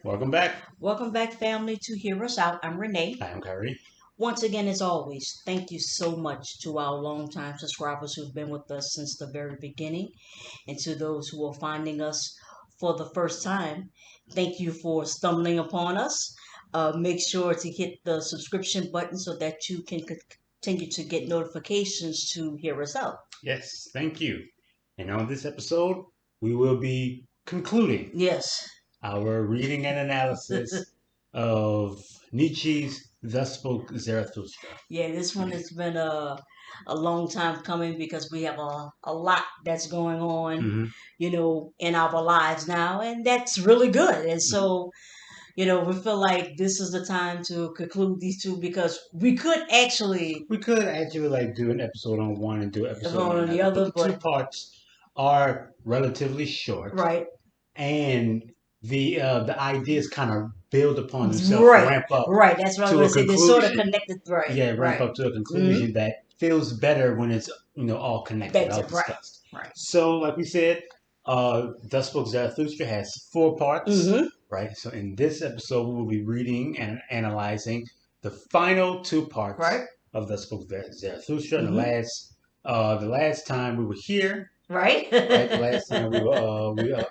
Welcome back. Welcome back, family, to Hear Us Out. I'm Renee. I am Kyrie. Once again, as always, thank you so much to our longtime subscribers who've been with us since the very beginning, and to those who are finding us for the first time. Thank you for stumbling upon us. Make sure to hit the subscription button so that you can continue to get notifications to hear us out. Yes, thank you. And on this episode, we will be concluding Yes. our reading and analysis of Nietzsche's Thus Spoke Zarathustra. Yeah, this one has been a long time coming because we have a lot that's going on, in our lives now, and that's really good. And so, we feel like this is the time to conclude these two because We could actually like do an episode on one and do an episode on on the another, other, but the two but parts are relatively short, right, and the ideas kind of build upon themselves, right, ramp up right. That's what I to was a going to say. They're sort of conclusion. connected, right? Yeah, ramp Right. up to a conclusion that feels better when it's all connected, all Better, right, discussed. right. So, like we said, Thus Spoke Zarathustra has 4 parts, right? So, in this episode, we will be reading and analyzing the final 2 parts Right. of Thus Spoke Zarathustra. And the last time we were here, Right. right? The last time we were,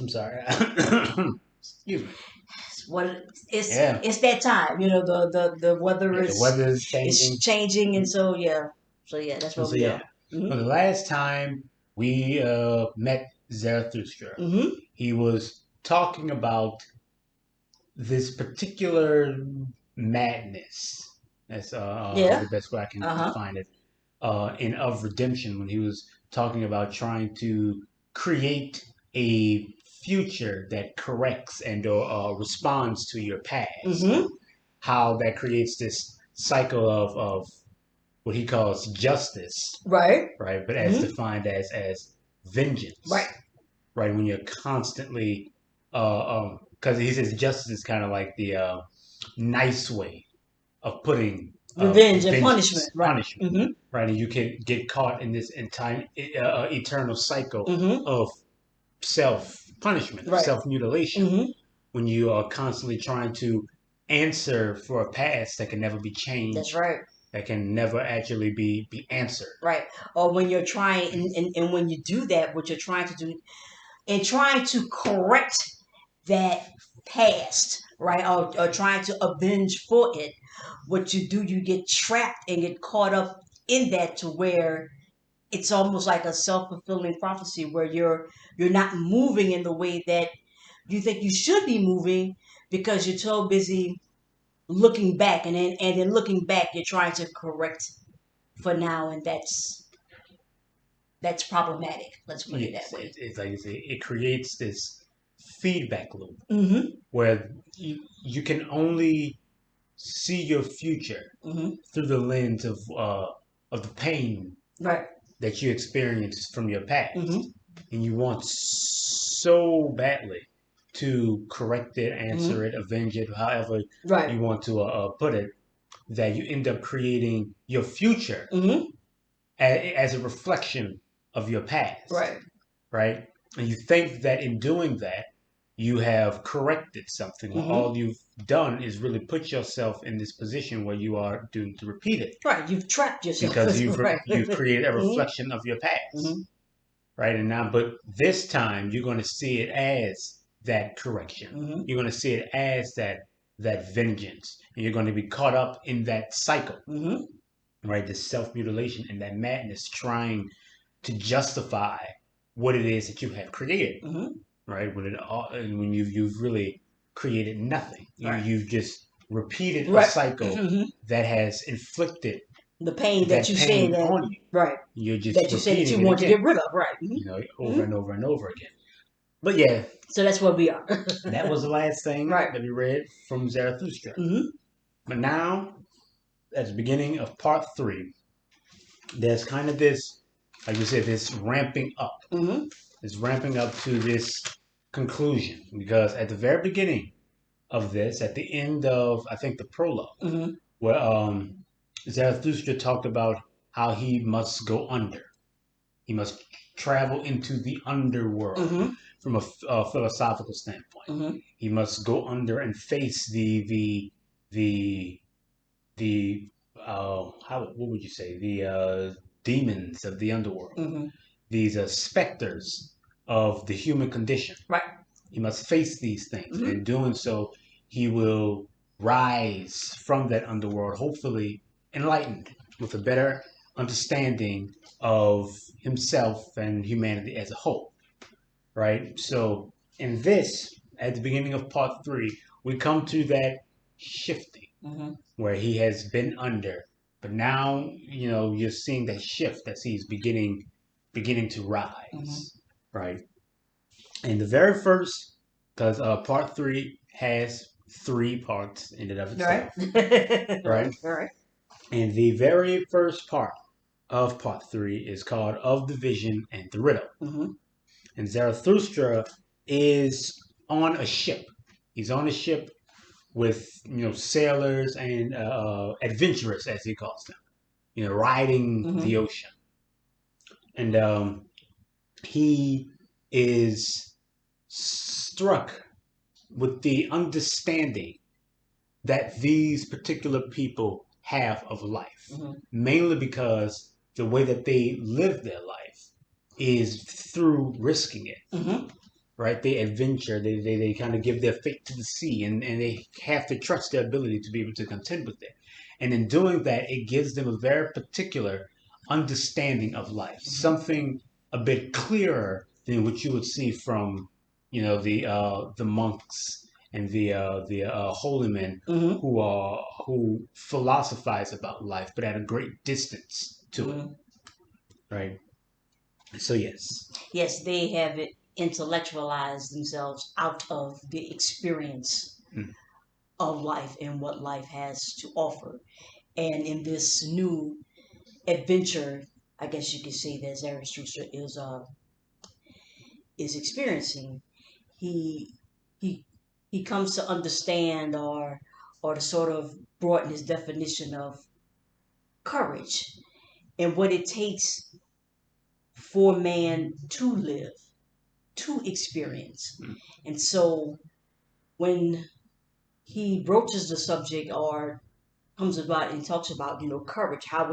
I'm sorry. Excuse me. It's that time, the weather Yeah, the weather is changing. is changing, and so yeah, that's where we are. Well, the last time we met Zarathustra, he was talking about this particular madness. That's the best way I can define it. In Of Redemption, when he was talking about trying to create a future that corrects and responds to your past. How that creates this cycle of what he calls justice, Right. but as defined as vengeance, right. When you're constantly, because he says justice is kind of like the nice way of putting revenge and punishment, right, and you can get caught in this entire eternal cycle of self-punishment, self-mutilation, when you are constantly trying to answer for a past that can never be changed. That's right. That can never actually be answered. Right. Or when you're trying, and when you do that, what you're trying to do, and trying to correct that past, right, or trying to avenge for it, what you do, you get trapped and get caught up in that to where it's almost like a self-fulfilling prophecy where you're not moving in the way that you think you should be moving because you're so busy looking back, and then looking back you're trying to correct for now, and that's problematic. Let's put it that way. It's like you say, it creates this feedback loop where you can only see your future through the lens of the pain that you experienced from your past, and you want so badly to correct it, answer it, avenge it, however you want to put it, that you end up creating your future as a reflection of your past. Right? And you think that in doing that, you have corrected something. Well, all you've done is really put yourself in this position where you are doomed to repeat it. Right. You've trapped yourself. Because you've created a reflection of your past. Right? And now, but this time, you're going to see it as that correction. You're going to see it as that vengeance. And you're going to be caught up in that cycle. Right? The self-mutilation and that madness trying to justify what it is that you have created. Right? When you've really created nothing. You've just repeated a cycle that has inflicted the pain that you say that on you. You're just that you say that you want to get rid of, over and over and over again. But yeah. So that's where we are. That was the last thing that we read from Zarathustra. But now, at the beginning of part 3, there's kind of this, like you said, this ramping up. It's ramping up to this conclusion. Because at the very beginning of this, at the end of, I think, the prologue, where Zarathustra talked about how he must go under. He must travel into the underworld. from a philosophical standpoint. He must go under and face the how what would you say demons of the underworld, these specters of the human condition. Right. He must face these things, and in doing so, he will rise from that underworld, hopefully enlightened with a better understanding of himself and humanity as a whole. Right? So, in this, at the beginning of part 3, we come to that shifting where he has been under, but now you're seeing that shift as he's beginning to rise, right? And the very first, because part 3 has 3 parts in and of itself, right? Right. And the very first part of part 3 is called "Of the Vision and the Riddle." And Zarathustra is on a ship. He's on a ship with sailors and adventurers, as he calls them, riding the ocean, and he is struck with the understanding that these particular people have of life, mainly because the way that they live their life is through risking it. Right? They adventure, they kind of give their fate to the sea, and they have to trust their ability to be able to contend with it. And in doing that, it gives them a very particular understanding of life, something a bit clearer than what you would see from, the monks and the holy men who philosophize about life, but at a great distance to it. Right? So yes, they have it intellectualized themselves out of the experience of life and what life has to offer. And in this new adventure, I guess you could say that Zarathustra is experiencing, he he he comes to understand or to sort of broaden his definition of courage and what it takes for man to live, to experience. And so when he broaches the subject or comes about and talks about, courage, how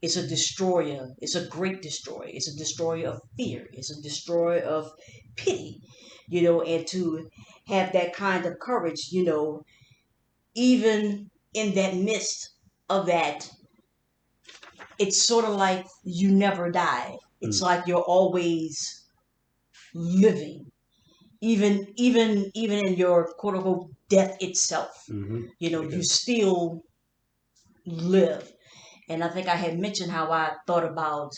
it's a destroyer, it's a great destroyer, it's a destroyer of fear, it's a destroyer of pity, and to have that kind of courage, even in that midst of that, it's sort of like you never die. It's like you're always living, even in your quote unquote death itself. You still live. And I think I had mentioned how I thought about,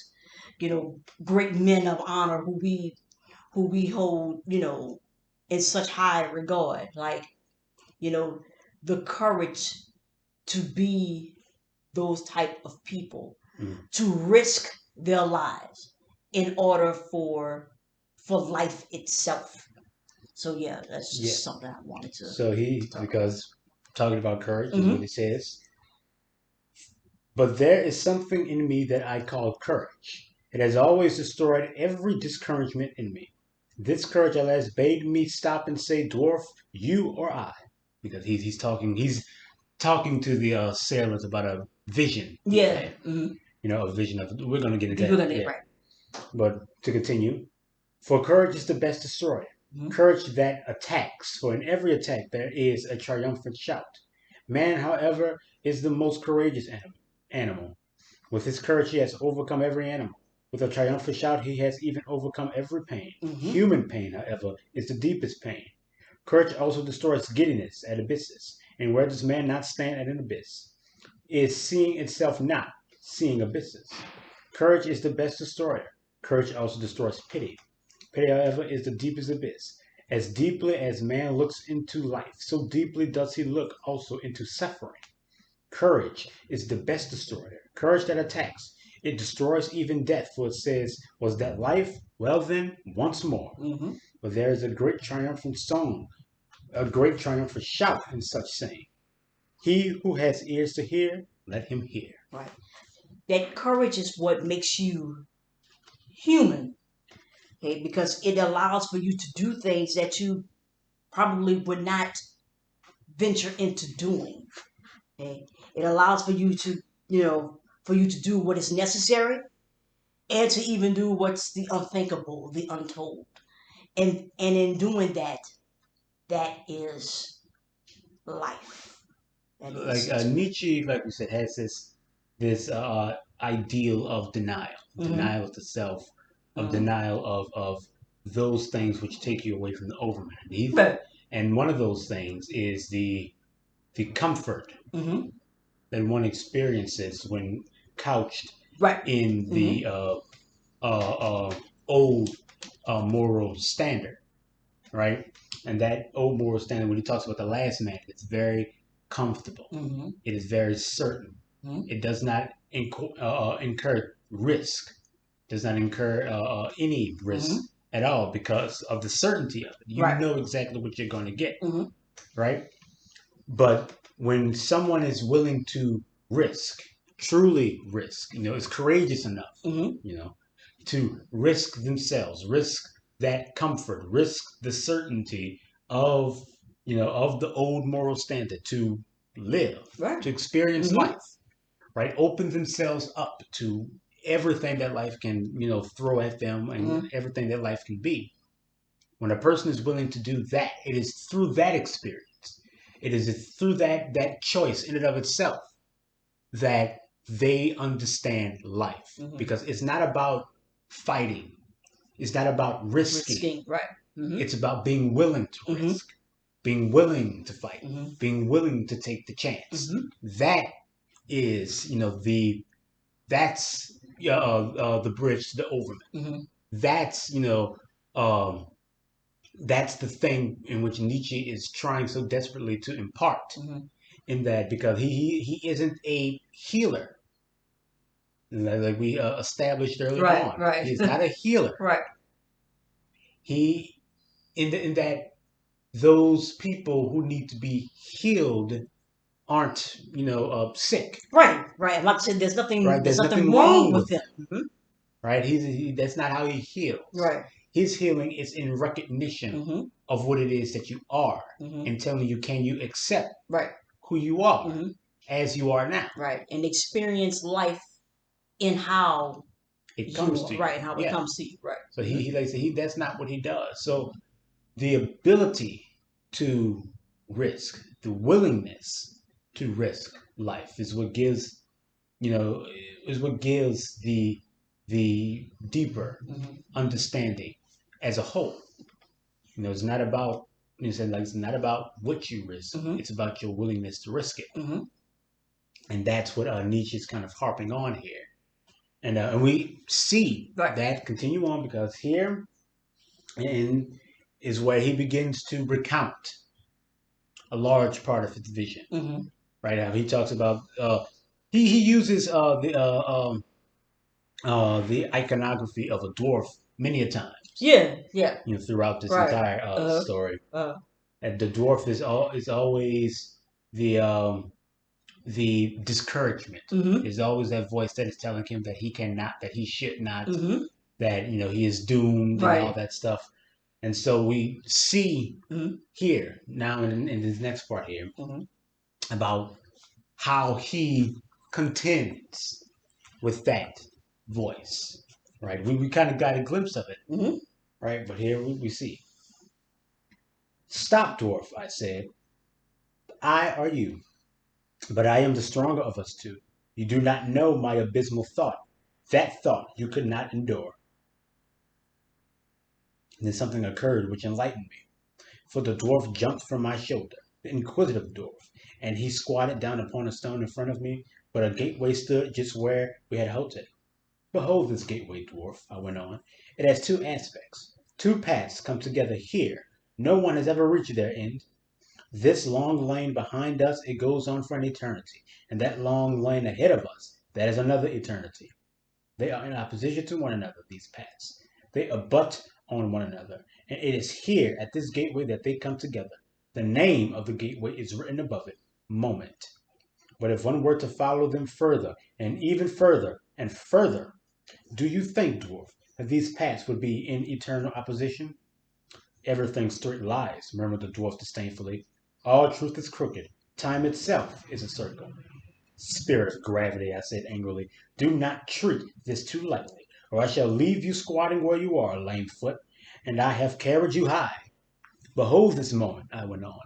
great men of honor who we hold, in such high regard. Like, the courage to be those type of people, to risk their lives in order for life itself. So yeah, that's just something I wanted to. So because talking about courage is what he says. But there is something in me that I call courage. It has always destroyed every discouragement in me. This courage at last bade me stop and say, "Dwarf, you or I?" Because he's talking to the sailors about a vision. Yeah. A vision of. We're gonna get into People that. gonna right. But to continue, for courage is the best destroyer. Courage that attacks, for in every attack there is a triumphant shout. Man, however, is the most courageous animal. With his courage, he has overcome every animal. With a triumphant shout, he has even overcome every pain. Human pain, however, is the deepest pain. Courage also destroys giddiness at abysses. And where does man not stand at an abyss? Is seeing itself not, seeing abysses. Courage is the best destroyer. Courage also destroys pity. Pity, however, is the deepest abyss. As deeply as man looks into life, so deeply does he look also into suffering. Courage is the best destroyer. Courage that attacks. It destroys even death, for it says, "Was that life? Well then, once more." But there is a great triumphant song, a great triumphant shout in such saying. He who has ears to hear, let him hear. Right. That courage is what makes you human. Okay, because it allows for you to do things that you probably would not venture into doing. Okay, it allows for you to, for you to do what is necessary and to even do what's the unthinkable, the untold. And in doing that, that is life. That Like is Nietzsche, like we said, has this ideal of denial, mm-hmm. denial of the self, of Mm-hmm. denial of those things which take you away from the overman. Right. And one of those things is the comfort Mm-hmm. that one experiences when couched Right. in Mm-hmm. the uh, uh, old moral standard, right? And that old moral standard, when he talks about the last man, it's very comfortable. Mm-hmm. It is very certain. Mm-hmm. It does not incur risk. Does not incur any risk Mm-hmm. at all because of the certainty of it. You Right. know exactly what you're going to get, Mm-hmm. right? But when someone is willing to risk, truly risk, is courageous enough, Mm-hmm. to risk themselves, risk that comfort, risk the certainty of, of the old moral standard to live, Right. to experience Mm-hmm. life, right? Open themselves up to everything that life can, throw at them and Mm-hmm. everything that life can be. When a person is willing to do that, it is through that experience. It is through that choice in and of itself that they understand life. Mm-hmm. Because it's not about fighting. It's not about risking. Risking. Right. Mm-hmm. It's about being willing to Mm-hmm. risk, being willing to fight, Mm-hmm. being willing to take the chance. Mm-hmm. That is, that's the bridge to the overman. Mm-hmm. That's, um, that's the thing in which Nietzsche is trying so desperately to impart. Mm-hmm. In that, because he isn't a healer, like we established earlier Right. on. Right. He is not a healer. Right. He in that those people who need to be healed aren't sick, Right. Right. Like I said, there's nothing. right? There's There's nothing nothing wrong wrong with with them. them, Mm-hmm. right? That's not how he heals. Right. His healing is in recognition Mm-hmm. of what it is that you are, Mm-hmm. and telling you, can you accept Right. who you are Mm-hmm. as you are now? Right. And experience life in how It you comes are. to you, Right. How it yeah. comes to you. Right. So Mm-hmm. he like I said, that's not what he does. So the ability to risk, the willingness to risk life is what gives, you know, is what gives the deeper Mm-hmm. understanding as a whole. It's not about it's not about what you risk. Mm-hmm. It's about your willingness to risk it, Mm-hmm. and that's what Nietzsche is kind of harping on here. And we see Right. that continue on because here and is where he begins to recount a large part of his vision. Mm-hmm. Right now, he talks about he uses the iconography of a dwarf many a times. Yeah. Yeah. Throughout this Right. entire Uh. story, Uh. and the dwarf is always the discouragement. Mm-hmm. There's always that voice that is telling him that he cannot, that he should not, Mm-hmm. that he is doomed and all Right. that stuff. And so we see Mm-hmm. here now in this next part here Mm-hmm. about how he contends with that voice. Right? We kind of got a glimpse of it. Mm-hmm. Right? But here we see. Stop, dwarf, I said. I are you. But I am the stronger of us two. You do not know my abysmal thought. That thought you could not endure. And then something occurred which enlightened me. For the dwarf jumped from my shoulder, the inquisitive dwarf, and he squatted down upon a stone in front of me, but a gateway stood just where we had halted. Behold this gateway, dwarf, I went on. It has two aspects. Two paths come together here. No one has ever reached their end. This long lane behind us, it goes on for an eternity. And that long lane ahead of us, that is another eternity. They are in opposition to one another, these paths. They abut on one another. And it is here at this gateway that they come together. The name of the gateway is written above it, Moment. But if one were to follow them further, and even further, and further, do you think, dwarf, that these paths would be in eternal opposition? Everything straight lies, murmured the dwarf disdainfully. All truth is crooked. Time itself is a circle. Spirit of gravity, I said angrily, do not treat this too lightly, or I shall leave you squatting where you are, lame foot, and I have carried you high. Behold this moment, I went on.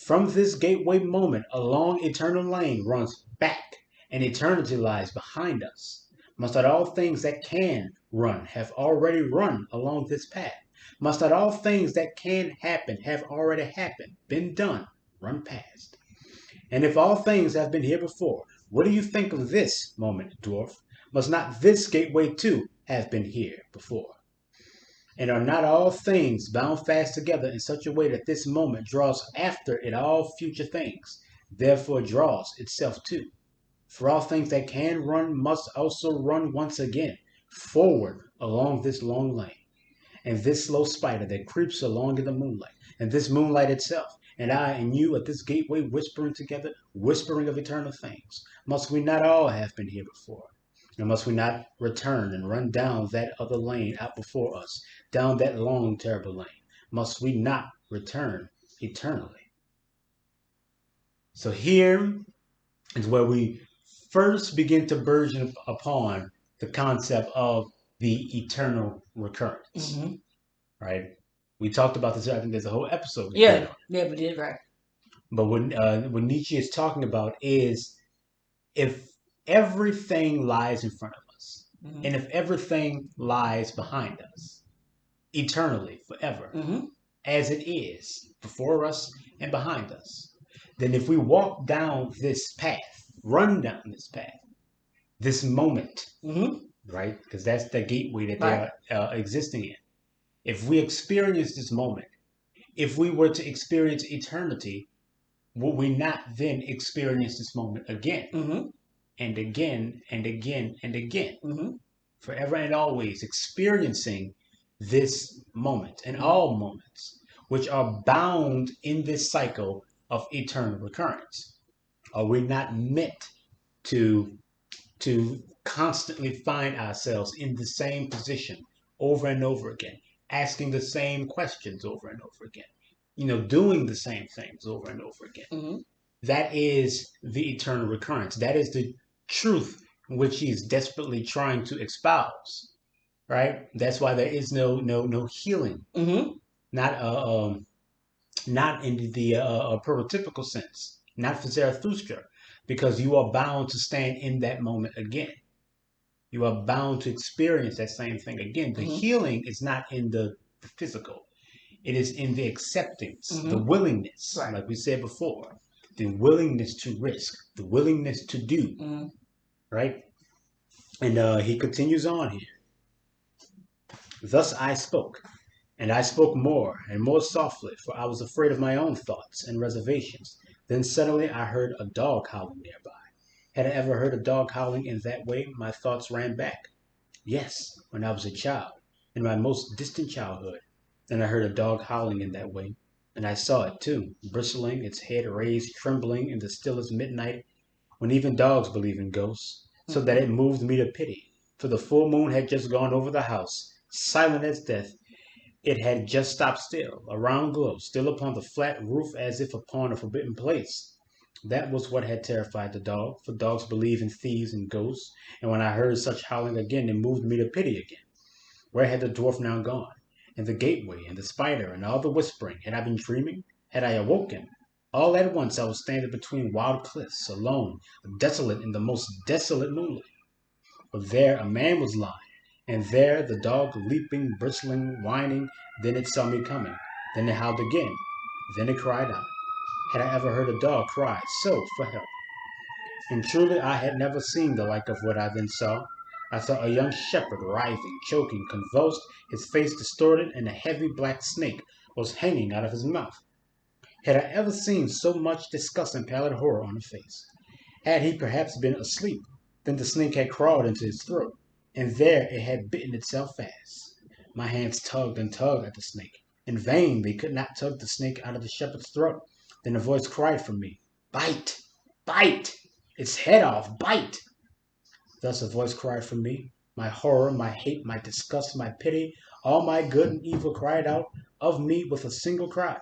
From this gateway moment, a long eternal lane runs back, and eternity lies behind us. Must not all things that can run have already run along this path? Must not all things that can happen have already happened, been done, run past? And if all things have been here before, what do you think of this moment, dwarf? Must not this gateway too have been here before? And are not all things bound fast together in such a way that this moment draws after it all future things, therefore draws itself too? For all things that can run must also run once again, forward along this long lane. And this slow spider that creeps along in the moonlight, and this moonlight itself, and I and you at this gateway whispering together, whispering of eternal things. Must we not all have been here before? And must we not return and run down that other lane out before us, down that long, terrible lane? Must we not return eternally? So here is where we first begin to burgeon upon the concept of the eternal recurrence. Mm-hmm. Right? We talked about this. I think there's a whole episode. Yeah, we did, right. But what Nietzsche is talking about is if everything lies in front of us, mm-hmm. and if everything lies behind us, eternally, forever, mm-hmm. as it is before us and behind us, then if we walk down this path, run down this path, this moment, mm-hmm. right? Because that's the gateway that they are existing in. If we experience this moment, if we were to experience eternity, will we not then experience this moment again? Mm-hmm. And again and again and again? Mm-hmm. Forever and always experiencing this moment and mm-hmm. all moments, which are bound in this cycle of eternal recurrence. Are we not meant to constantly find ourselves in the same position over and over again? Asking the same questions over and over again, doing the same things over and over again. Mm-hmm. That is the eternal recurrence. That is the truth which he's desperately trying to espouse, right? That's why there is no healing, mm-hmm. not in the prototypical sense, not for Zarathustra, because you are bound to stand in that moment again. You are bound to experience that same thing again. The mm-hmm. healing is not in the physical. It is in the acceptance, mm-hmm. the willingness, right. Like we said before, the willingness to risk, the willingness to do, mm-hmm. right? And he continues on here. Thus I spoke, and I spoke more and more softly, for I was afraid of my own thoughts and reservations. Then suddenly I heard a dog howling nearby. Had I ever heard a dog howling in that way? My thoughts ran back. Yes, when I was a child, in my most distant childhood. Then I heard a dog howling in that way, and I saw it too, bristling, its head raised, trembling in the stillest midnight, when even dogs believe in ghosts, so that it moved me to pity. For the full moon had just gone over the house, silent as death. It had just stopped still, a round glow, still upon the flat roof as if upon a forbidden place. That was what had terrified the dog, for dogs believe in thieves and ghosts, and when I heard such howling again, it moved me to pity again. Where had the dwarf now gone? And the gateway, and the spider, and all the whispering? Had I been dreaming? Had I awoken? All at once I was standing between wild cliffs, alone, desolate in the most desolate moonlight. But there a man was lying, and there the dog leaping, bristling, whining. Then it saw me coming. Then it howled again. Then it cried out. Had I ever heard a dog cry so for help? And truly I had never seen the like of what I then saw. I saw a young shepherd writhing, choking, convulsed, his face distorted, and a heavy black snake was hanging out of his mouth. Had I ever seen so much disgust and pallid horror on a face? Had he perhaps been asleep? Then the snake had crawled into his throat, and there it had bitten itself fast. My hands tugged and tugged at the snake. In vain they could not tug the snake out of the shepherd's throat. Then a voice cried from me, "Bite! Bite! Its head off! Bite!" Thus a voice cried from me. my horror, my hate, my disgust, my pity, all my good and evil cried out of me with a single cry.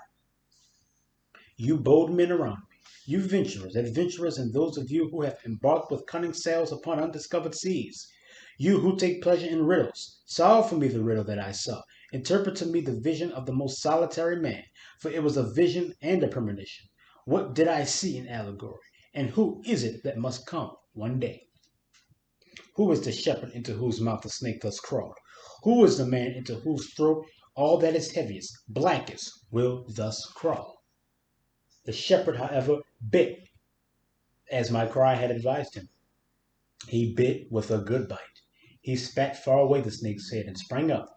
You bold men around me, you adventurers, and those of you who have embarked with cunning sails upon undiscovered seas, you who take pleasure in riddles, solve for me the riddle that I saw, interpret to me the vision of the most solitary man, for it was a vision and a premonition. What did I see in allegory, and who is it that must come one day? Who is the shepherd into whose mouth the snake thus crawled? Who is the man into whose throat all that is heaviest, blackest, will thus crawl? The shepherd, however, bit as my cry had advised him. He bit with a good bite. He spat far away the snake's head and sprang up,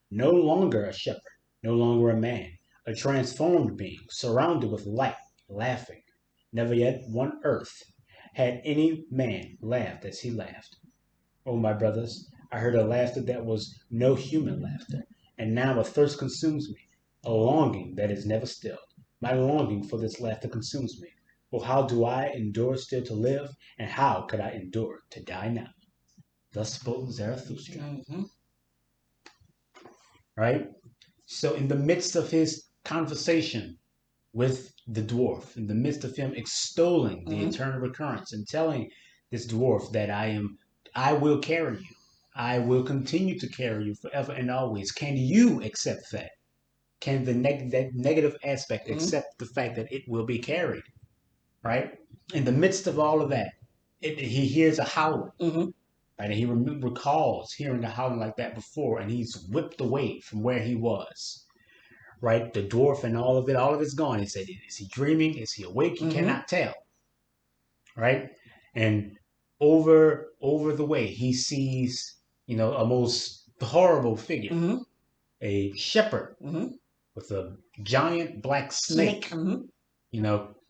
no longer a shepherd, no longer a man, a transformed being, surrounded with light, laughing. Never yet on earth had any man laughed as he laughed. Oh, my brothers, I heard a laughter that was no human laughter, and now a thirst consumes me, a longing that is never stilled. My longing for this laughter consumes me. Oh, how do I endure still to live, and how could I endure to die now? Thus spoke Zarathustra. Mm-hmm. Right? So, in the midst of his conversation with the dwarf, in the midst of him extolling the eternal recurrence and telling this dwarf that I will carry you, I will continue to carry you forever and always. Can you accept that? Can that negative aspect accept the fact that it will be carried? Right? In the midst of all of that, he hears a howling. Right? And he recalls hearing a howling like that before, and he's whipped away from where he was. Right? The dwarf and all of it's gone. He said, is he dreaming? Is he awake? He cannot tell. Right? And over the way, he sees, a most horrible figure, a shepherd with a giant black snake,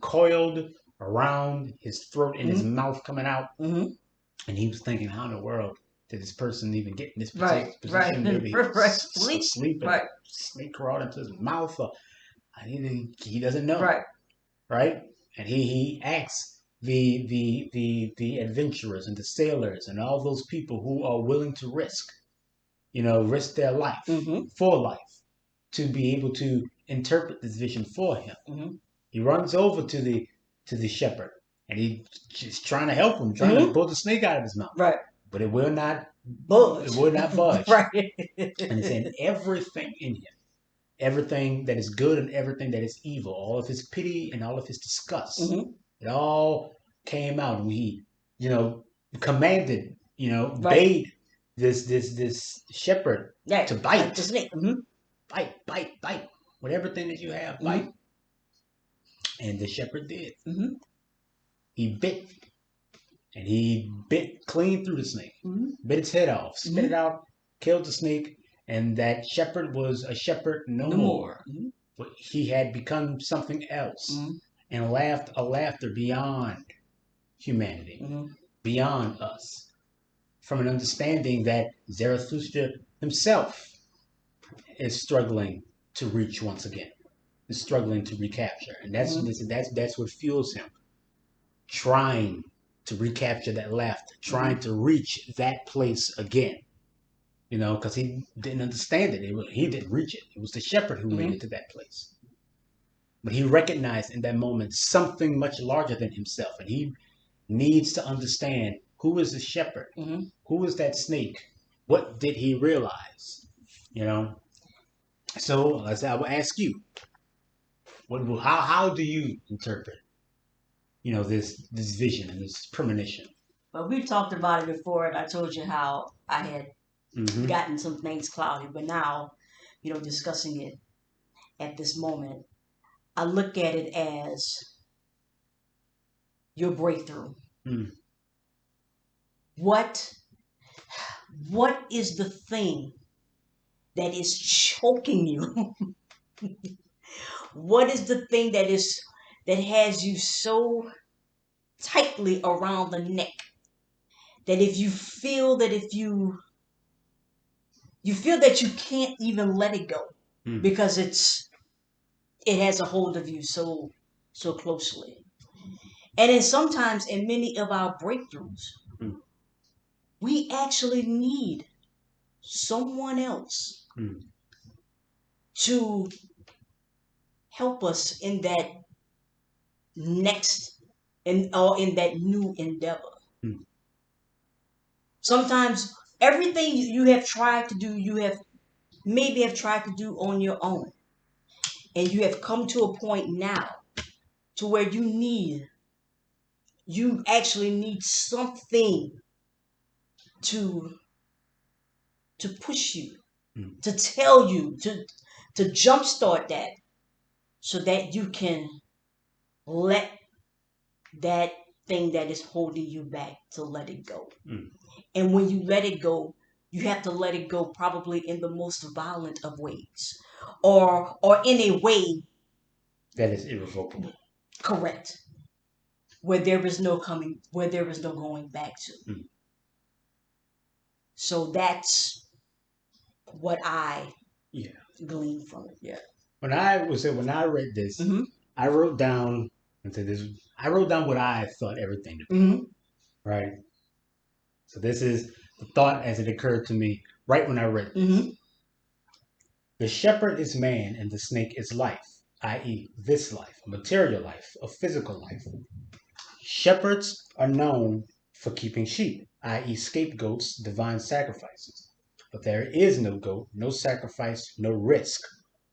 coiled around his throat and his mouth coming out. And he was thinking, how in the world did this person even get in this position? Maybe he was asleep and snake crawled into his mouth. Or, he doesn't know. Right? And he asks the adventurers and the sailors and all those people who are willing to risk their life for life to be able to interpret this vision for him. He runs over to the shepherd and he's just trying to help him, trying to pull the snake out of his mouth. But it will not budge. It will not budge. And he's saying everything in him, everything that is good and everything that is evil, all of his pity and all of his disgust, it all came out. And he, commanded, bade this shepherd to bite. The snake. Bite. With everything that you have, bite. And the shepherd did. He bit. And he bit clean through the snake. Bit its head off, spit it out, killed the snake. And that shepherd was a shepherd no more. But he had become something else and laughed a laughter beyond humanity, beyond us, from an understanding that Zarathustra himself is struggling to reach once again, is struggling to recapture. And that's what fuels him, trying to recapture that laughter, trying to reach that place again. Because he didn't understand it. He didn't reach it. It was the shepherd who made it to that place. But he recognized in that moment something much larger than himself. And he needs to understand, who is the shepherd? Who is that snake? What did he realize? So as I will ask you, how do you interpret, this vision and this premonition? Well, we talked about it before, and I told you how I had gotten some things cloudy, but now, discussing it at this moment, I look at it as your breakthrough. What is the thing that is choking you? What is the thing that has you so tightly around the neck that if you feel that you can't even let it go because it has a hold of you so closely. And then sometimes in many of our breakthroughs, we actually need someone else to help us in that next or in that new endeavor. Sometimes everything you have tried to do, you have maybe have tried to do on your own. And you have come to a point now to where you actually need something to push you, to tell you, to jumpstart that, so that you can let that thing that is holding you back, to let it go. And when you let it go, you have to let it go probably in the most violent of ways, or in a way that is irrevocable. Correct. Where there is no going back to. So that's what I gleaned from it. Yeah. When I read this, I wrote down what I thought everything to be. Right. So this is the thought as it occurred to me right when I read this. The shepherd is man and the snake is life, i.e., this life, a material life, a physical life. Shepherds are known for keeping sheep, i.e., scapegoats, divine sacrifices. But there is no goat, no sacrifice, no risk.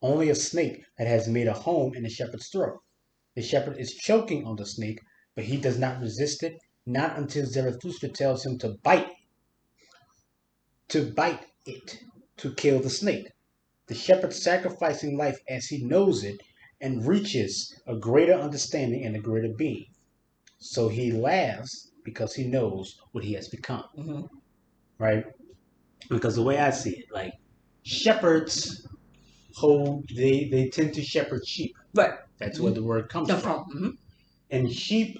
Only a snake that has made a home in the shepherd's throat. The shepherd is choking on the snake, but he does not resist it, not until Zarathustra tells him to bite it, to kill the snake. The shepherd sacrificing life as he knows it and reaches a greater understanding and a greater being. So he laughs because he knows what he has become. Right? Because the way I see it, like, shepherds they tend to shepherd sheep. Right. That's where the word comes from. And sheep,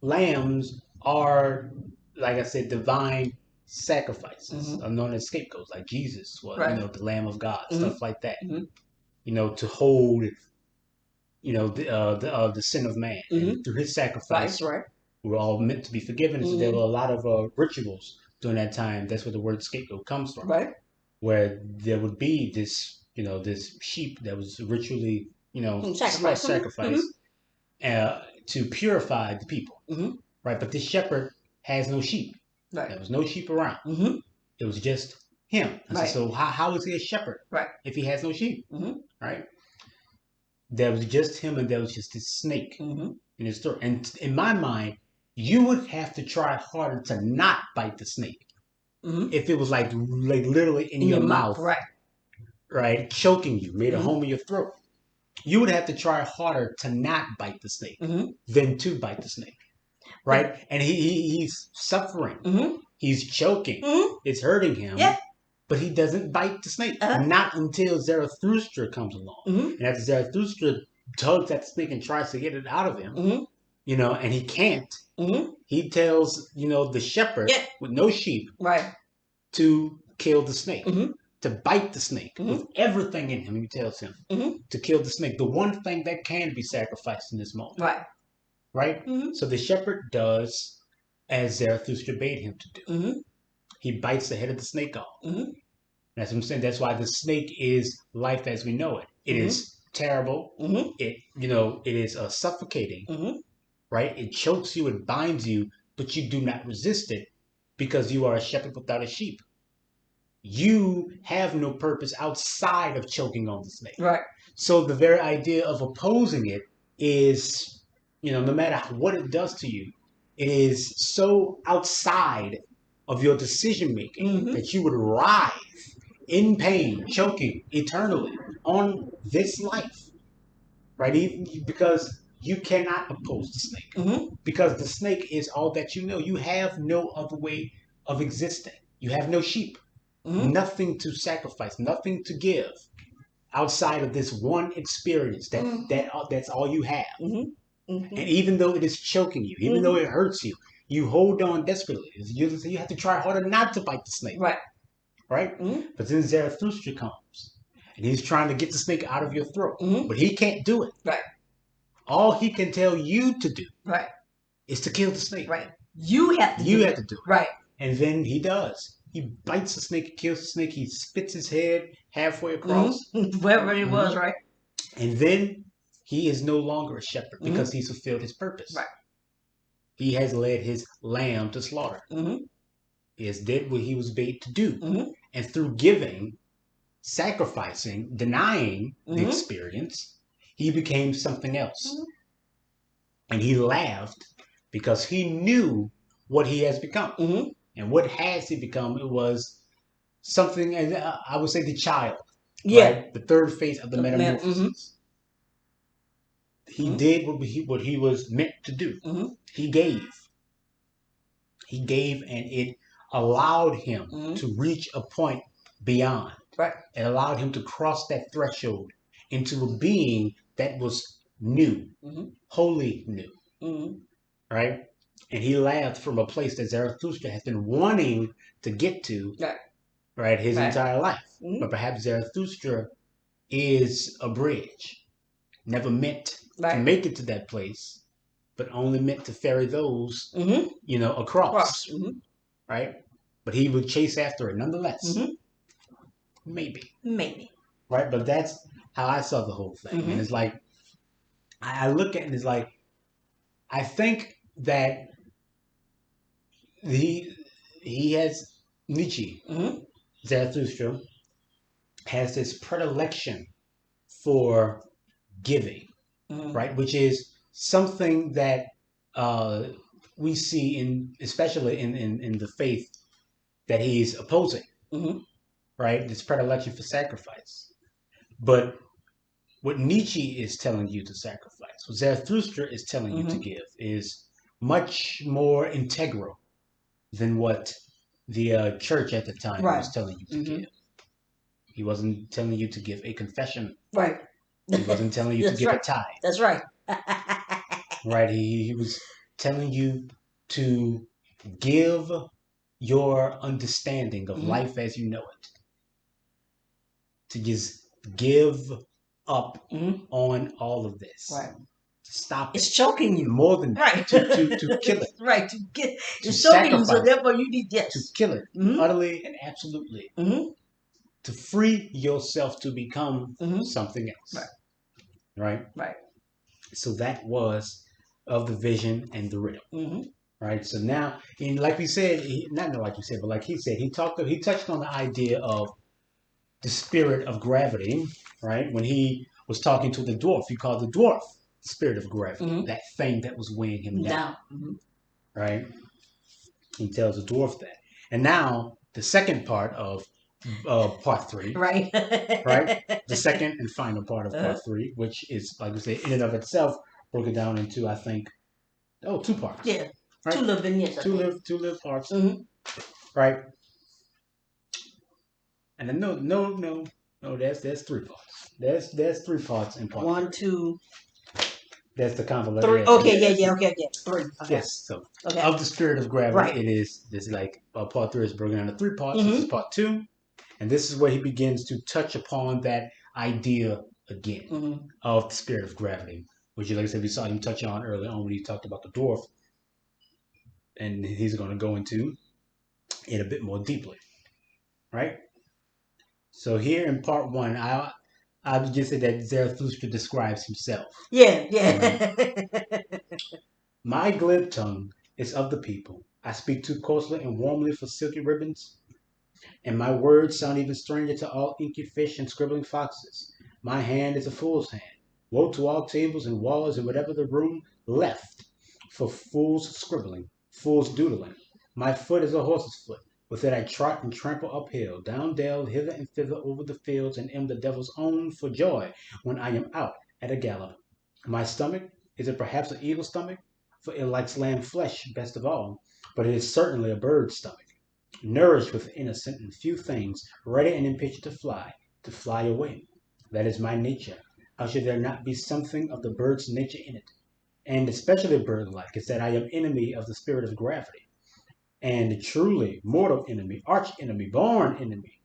lambs are, like I said, divine sacrifices, are known as scapegoats, like Jesus was, the Lamb of God, stuff like that. To hold, the sin of man. And through his sacrifice, we're all meant to be forgiven. So there were a lot of rituals during that time. That's where the word scapegoat comes from. Right. Where there would be this, this sheep that was ritually, sacrificed to purify the people. Right. But this shepherd has no sheep. Right. There was no sheep around. It was just him. So how is he a shepherd? Right. If he has no sheep? Right. There was just him, and there was just this snake in his throat. And in my mind, you would have to try harder to not bite the snake if it was like literally in your mouth, right, choking you, made a home in your throat. You would have to try harder to not bite the snake than to bite the snake, right? And he's suffering, he's choking, it's hurting him. Yeah. But he doesn't bite the snake. Not until Zarathustra comes along. And after Zarathustra tugs at the snake and tries to get it out of him, and he can't, he tells, the shepherd with no sheep to kill the snake, to bite the snake with everything in him. He tells him to kill the snake, the one thing that can be sacrificed in this moment. Right? So the shepherd does as Zarathustra bade him to do. He bites the head of the snake off. That's what I'm saying. That's why the snake is life as we know it. It is terrible. It is suffocating. Right? It chokes you, it binds you, but you do not resist it because you are a shepherd without a sheep. You have no purpose outside of choking on the snake. Right. So the very idea of opposing it is, no matter what it does to you, it is so outside of your decision making that you would writhe in pain, choking eternally on this life, right? Because you cannot oppose the snake, because the snake is all that you know. You have no other way of existing. You have no sheep, nothing to sacrifice, nothing to give outside of this one experience that's all you have. And even though it is choking you, even though it hurts you, you hold on desperately. You have to try harder not to bite the snake. Right. Right? But then Zarathustra comes, and he's trying to get the snake out of your throat. But he can't do it. Right. All he can tell you to do is to kill the snake. Right. You have to do it. Right. And then he does. He bites the snake, kills the snake, he spits his head halfway across. Wherever it was, right? And then he is no longer a shepherd because he's fulfilled his purpose. Right. He has led his lamb to slaughter. He has did what he was bade to do. And through giving, sacrificing, denying the experience, he became something else. And he laughed because he knew what he has become. And what has he become? It was something, I would say, the child. Yeah. Right? The third phase of the metamorphosis. He did what he was meant to do. He gave. He gave, and it allowed him to reach a point beyond. Right. It allowed him to cross that threshold into a being that was new, wholly new. Right? And he laughed from a place that Zarathustra has been wanting to get to, right, his entire life. But perhaps Zarathustra is a bridge, never meant to make it to that place, but only meant to ferry those, across. Right? But he would chase after it nonetheless. Maybe. Right? But that's how I saw the whole thing. And it's like, I look at it and it's like, I think that he has Nietzsche, Zarathustra, has this predilection for giving, right? Which is something that we see especially in the faith that he's opposing, right? This predilection for sacrifice. But what Nietzsche is telling you to sacrifice, what Zarathustra is telling you to give, is much more integral than what the church at the time was telling you to give. He wasn't telling you to give a confession. Right. He wasn't telling you to give a tithe. That's right. Right. He was telling you to give your understanding of life as you know it. To just give up on all of this. Right. Stop it. It's choking you. More than that. To kill it. Right. It's choking you, so therefore you need this. To kill it. Utterly and absolutely. To free yourself to become something else. Right. So that was of the vision and the riddle. Right. So now, and like we said, not like you said, but like he said, he touched on the idea of the spirit of gravity, right? When he was talking to the dwarf, he called the dwarf the spirit of gravity, that thing that was weighing him down. Right? He tells the dwarf that. And now the second part of part 3. Right. Right? The second and final part of part 3, which is, like I say, in and of itself, broken down into, I think, 2 parts. Yeah. Right? 2 little vignettes. Two little parts. Right? And then no, there's 3 parts. There's 3 parts in part 1, 3. 2. That's the convoluted. 3. Okay, yeah, okay. 3. Okay. Yes, so of the spirit of gravity, it is this part 3 is broken down into 3 parts. This is part 2, and this is where he begins to touch upon that idea again of the spirit of gravity, which, like I said, we saw him touch on early on when he talked about the dwarf, and he's going to go into it a bit more deeply, right? So here in part 1, I would just say that Zarathustra describes himself. Yeah. Right? My glib tongue is of the people. I speak too coarsely and warmly for silky ribbons, and my words sound even stranger to all inky fish and scribbling foxes. My hand is a fool's hand. Woe to all tables and walls and whatever the room left for fools scribbling, fools doodling. My foot is a horse's foot. With it I trot and trample uphill, down dale, hither and thither over the fields, and am the devil's own for joy when I am out at a gallop. My stomach, is it perhaps an eagle's stomach? For it likes lamb flesh best of all, but it is certainly a bird's stomach, nourished with innocent and few things, ready and impatient to fly away. That is my nature. How should there not be something of the bird's nature in it? And especially bird-like is that I am enemy of the spirit of gravity, and truly mortal enemy, arch enemy, born enemy.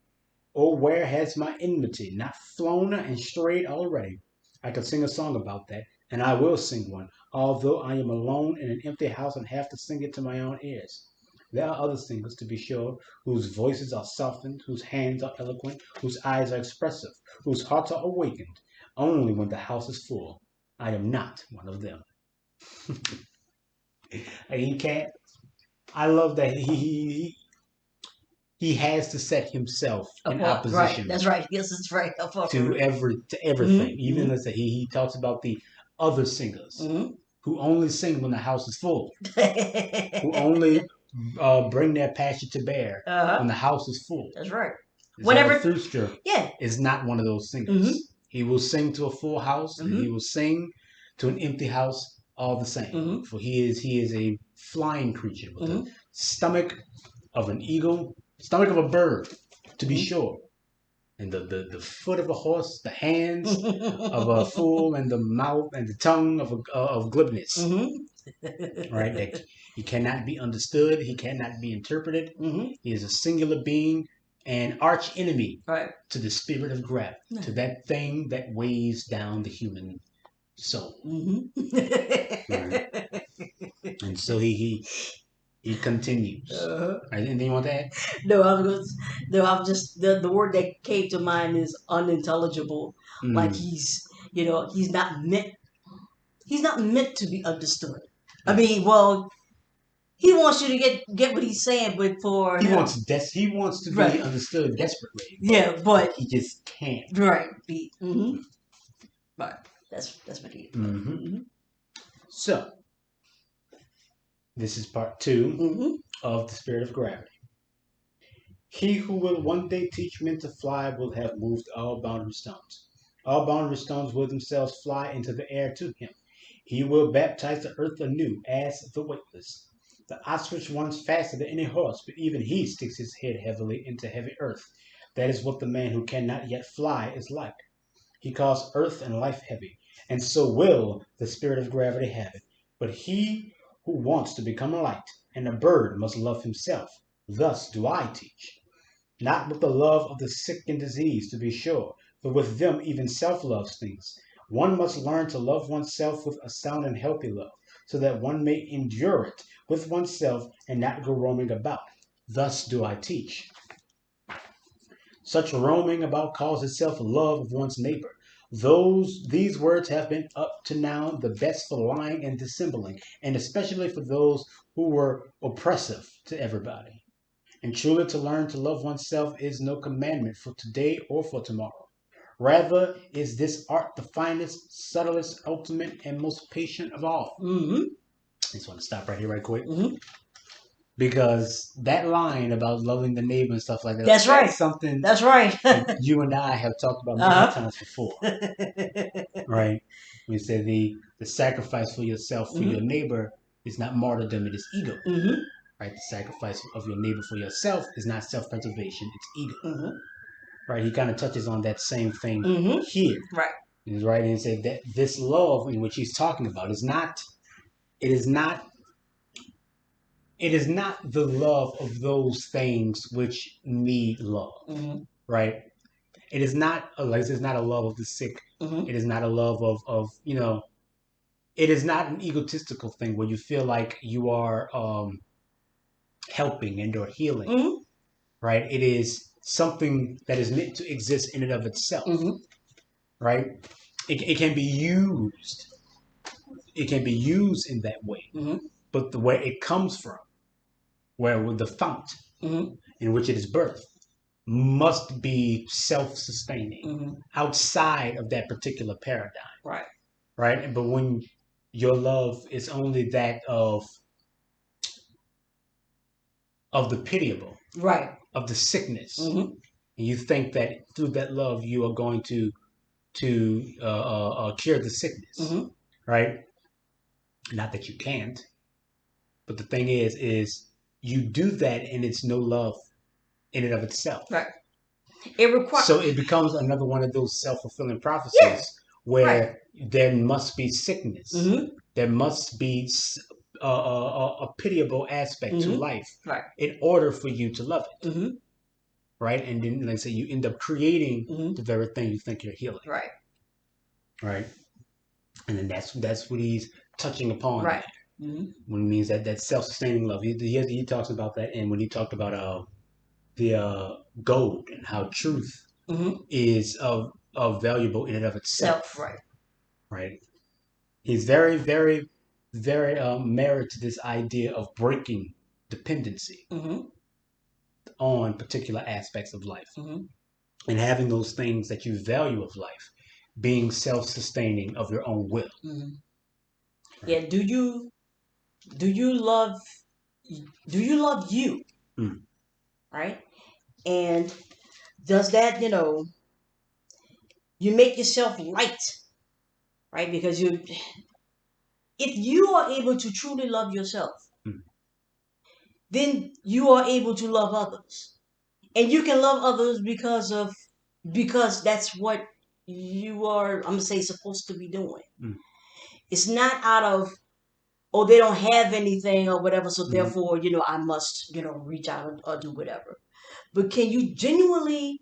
Oh, where has my enmity not flown and strayed already? I could sing a song about that, and I will sing one, although I am alone in an empty house and have to sing it to my own ears. There are other singers, to be sure, whose voices are softened, whose hands are eloquent, whose eyes are expressive, whose hearts are awakened only when the house is full. I am not one of them. He can't. I love that he has to set himself in Right. opposition That's right. Yes, it's right. to everything. Even let's say he talks about the other singers Mm-hmm. who only sing when the house is full, who only bring their passion to bear when the house is full. That's right. Whenever, Zarathustra yeah. is not one of those singers. Mm-hmm. He will sing to a full house, and he Mm-hmm. will sing to an empty house all the same. Mm-hmm. For he is a flying creature with Mm-hmm. the stomach of an eagle, stomach of a bird, to be Mm-hmm. sure, and the foot of a horse, the hands of a fool, and the mouth and the tongue of glibness. Right? That he cannot be understood. He cannot be interpreted. Mm-hmm. He is a singular being, an arch enemy Right. to the spirit of gravity, to that thing that weighs down the human soul. Right? And so he continues. Right? Anything you want to add? No, I'm just the word that came to mind is unintelligible. Like he's not meant to be understood. I mean, well, he wants you to get what he's saying, but for he him, wants to be understood desperately. Yeah, but he just can't. Right. Right. That's what he is. So this is part 2 of the spirit of gravity. He who will one day teach men to fly will have moved all boundary stones. All boundary stones will themselves fly into the air to him. He will baptize the earth anew as the weightless. The ostrich runs faster than any horse, but even he sticks his head heavily into heavy earth. That is what the man who cannot yet fly is like. He calls earth and life heavy, and so will the spirit of gravity have it. But he who wants to become a light and a bird must love himself. Thus do I teach. Not with the love of the sick and diseased, to be sure, but with them even self loves things. One must learn to love oneself with a sound and healthy love, so that one may endure it with oneself and not go roaming about. Thus do I teach. Such roaming about calls itself love of one's neighbor. These words have been up to now the best for lying and dissembling, and especially for those who were oppressive to everybody. And truly to learn to love oneself is no commandment for today or for tomorrow. Rather is this art the finest, subtlest, ultimate, and most patient of all. I just want to stop right here right quick. Because that line about loving the neighbor and stuff like that, That's right. Something That's right. you and I have talked about many times before. Right? We say the sacrifice for yourself, for your neighbor, is not martyrdom, it is ego. Right? The sacrifice of your neighbor for yourself is not self-preservation, it's ego. Right? He kind of touches on that same thing here. Right. He's right, and he said that this love in which he's talking about is not the love of those things which need love. Right? It is not like it's not a love of the sick. It is not a love of it is not an egotistical thing where you feel like you are helping and or healing. Right? It is something that is meant to exist in and of itself. Right? It can be used. It can be used in that way. But the way it comes from, where with the fount in which it is birthed, must be self-sustaining outside of that particular paradigm. Right. Right? But when your love is only that of the pitiable, Right. of the sickness, and you think that through that love you are going to cure the sickness, right? Not that you can't, but the thing is you do that and it's no love in and of itself. Right. It requires. So it becomes another one of those self-fulfilling prophecies where there must be sickness. There must be a pitiable aspect to life in order for you to love it. Right? And then, like I say, you end up creating the very thing you think you're healing. Right. Right? And then that's what he's touching upon. Right. When it means that self-sustaining love. He talks about that, and when he talked about the gold and how truth is of valuable in and of itself, Right. right? He's very, very, very married to this idea of breaking dependency on particular aspects of life and having those things that you value of life being self-sustaining of your own will. Yeah. Do you love you? Mm. Right. And does that, you make yourself light, right? Because if you are able to truly love yourself, Mm. then you are able to love others. And you can love others because that's what you are, I'm gonna say, supposed to be doing. Mm. It's not out of, oh, they don't have anything or whatever, so therefore, I must, reach out or do whatever. But can you genuinely,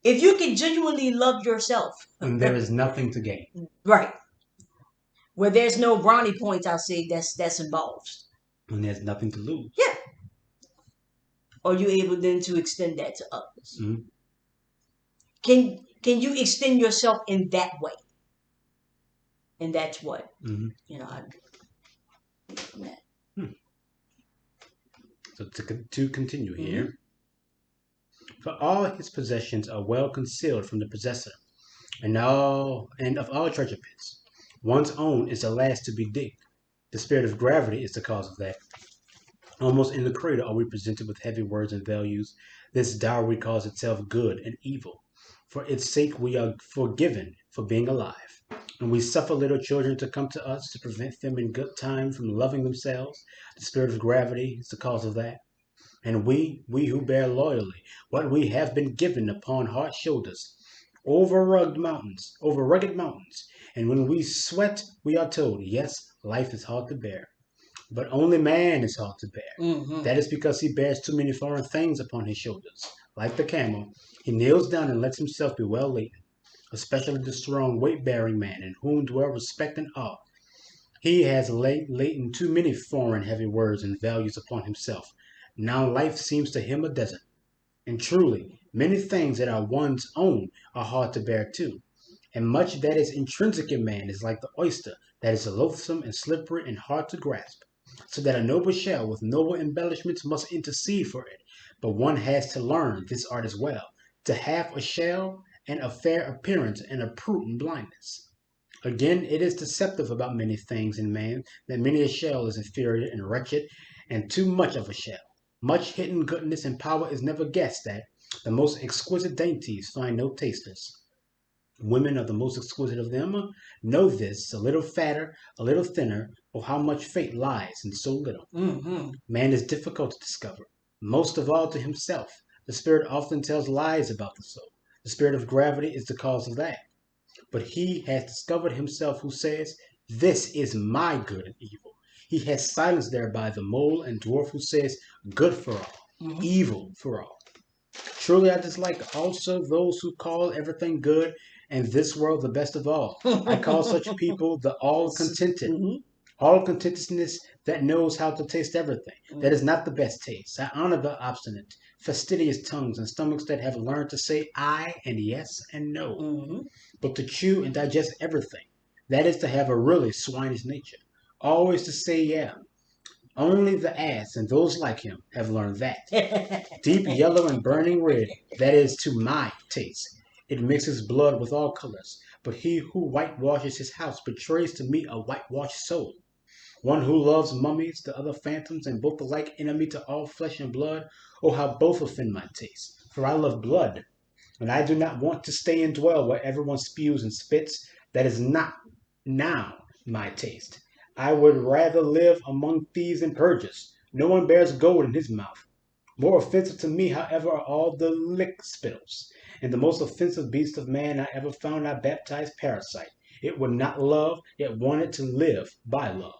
if you can genuinely love yourself, And there is nothing to gain. right, where there's no brownie points, I'll say that's involved. And there's nothing to lose. Yeah. Are you able then to extend that to others? Mm. Can you extend yourself in that way? And that's what I. Hmm. So to continue here, for all his possessions are well concealed from the possessor, and of all treasure pits, one's own is the last to be digged. The spirit of gravity is the cause of that. Almost in the cradle are we presented with heavy words and values. This dowry calls itself good and evil. For its sake we are forgiven for being alive. And we suffer little children to come to us to prevent them in good time from loving themselves. The spirit of gravity is the cause of that. And we who bear loyally what we have been given upon hard shoulders, over rugged mountains. And when we sweat, we are told, yes, life is hard to bear. But only man is hard to bear. That is because he bears too many foreign things upon his shoulders. Like the camel, he kneels down and lets himself be well laden, especially the strong, weight-bearing man in whom dwell respect and awe. He has laden too many foreign heavy words and values upon himself. Now life seems to him a desert. And truly, many things that are one's own are hard to bear too. And much that is intrinsic in man is like the oyster, that is loathsome and slippery and hard to grasp. So that a noble shell with noble embellishments must intercede for it. But one has to learn this art as well, to have a shell and a fair appearance and a prudent blindness. Again, it is deceptive about many things in man that many a shell is inferior and wretched, and too much of a shell. Much hidden goodness and power is never guessed at. The most exquisite dainties find no tasters. Women are the most exquisite of them. Know this, a little fatter, a little thinner, oh, how much fate lies in so little. Man is difficult to discover, most of all to himself. The spirit often tells lies about the soul. The spirit of gravity is the cause of that. But he has discovered himself who says, this is my good and evil. He has silenced thereby the mole and dwarf who says, good for all, evil for all. Truly I dislike also those who call everything good and this world the best of all. I call such people the all contented. All contentedness that knows how to taste everything. That is not the best taste. I honor the obstinate, fastidious tongues and stomachs that have learned to say I and yes and no. But to chew and digest everything. That is to have a really swinish nature. Always to say yeah. Only the ass and those like him have learned that. Deep yellow and burning red, that is to my taste. It mixes blood with all colors. But he who whitewashes his house betrays to me a whitewashed soul. One who loves mummies, the other phantoms, and both alike enemy to all flesh and blood. Oh, how both offend my taste. For I love blood, and I do not want to stay and dwell where everyone spews and spits. That is not now my taste. I would rather live among thieves and purgers. No one bears gold in his mouth. More offensive to me, however, are all the lick spittles. And the most offensive beast of man I ever found I baptized parasite. It would not love, yet wanted to live by love.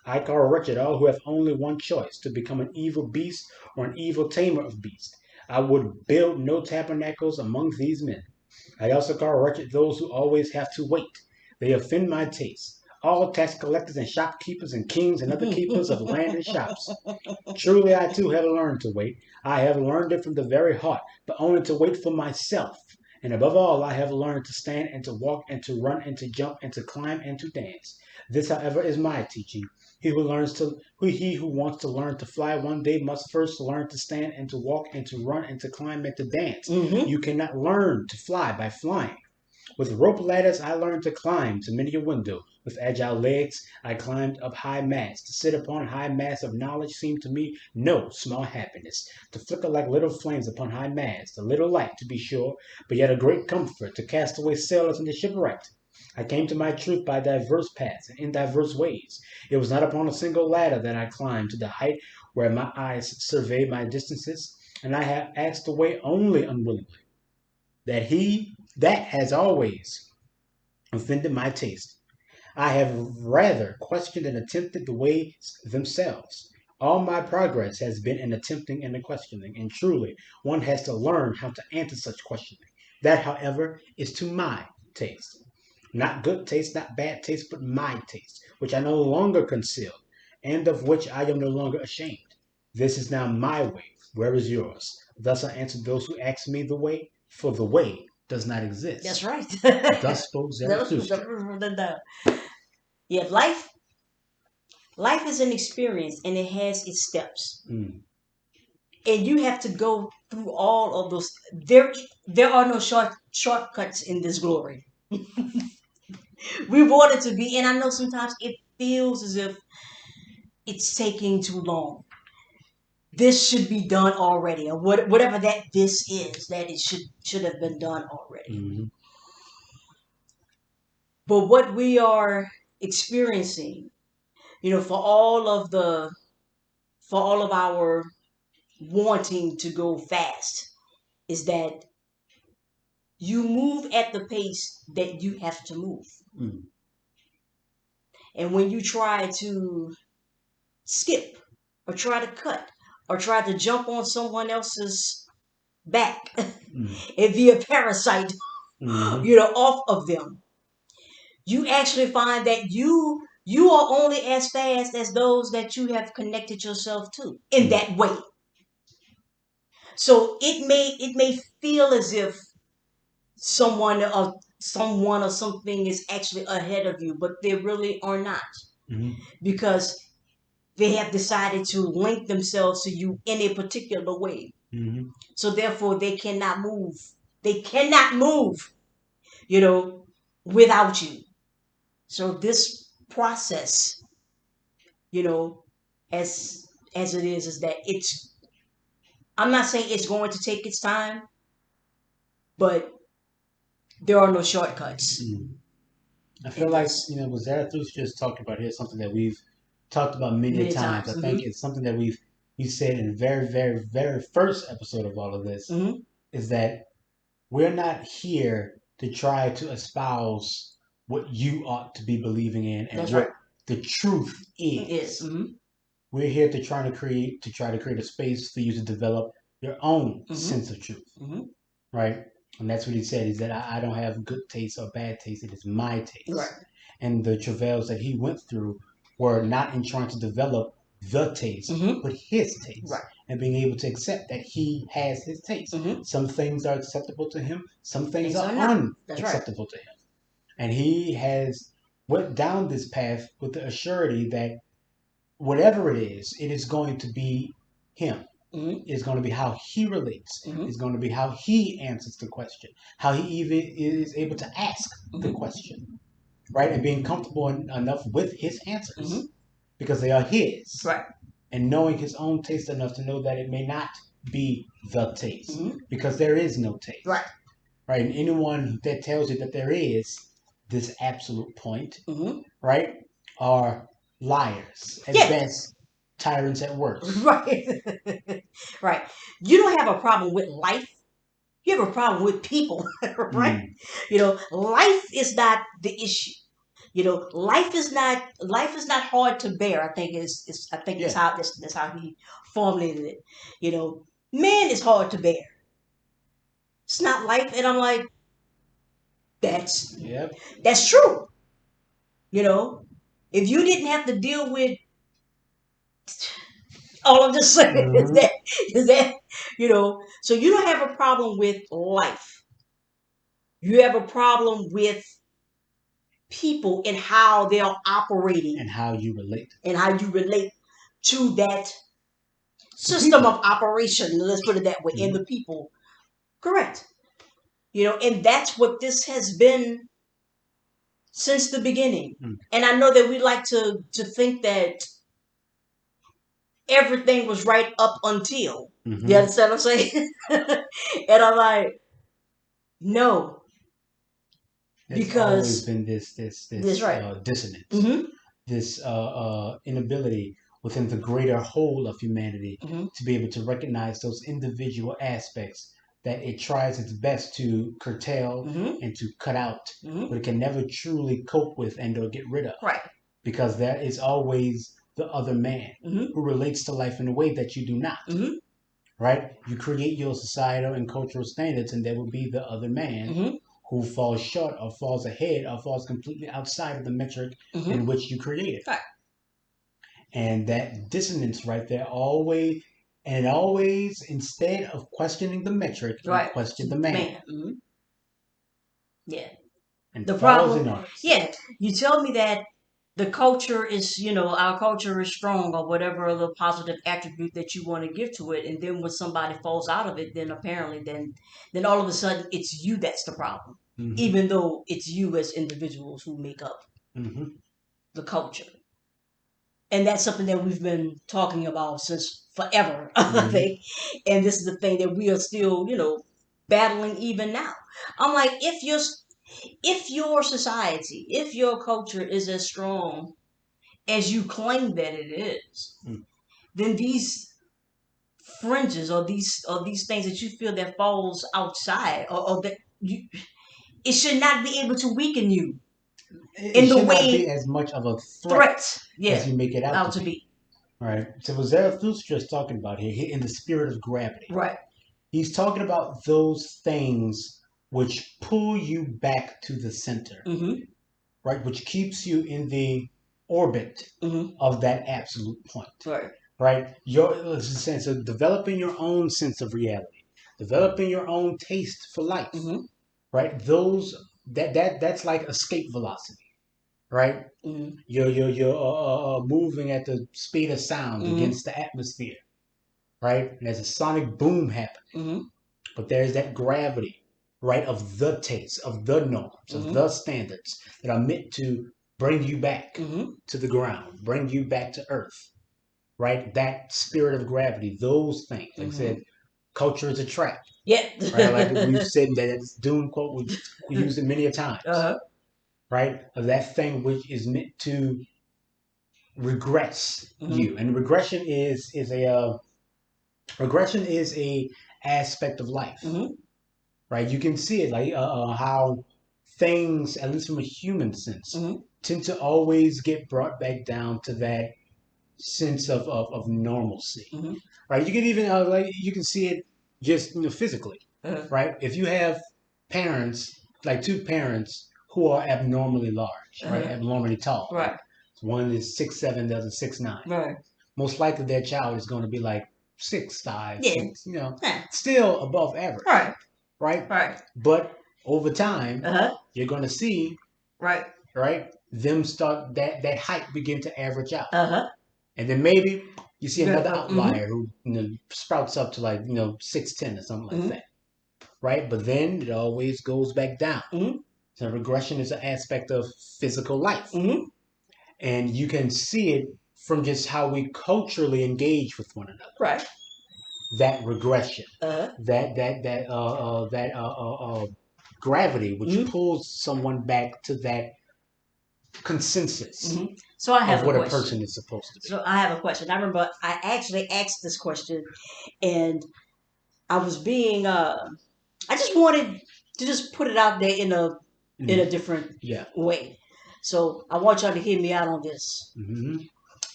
I call wretched all who have only one choice, to become an evil beast or an evil tamer of beasts. I would build no tabernacles among these men. I also call wretched those who always have to wait. They offend my taste. all tax collectors and shopkeepers and kings and other keepers of land and shops. Truly, I too have learned to wait. I have learned it from the very heart, but only to wait for myself. And above all, I have learned to stand and to walk and to run and to jump and to climb and to dance. This, however, is my teaching. He who wants to learn to fly one day must first learn to stand and to walk and to run and to climb and to dance. You cannot learn to fly by flying. With rope ladders I learned to climb to many a window. With agile legs I climbed up high masts. To sit upon high masts of knowledge seemed to me no small happiness. To flicker like little flames upon high masts, a little light, to be sure, but yet a great comfort to cast away sailors into shipwreck. I came to my truth by diverse paths and in diverse ways. It was not upon a single ladder that I climbed to the height where my eyes surveyed my distances, and I have asked the way only unwillingly. That has always offended my taste. I have rather questioned and attempted the ways themselves. All my progress has been in attempting and in questioning, and truly one has to learn how to answer such questioning. That, however, is to my taste. Not good taste, not bad taste, but my taste, which I no longer conceal, and of which I am no longer ashamed. This is now my way. Where is yours? Thus I answered those who asked me the way, for the way does not exist. That's right. Thus spoke Zarathustra. Yeah, life is an experience and it has its steps. And you have to go through all of those. There are no shortcuts in this glory. We want it to be, and I know sometimes it feels as if it's taking too long. This should be done already, or whatever that this is, that it should have been done already. But what we are experiencing, for all of our wanting to go fast, is that you move at the pace that you have to move. And when you try to skip or try to cut or try to jump on someone else's back and be a parasite, off of them, you actually find that you are only as fast as those that you have connected yourself to in that way. So it may feel as if someone or something is actually ahead of you, but they really are not, because they have decided to link themselves to you in a particular way. So therefore they cannot move. They cannot move, without you. So this process, you know, as it is that I'm not saying it's going to take its time, but there are no shortcuts. I feel like what Zarathustra just talked about here is something that we've talked about many times. I think it's something that we said in the very, very, very first episode of all of this, is that we're not here to try to espouse what you ought to be believing in and what the truth is. We're here to try to create a space for you to develop your own sense of truth, right? And that's what he said. He said, I don't have good taste or bad taste. It is my taste. Right. And the travails that he went through were not in trying to develop the taste, but his taste. Right. And being able to accept that he has his taste. Some things are acceptable to him. Some things are unacceptable to him. And he has went down this path with the assurity that whatever it is going to be him. It's going to be how he relates. It's going to be how he answers the question. How he even is able to ask the question. Right? And being comfortable enough with his answers. Because they are his. Right. And knowing his own taste enough to know that it may not be the taste. Because there is no taste. Right. Right? And anyone that tells you that there is this absolute point, right, are liars at best, tyrants at worst. Right. Right. You don't have a problem with life. You have a problem with people, right? Life is not the issue. Life is not hard to bear. I think that's how he formulated it. Man is hard to bear. It's not life, and I'm like, that's true. If you didn't have to deal with, all I'm just saying is that so you don't have a problem with life. You have a problem with people and how they're operating and how you relate to that system of operation. Let's put it that way. In the people, correct? And that's what this has been since the beginning. And I know that we like to think that everything was right up until. You understand what I'm saying? And I'm like, no, There's because always been this right. dissonance, this inability within the greater whole of humanity to be able to recognize those individual aspects that it tries its best to curtail and to cut out, but it can never truly cope with and or get rid of. Right. Because there is always the other man who relates to life in a way that you do not. Right? You create your societal and cultural standards, and there will be the other man who falls short or falls ahead or falls completely outside of the metric in which you created. Right. And that dissonance right there always, instead of questioning the metric, you question the man. Yeah. And the falls problem, in on it. Yeah, you tell me that the culture is, our culture is strong or whatever other positive attribute that you want to give to it, and then when somebody falls out of it, then apparently then all of a sudden it's you that's the problem, even though it's you as individuals who make up the culture. And that's something that we've been talking about since forever, I think. And this is the thing that we are still, battling even now. I'm like, if your society, if your culture is as strong as you claim that it is, then these fringes or these things that you feel that falls outside or that it should not be able to weaken you it should not be as much of a threat as you make it out to be. Right. So what Zarathustra is talking about here, in the spirit of gravity. Right. He's talking about those things which pull you back to the center. Right, which keeps you in the orbit of that absolute point. Right. Your sense of developing your own sense of reality, developing your own taste for life. Right. That's like escape velocity. Right? You're moving at the speed of sound against the atmosphere, right? And there's a sonic boom happening, but there's that gravity, right, of the taste, of the norms, of the standards that are meant to bring you back to the ground, bring you back to earth, right? That spirit of gravity, those things. Like I said, culture is a trap. Yeah. Right? Like we've said that Dune quote, we used it many a times. Right? Of that thing which is meant to regress you, and regression is a aspect of life, right? You can see it like how things, at least from a human sense, tend to always get brought back down to that sense of normalcy, right? You can even you can see it just physically, right? If you have parents, like two parents who are abnormally large, right, abnormally tall, Right. one is 6'7", the other 6'9". Right. Most likely their child is going to be like 6'5", Yeah. 6, still above average, right? But over time, you're going to see, right, them start that height begin to average out, and then maybe you see another outlier who sprouts up to 6'10" or something like that, right? But then it always goes back down. So regression is an aspect of physical life. And you can see it from just how we culturally engage with one another. Right. That regression, that gravity, which pulls someone back to that consensus So I have of what a a person is supposed to be. So I have a question. I remember I actually asked this question, and I was being I just wanted to just put it out there in a different way. So I want y'all to hear me out on this.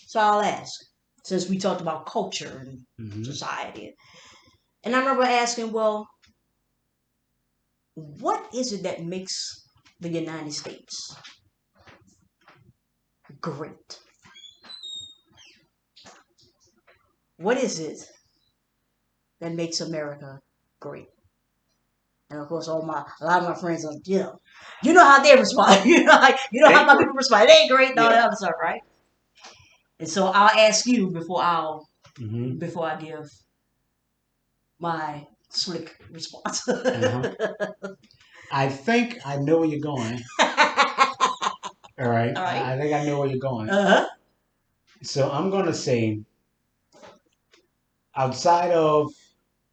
So I'll ask, since we talked about culture and society. And I remember asking, well, what is it that makes the United States great? What is it that makes America great? And of course, a lot of my friends are, you know how they respond. You know how my people respond. They ain't great and all that other stuff, right? And so I'll ask you before I give my slick response. I think I know where you're going. All right. I think I know where you're going. So I'm gonna say, outside of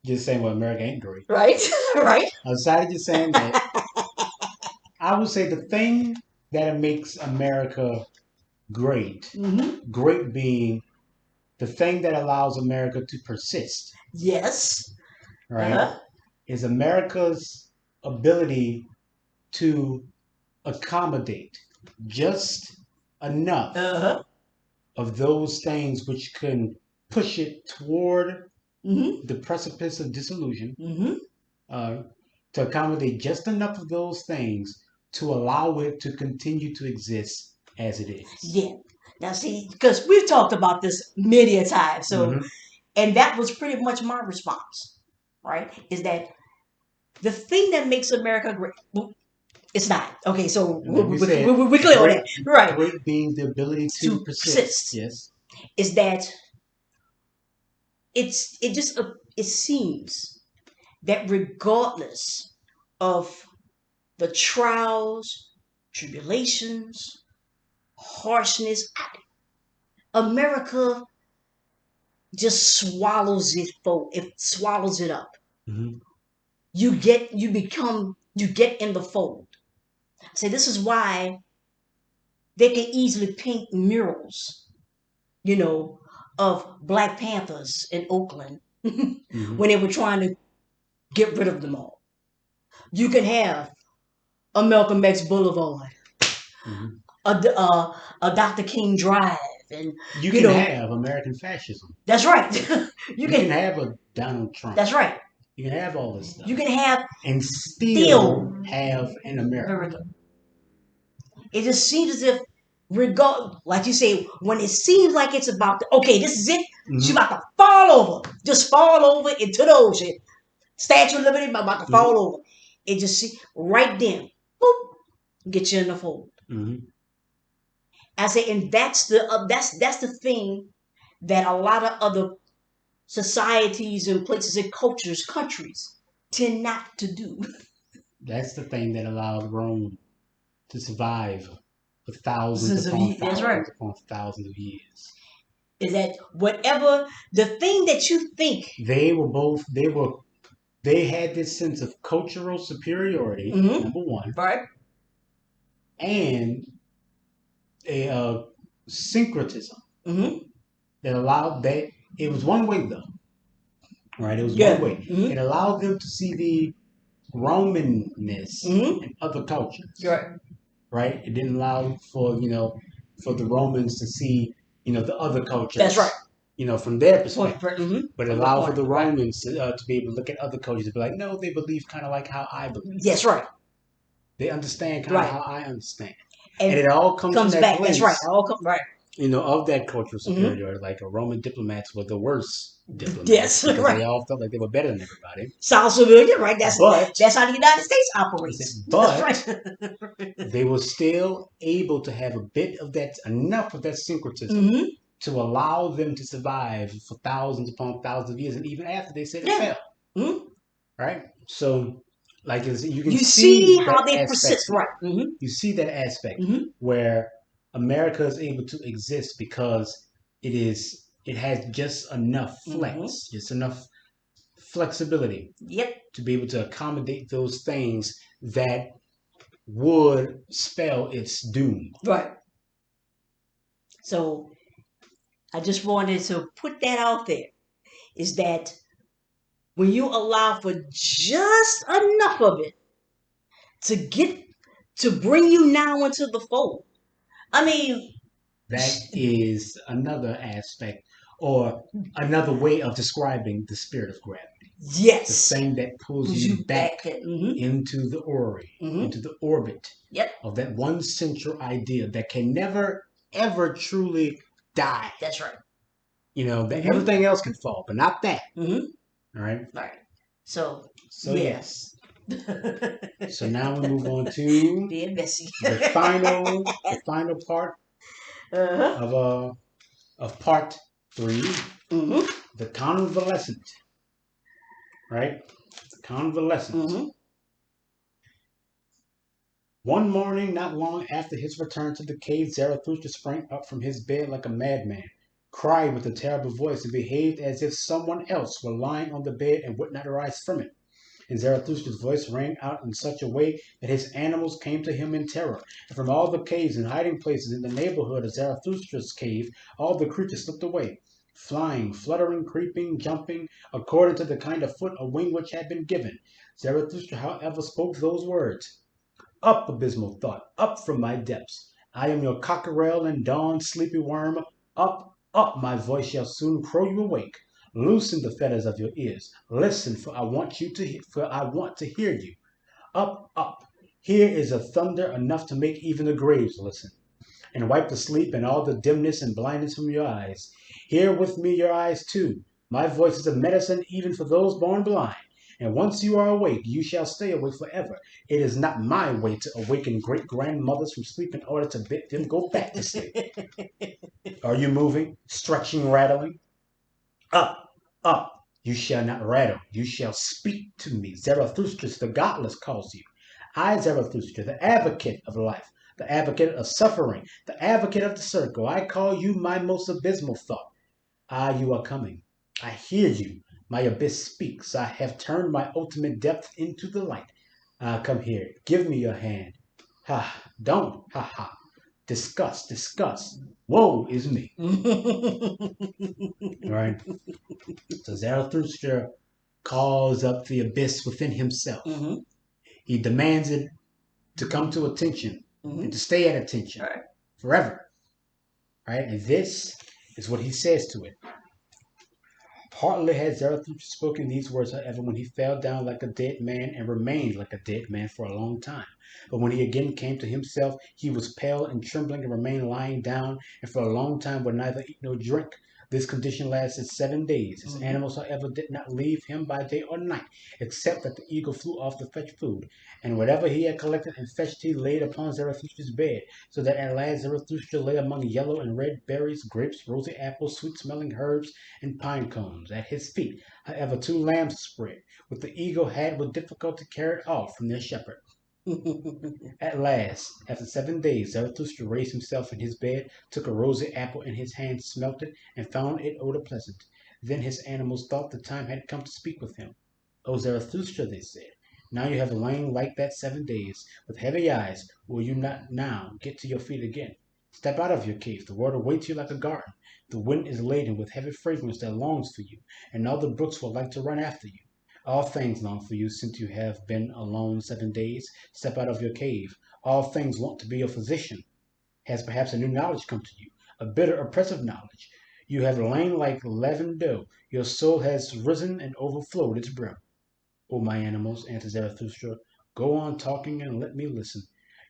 just saying, well, America ain't great. Right. Right. Outside of just saying that, I would say the thing that makes America great, great being the thing that allows America to persist. Yes. Right. Is America's ability to accommodate just enough of those things which can push it toward the precipice of dissolution, to accommodate just enough of those things to allow it to continue to exist as it is. Yeah. Now, see, because we've talked about this many a time, so and that was pretty much my response, right? Is that the thing that makes America great? It's not. Okay, so we clear on that. Right. Great being the ability to persist. Yes. Is that it seems that regardless of the trials, tribulations, harshness, America just swallows it up. You get in the fold. So this is why they can easily paint murals, of Black Panthers in Oakland when they were trying to get rid of them all. You can have a Malcolm X Boulevard, a Dr. King Drive, and you can have American fascism. That's right. You can have a Donald Trump. That's right. You can have all this stuff. You can have and still have an America. It just seems as if, like you say, when it seems like it's about to, okay, this is it. She's about to fall over. Just fall over into the ocean. Statue of Liberty about to fall over. It just right then, boop, get you in the fold. I say, and that's the thing that a lot of other societies and places and cultures, countries tend not to do. That's the thing that allowed Rome to survive for thousands upon thousands of years. Is that whatever the thing that you think they had this sense of cultural superiority, number one, right, and a syncretism that allowed that it was one way though, right? It was one way. It allowed them to see the Romanness in other cultures, right? It didn't allow for the Romans to see the other cultures. That's right. From their perspective, but it allowed for the Romans to be able to look at other cultures and be like, no, they believe kind of like how I believe. That's right. They understand kind of how I understand, and it all comes from that back. Place, that's right. All comes right. Of that cultural superiority. Like Roman diplomats were the worst diplomats. Because they all felt like they were better than everybody. Sounds familiar, right? That's how the United States operates. But they were still able to have enough of that syncretism to allow them to survive for thousands upon thousands of years, and even after they said it fell. Right? So, like you see how they persist, right? You see that aspect where America is able to exist because it has just enough flex, just enough flexibility to be able to accommodate those things that would spell its doom. Right. So I just wanted to put that out there, is that when you allow for just enough of it to bring you now into the fold. I mean, that is another aspect or another way of describing the spirit of gravity. Yes. The thing that pulls you back into the into the orbit of that one central idea that can never ever truly die. That's right. You know, that everything else can fall, but not that. All right. Right. So Yes. So now we move on to being messy. the final part of part 3, the convalescent. Right? The convalescent. One morning, not long after his return to the cave, Zarathustra sprang up from his bed like a madman, cried with a terrible voice, and behaved as if someone else were lying on the bed and would not arise from it. And Zarathustra's voice rang out in such a way that his animals came to him in terror. And from all the caves and hiding places in the neighborhood of Zarathustra's cave, all the creatures slipped away, flying, fluttering, creeping, jumping, according to the kind of foot or wing which had been given. Zarathustra, however, spoke those words. Up, abysmal thought, up from my depths. I am your cockerel and dawn, sleepy worm. Up, up, my voice shall soon crow you awake. Loosen the feathers of your ears. Listen, for I want to hear you. Up, up. Here is a thunder enough to make even the graves listen, and wipe the sleep and all the dimness and blindness from your eyes. Hear with me your eyes too. My voice is a medicine even for those born blind. And once you are awake, you shall stay awake forever. It is not my way to awaken great grandmothers from sleep in order to bid them go back to sleep. Are you moving, stretching, rattling? Up, up. You shall not rattle. You shall speak to me. Zarathustra, the godless, calls you. I, Zarathustra, the advocate of life, the advocate of suffering, the advocate of the circle. I call you my most abysmal thought. Ah, you are coming. I hear you. My abyss speaks. I have turned my ultimate depth into the light. Ah, come here. Give me your hand. Ha, don't. Ha, ha. Discuss, discuss. Woe is me. Right? So Zarathustra calls up the abyss within himself. He demands it to come to attention and to stay at attention forever. Right? And this is what he says to it. Hardly had Zarathustra spoken these words, however, when he fell down like a dead man and remained like a dead man for a long time. But when he again came to himself, he was pale and trembling and remained lying down, and for a long time would neither eat nor drink. This condition lasted 7 days. His animals, however, did not leave him by day or night, except that the eagle flew off to fetch food. And whatever he had collected and fetched he laid upon Zarathustra's bed, so that at last Zarathustra lay among yellow and red berries, grapes, rosy apples, sweet-smelling herbs, and pine cones. At his feet, however, 2 lambs spread, which the eagle had with difficulty carried off from their shepherd. At last, after 7 days, Zarathustra raised himself in his bed, took a rosy apple in his hand, smelt it, and found its odor pleasant. Then his animals thought the time had come to speak with him. O Zarathustra, they said, now you have lain like that 7 days, with heavy eyes. Will you not now get to your feet again? Step out of your cave. The world awaits you like a garden. The wind is laden with heavy fragrance that longs for you, and all the brooks will like to run after you. All things long for you since you have been alone 7 days. Step out of your cave. All things want to be your physician. Has perhaps a new knowledge come to you, a bitter, oppressive knowledge? You have lain like leavened dough. Your soul has risen and overflowed its brim. O my animals, answered Zarathustra, go on talking and let me listen.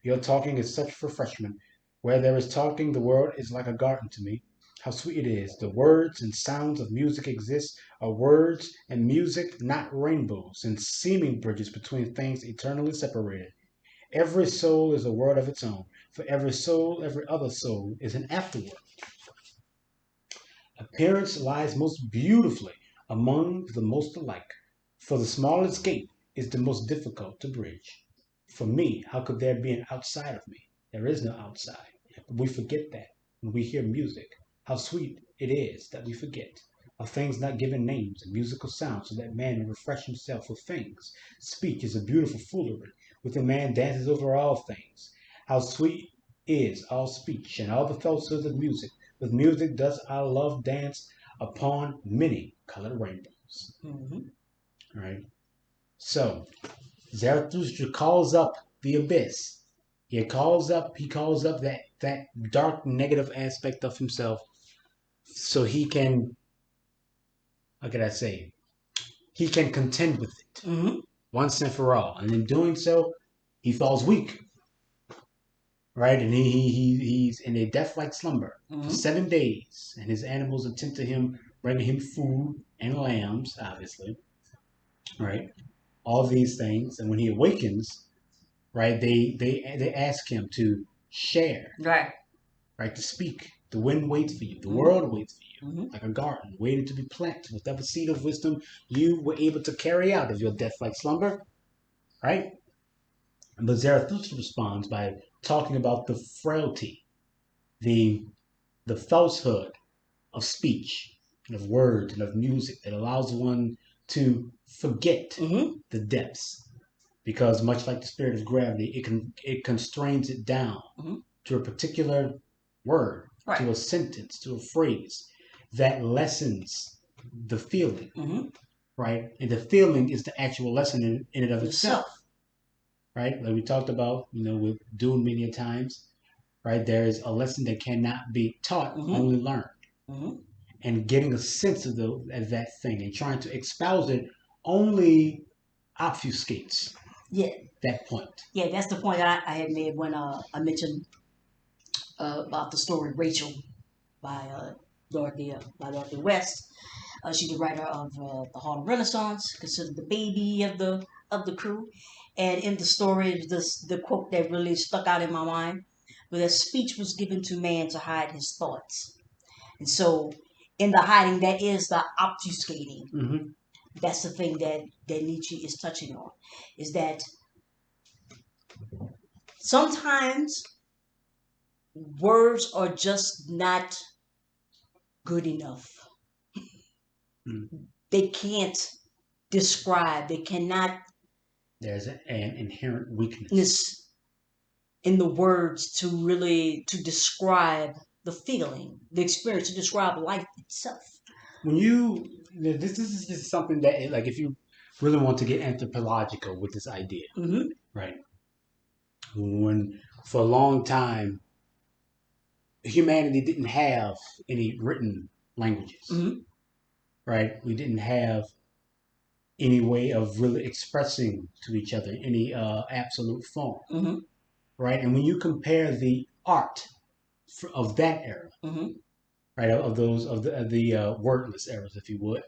Your talking is such refreshment. Where there is talking, the world is like a garden to me. How sweet it is! The words and sounds of music exist, are words and music, not rainbows and seeming bridges between things eternally separated. Every soul is a word of its own. For every soul, every other soul is an afterword. Appearance lies most beautifully among the most alike. For the smallest gate is the most difficult to bridge. For me, how could there be an outside of me? There is no outside. But we forget that when we hear music. How sweet it is that we forget. Are things not given names and musical sounds so that man may refresh himself with things? Speech is a beautiful foolery. With a man dances over all things. How sweet is all speech and all the falsehoods of music. With music does our love dance upon many colored rainbows. All right. So Zarathustra calls up the abyss. He calls up that dark negative aspect of himself so he can, how could I say, he can contend with it once and for all. And in doing so, he falls weak. right? And he's in a death-like slumber for 7 days, and his animals attend to him, bringing him food and lambs, obviously, right? All these things, and when he awakens, right, they ask him to share, Right. right, to speak. The wind waits for you. The Mm-hmm. world waits for you, like a garden waiting to be planted. Whatever seed of wisdom you were able to carry out of your death-like slumber, right? But Zarathustra responds by talking about the frailty, the the falsehood of speech and of words and of music that allows one to forget the depths, because much like the spirit of gravity, it constrains it down to a particular word, Right. to a sentence, to a phrase that lessens the feeling, right? And the feeling is the actual lesson in and of itself, right? Like we talked about, with Dune many times, right? There is a lesson that cannot be taught, only learned. And getting a sense of that thing and trying to espouse it only obfuscates Yeah. that point. Yeah, that's the point I had made when I mentioned about the story Rachel by Dorothy West. She's the writer of the Harlem Renaissance, considered the baby of the crew. And in the story, the quote that really stuck out in my mind was that speech was given to man to hide his thoughts. And so, in the hiding, that is the obfuscating. Mm-hmm. That's the thing that Nietzsche is touching on, is that sometimes words are just not good enough. Mm. They can't describe, they cannot There's an inherent weakness in the words to really to describe the feeling, the experience, to describe life itself. when you this is just something that, like, if you really want to get anthropological with this idea, right? When for a long time humanity didn't have any written languages, right? We didn't have any way of really expressing to each other any absolute form, right? And when you compare the art of that era, right, of the wordless eras, if you would,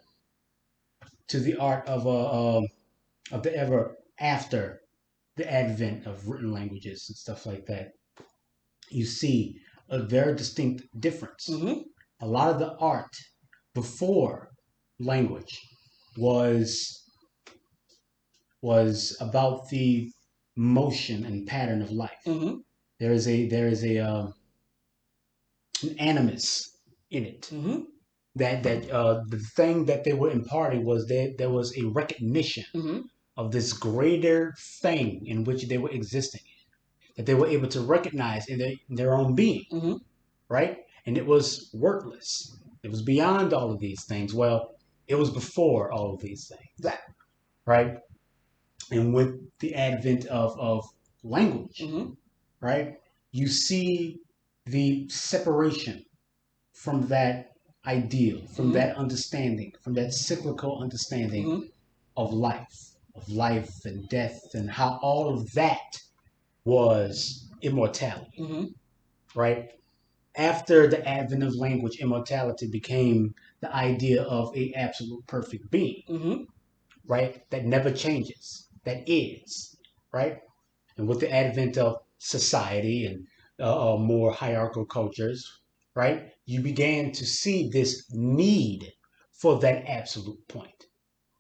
to the art of the ever after the advent of written languages and stuff like that, you see a very distinct difference. A lot of the art before language was about the motion and pattern of life. There is an animus in it. That the thing that they were imparting was that there was a recognition of this greater thing in which they were existing, that they were able to recognize in their own being, right? And it was wordless. It was beyond all of these things. Well, it was before all of these things, right? And with the advent of language, right, you see the separation from that ideal, from that understanding, from that cyclical understanding of life and death, and how all of that was immortality, right? After the advent of language, immortality became the idea of a absolute perfect being, right? That never changes, that is, right? And with the advent of society and more hierarchical cultures, right, you began to see this need for that absolute point,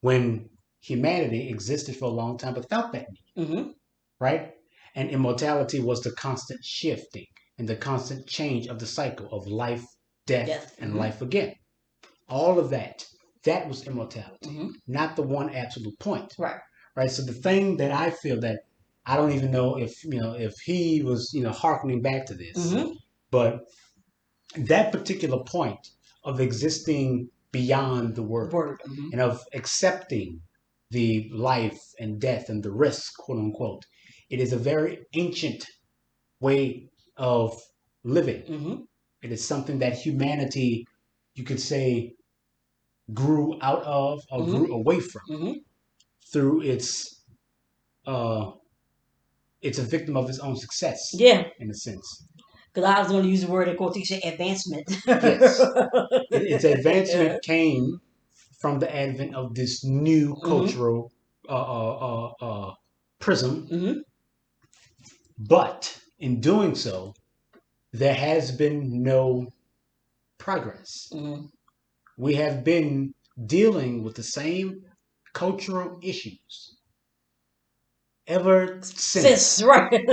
when humanity existed for a long time without that need, right? And immortality was the constant shifting and the constant change of the cycle of life, death, and life again. All of that was immortality, not the one absolute point. Right. So the thing that I feel that I don't even know if he was harkening back to this, but that particular point of existing beyond the word, and of accepting the life and death and the risk, quote unquote, it is a very ancient way of living. It is something that humanity, you could say, grew out of or grew away from through its uh, it's a victim of its own success. Yeah. In a sense. Because I was going to use the word in quotation, advancement. Yes. Its advancement came from the advent of this new cultural prism. But in doing so, there has been no progress. We have been dealing with the same cultural issues ever since. Right.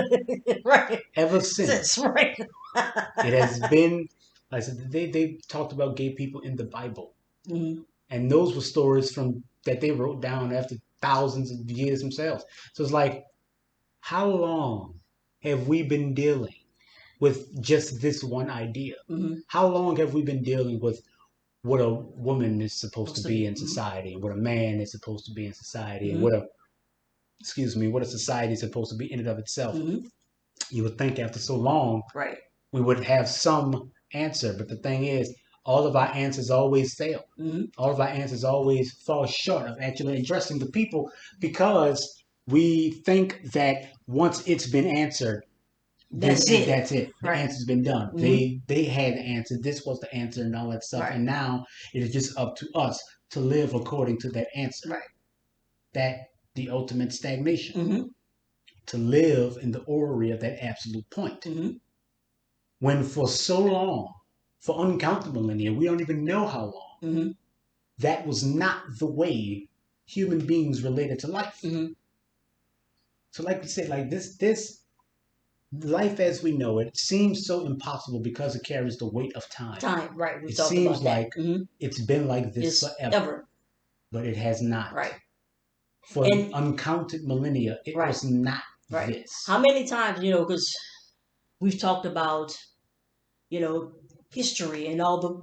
Right. Ever since. Right. It has been, like I said, they talked about gay people in the Bible. And those were stories from that they wrote down after thousands of years themselves. So it's like, how long have we been dealing with just this one idea? How long have we been dealing with what a woman is supposed to be in society, and what a man is supposed to be in society, and what a society is supposed to be in and of itself? You would think after so long, right, we would have some answer, but the thing is, all of our answers always fail. All of our answers always fall short of actually addressing the people, because we think that once it's been answered, that's it. That's it. The Right. answer's been done. They had the answer. This was the answer, and all that stuff. Right. And now it is just up to us to live according to that answer. Right. That the ultimate stagnation. To live in the orrery of that absolute point. When for so long, for uncountable millennia, we don't even know how long, that was not the way human beings related to life. So like we said, like this life as we know it seems so impossible because it carries the weight of time. Right. It seems like it's been like this forever. But it has not. Right. For uncounted millennia, it was not this. How many times, because we've talked about, history and all the,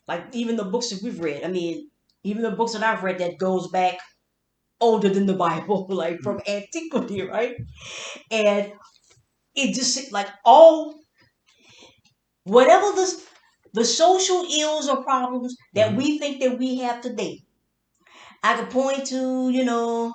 like, even the books that we've read. I mean, even the books that I've read that goes back older than the Bible, like from antiquity, right? And it just like whatever the social ills or problems that we think that we have today. I could point to,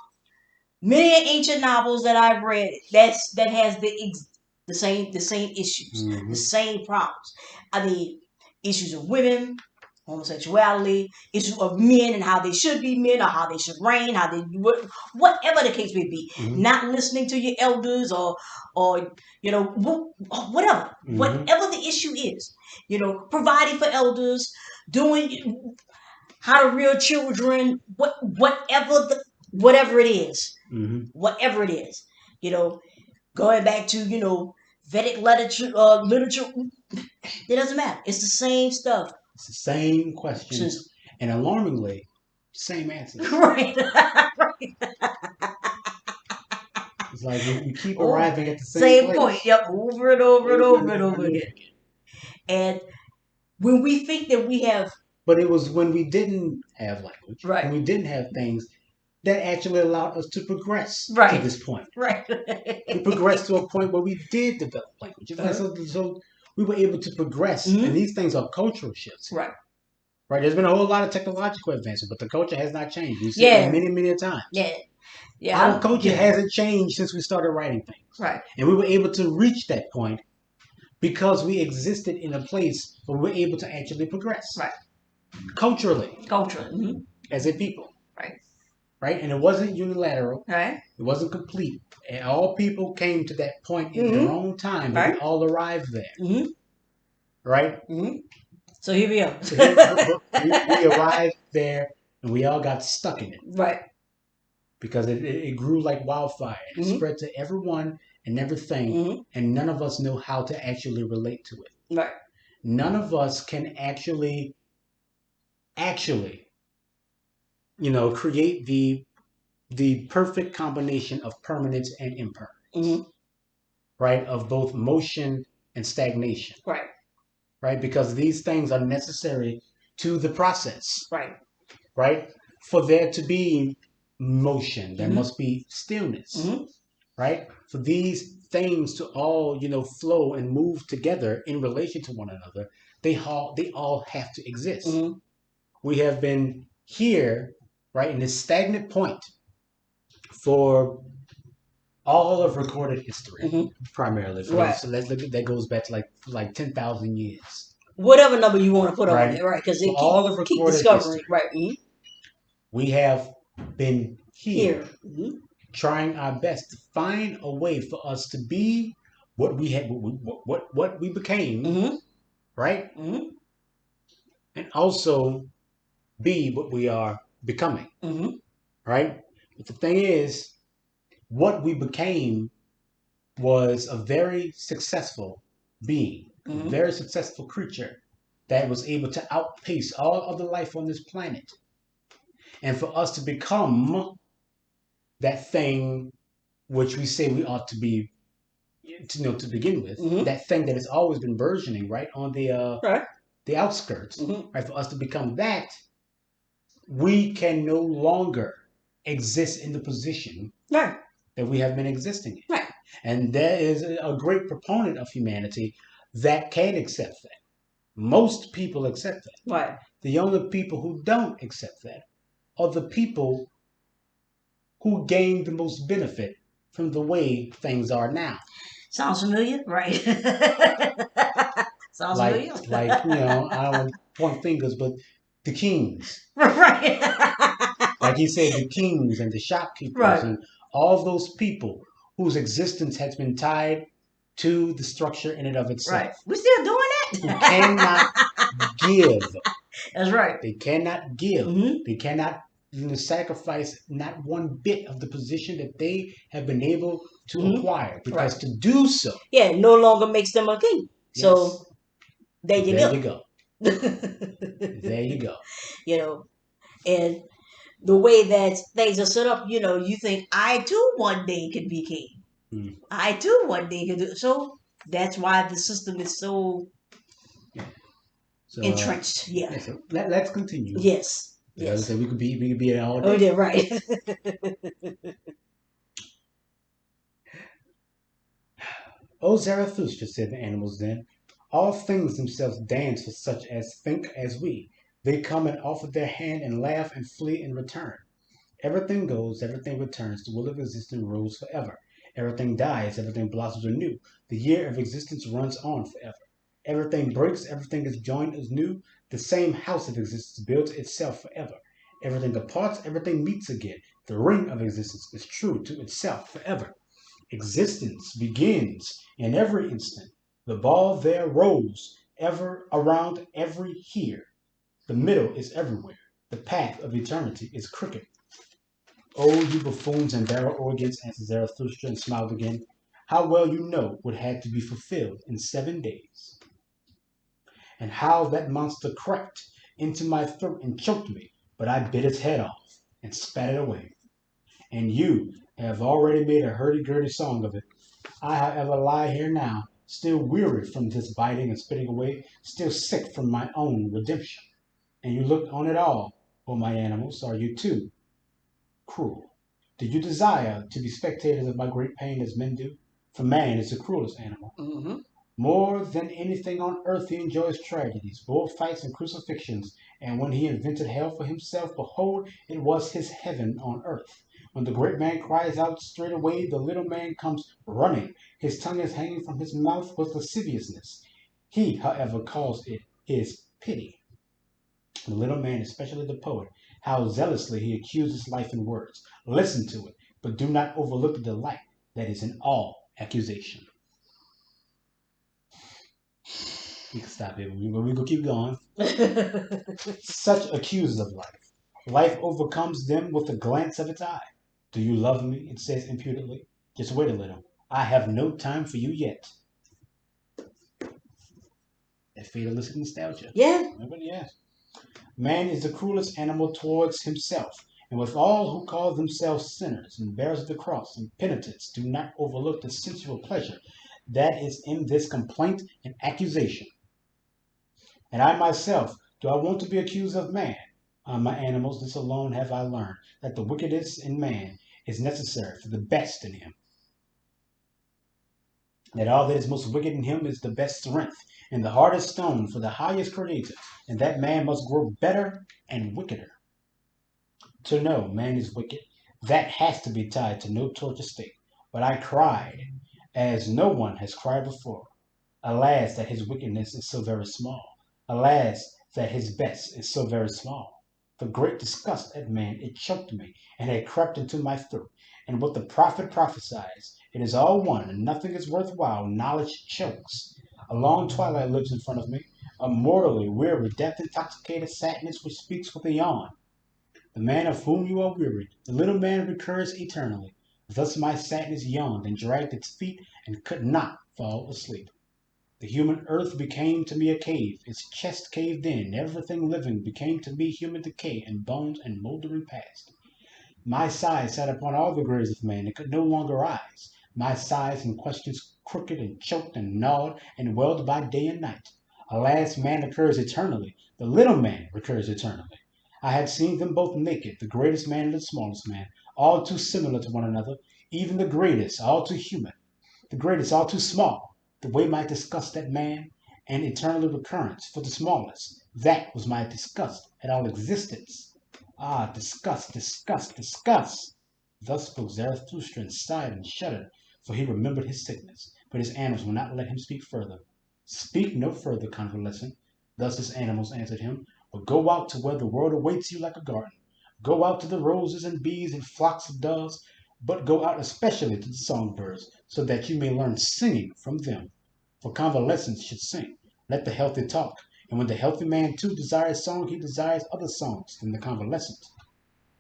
many ancient novels that I've read that has the same issues, the same problems. I mean, issues of women, homosexuality, issues of men and how they should be men or how they should reign, whatever the case may be, not listening to your elders or whatever the issue is, providing for elders, doing how to rear children, whatever it is, whatever it is, going back to Vedic literature, it doesn't matter. It's the same stuff. It's the same questions, and alarmingly, same answers. Right. It's like we keep arriving at the same point. Yep, over and over and over and over again. And when we think that we have, but it was when we didn't have language, right? When we didn't have things that actually allowed us to progress to this point, right? We progressed to a point where we did develop language. So we were able to progress, and these things are cultural shifts, right? Right. There's been a whole lot of technological advances, but the culture has not changed. We've seen it many, many times. Yeah. Our culture hasn't changed since we started writing things. Right. And we were able to reach that point because we existed in a place where we were able to actually progress. Right. Culturally. As a people. Right. Right? And it wasn't unilateral. Right. It wasn't complete. And all people came to that point in their own time. Right. We all arrived there. Right? So here we are. we arrived there and we all got stuck in it. Right. Because it grew like wildfire. It spread to everyone and everything. And none of us know how to actually relate to it. Right. None of us can actually, create the perfect combination of permanence and impermanence. Right? Of both motion and stagnation. Right. Right? Because these things are necessary to the process. Right. Right? For there to be motion, there must be stillness. Right? For these things to all, flow and move together in relation to one another, they all have to exist. We have been here, right, in this stagnant point for all of recorded history, primarily. Right. So let's look at that goes back to like 10,000 years. Whatever number you want to put on Right. there, right? Because For they all of keep recorded discovering, history, right? we have been here, Here. trying our best to find a way for us to be what we had, what we became, right? And also be what we are becoming, right? But the thing is, what we became was a very successful being, a very successful creature that was able to outpace all other life on this planet. And for us to become that thing which we say we ought to be, to begin with, that thing that has always been burgeoning, right, on the outskirts, right, for us to become that, we can no longer exist in the position that we have been existing in. Right. And there is a great proponent of humanity that can accept that. Most people accept that. Right. The only people who don't accept that are the people who gain the most benefit from the way things are now. Sounds familiar, right? Sounds Like, familiar. I don't want to point fingers, but the kings. Right. Like he said, the kings and the shopkeepers Right. and all those people whose existence has been tied to the structure in and of itself. Right. We're still doing Who that? cannot give. That's right. They cannot give. They cannot sacrifice not one bit of the position that they have been able to acquire. Because to do so. Yeah, no longer makes them a king. So there you go. There you go. And the way that things are set up, you think I too one day can be king. I too one day can do so. That's why the system is so entrenched. So let's continue. Yes. As I said, we could be here all day. Oh yeah, right. O Zarathustra, said the animals then, all things themselves dance for such as think as we. They come and offer their hand and laugh and flee in return. Everything goes, everything returns. The will of existence rules forever. Everything dies, everything blossoms anew. The year of existence runs on forever. Everything breaks, everything is joined as new. The same house of existence builds itself forever. Everything departs, everything meets again. The ring of existence is true to itself forever. Existence begins in every instant. The ball there rolls ever around every here. The middle is everywhere. The path of eternity is crooked. Oh, you buffoons and barrel organs, answered Zarathustra and smiled again. How well you know what had to be fulfilled in 7 days. And how that monster crept into my throat and choked me, but I bit its head off and spat it away. And you have already made a hurdy-gurdy song of it. I, however, lie here now, still weary from this biting and spitting away, still sick from my own redemption. And you look on it all, O my animals, are you too cruel? Do you desire to be spectators of my great pain as men do? For man is the cruelest animal. More than anything on earth he enjoys tragedies, bullfights, and crucifixions. And when he invented hell for himself, behold, it was his heaven on earth. When the great man cries out straightway, the little man comes running. His tongue is hanging from his mouth with lasciviousness. He, however, calls it his pity. The little man, especially the poet, how zealously he accuses life in words. Listen to it, but do not overlook the delight that is in all accusation. You can stop it. We're going to keep going. Such accusers of life. Life overcomes them with a glance of its eye. Do you love me? It says impudently. Just wait a little. I have no time for you yet. That fatalistic nostalgia. Yeah. Yes. Man is the cruelest animal towards himself, and with all who call themselves sinners and bearers of the cross and penitents, do not overlook the sensual pleasure that is in this complaint and accusation. And I myself, do I want to be accused of man? My animals, this alone have I learned, that the wickedest in man is necessary for the best in him. That all that is most wicked in him is the best strength, and the hardest stone for the highest creator, and that man must grow better and wickeder. To know man is wicked, that has to be tied to no torture state, but I cried as no one has cried before. Alas, that his wickedness is so very small. Alas, that his best is so very small. For great disgust at man, it choked me, and had crept into my throat. And what the prophet prophesies, it is all one, and nothing is worthwhile. Knowledge chokes. A long twilight lives in front of me, a mortally weary, death-intoxicated sadness which speaks with a yawn. The man of whom you are wearied, the little man recurs eternally. Thus my sadness yawned and dragged its feet and could not fall asleep. The human earth became to me a cave, its chest caved in, everything living became to me human decay and bones and mouldering past. My sighs sat upon all the graves of man and could no longer rise. My sighs and questions crooked and choked and gnawed and welled by day and night. Alas, man recurs eternally, the little man recurs eternally. I had seen them both naked, the greatest man and the smallest man, all too similar to one another, even the greatest, all too human, the greatest all too small. The way my disgust at man and eternal recurrence for the smallest, that was my disgust at all existence. Ah, disgust, disgust, disgust! Thus spoke Zarathustra and sighed and shuddered, for he remembered his sickness. But his animals would not let him speak further. Speak no further, convalescent. Thus his animals answered him, but go out to where the world awaits you like a garden. Go out to the roses and bees and flocks of doves, but go out especially to the songbirds, so that you may learn singing from them. For convalescents should sing. Let the healthy talk, and when the healthy man too desires song, he desires other songs than the convalescent.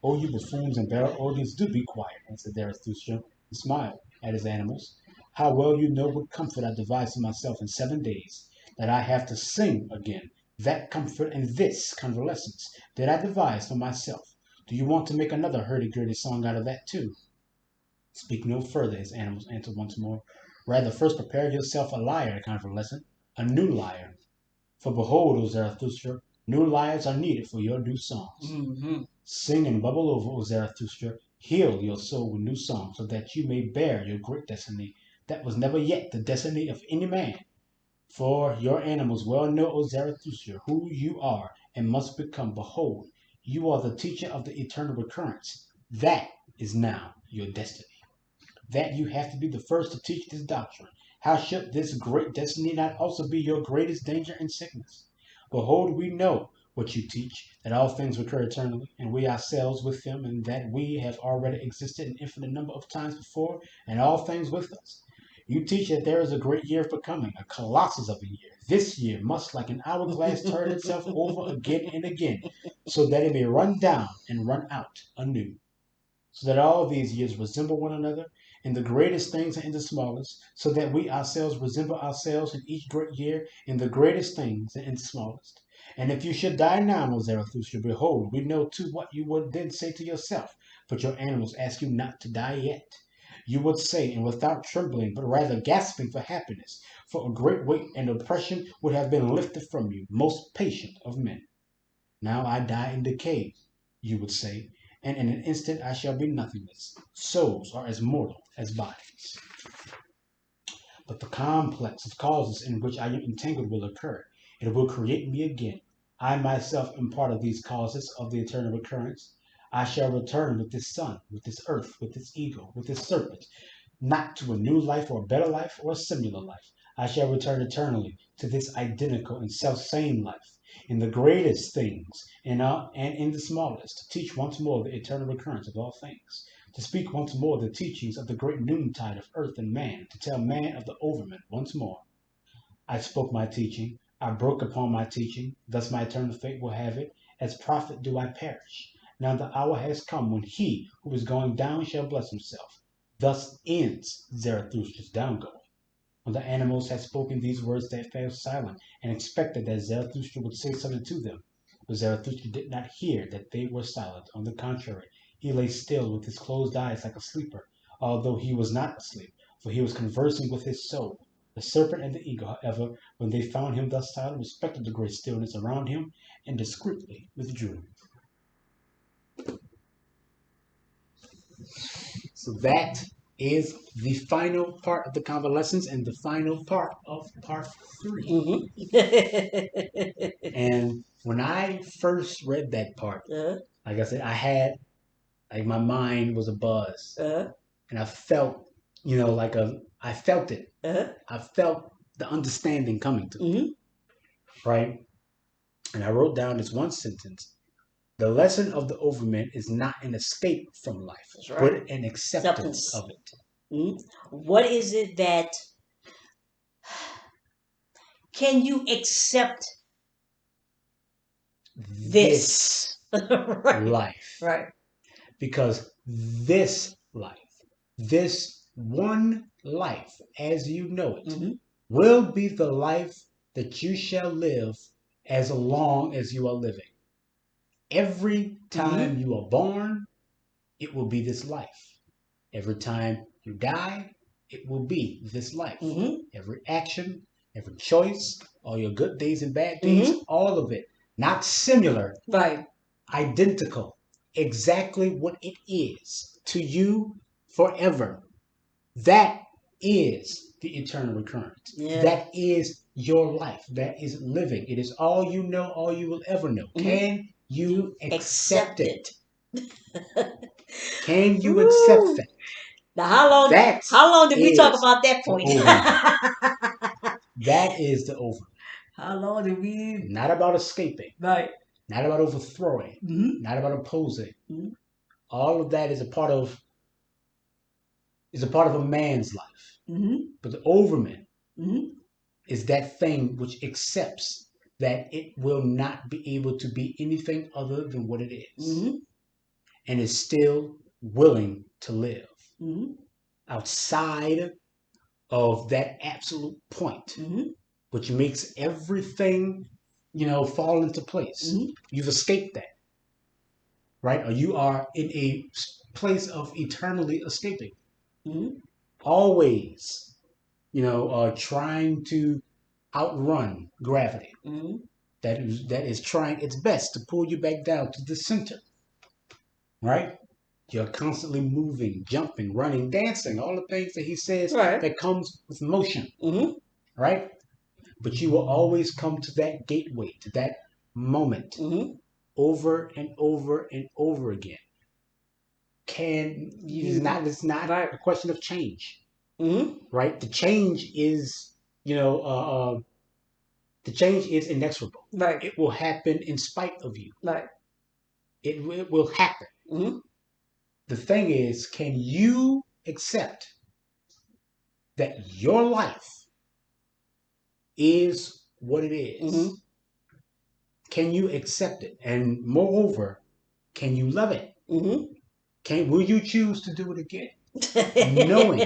O you buffoons and barrel organs, do be quiet, answered Zarathustra, and smiled at his animals. How well you know what comfort I devised for myself in 7 days, that I have to sing again. That comfort and this convalescence did I devise for myself. Do you want to make another hurdy-gurdy song out of that too? Speak no further, his animals answered once more. Rather first prepare yourself a lyre, convalescent, a new lyre. For behold, O Zarathustra, new lyres are needed for your new songs. Mm-hmm. Sing and bubble over, O Zarathustra. Heal your soul with new songs, so that you may bear your great destiny, that was never yet the destiny of any man. For your animals well know, O Zarathustra, who you are and must become. Behold, you are the teacher of the eternal recurrence. That is now your destiny. That you have to be the first to teach this doctrine. How should this great destiny not also be your greatest danger and sickness? Behold, we know what you teach, that all things recur eternally, and we ourselves with them, and that we have already existed an infinite number of times before, and all things with us. You teach that there is a great year of becoming, a colossus of a year. This year must, like an hourglass, turn itself over again and again, so that it may run down and run out anew. So that all these years resemble one another in the greatest things and in the smallest, so that we ourselves resemble ourselves in each great year in the greatest things and in the smallest. And if you should die now, O Zarathustra, behold, we know too what you would then say to yourself, but your animals ask you not to die yet. You would say, and without trembling, but rather gasping for happiness, for a great weight and oppression would have been lifted from you, most patient of men. Now I die in decay, you would say, and in an instant I shall be nothingness. Souls are as mortal as bodies. But the complex of causes in which I am entangled will occur. It will create me again. I myself am part of these causes of the eternal recurrence. I shall return with this sun, with this earth, with this eagle, with this serpent, not to a new life or a better life or a similar life. I shall return eternally to this identical and self-same life, in the greatest things and in the smallest, to teach once more the eternal recurrence of all things, to speak once more the teachings of the great noontide of earth and man, to tell man of the overman once more. I spoke my teaching, I broke upon my teaching, thus my eternal fate will have it, as prophet do I perish. Now the hour has come when he who is going down shall bless himself. Thus ends Zarathustra's downgoing. When the animals had spoken these words, they fell silent, and expected that Zarathustra would say something to them. But Zarathustra did not hear that they were silent. On the contrary, he lay still with his closed eyes like a sleeper, although he was not asleep, for he was conversing with his soul. The serpent and the eagle, however, when they found him thus silent, respected the great stillness around him, and discreetly withdrew. So that is the final part of the convalescence and the final part of part 3. Mm-hmm. And when I first read that part, like I said, I had, like, my mind was a buzz. And I felt like I felt it. Uh-huh. I felt the understanding coming to me, Mm-hmm. right? And I wrote down this one sentence. The lesson of the overman is not an escape from life, That's right. but an acceptance Acceptance. of it. Mm-hmm. What is it that can you accept this? Right. Life. Right. Because this one life, as you know it, Mm-hmm. will be the life that you shall live as long as you are living. Every time Mm-hmm. you are born, it will be this life. Every time you die, it will be this life. Mm-hmm. Every action, every choice, all your good days and bad days, Mm-hmm. all of it. Not similar, Right. identical, exactly what it is to you forever. That is the eternal recurrence. Yeah. That is your life. That is living. It is all you know, all you will ever know. Mm-hmm. Can you You accept accept it? it. Can you accept Woo. that? Now, how long? That How long did we talk is about that the point? overman. That is the overman. How long did we? Not about escaping, Right. not about overthrowing, Mm-hmm. not about opposing. Mm-hmm. All of that is a part of a man's life. Mm-hmm. But the overman Mm-hmm. is that thing which accepts that it will not be able to be anything other than what it is, Mm-hmm. and is still willing to live Mm-hmm. outside of that absolute point, Mm-hmm. which makes everything, fall into place. Mm-hmm. You've escaped that, right? Or you are in a place of eternally escaping. Mm-hmm. Always, trying to outrun gravity. Mm-hmm. That is trying its best to pull you back down to the center, right? You're constantly moving, jumping, running, dancing, all the things that he says Right. that comes with motion, Mm-hmm. right? But you will always come to that gateway, to that moment, Mm-hmm. over and over and over again. It's not Right. a question of change, Mm-hmm. right? The change is inexorable. Right. It will happen in spite of you. Right. It will happen. Mm-hmm. The thing is, can you accept that your life is what it Mm-hmm. is? Can you accept it? And moreover, can you love it? Mm-hmm. Will you choose to do it again? Knowing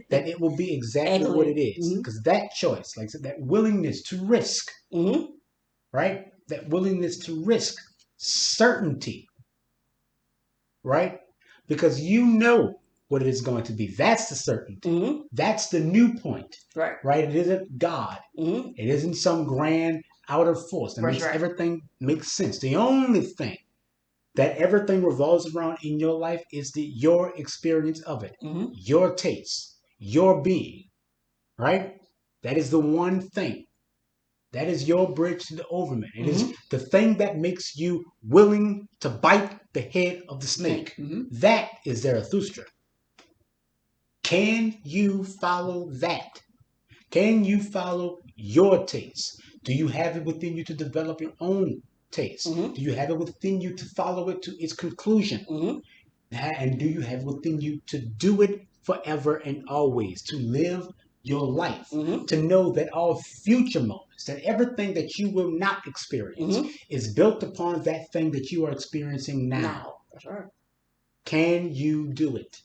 that it will be exactly what Exactly. it is. Mm-hmm. Because that choice, like I said, that willingness to risk, Mm-hmm. right? That willingness to risk certainty, right? Because you know what it is going to be. That's the certainty. Mm-hmm. That's the new point, Right. right? It isn't God. Mm-hmm. It isn't some grand outer force that That's makes right. everything make sense. The only thing that everything revolves around in your life is your experience of it, Mm-hmm. your taste, your being, right? That is the one thing. That is your bridge to the overman. It is Mm-hmm. the thing that makes you willing to bite the head of the snake. Mm-hmm. That is Zarathustra. Can you follow that? Can you follow your taste? Do you have it within you to develop your own taste? Mm-hmm. Do you have it within you to follow it to its conclusion? Mm-hmm. And do you have within you to do it forever and always, to live your life, Mm-hmm. to know that all future moments, that everything that you will not experience Mm-hmm. is built upon that thing that you are experiencing now? Now. That's right. Can you do it?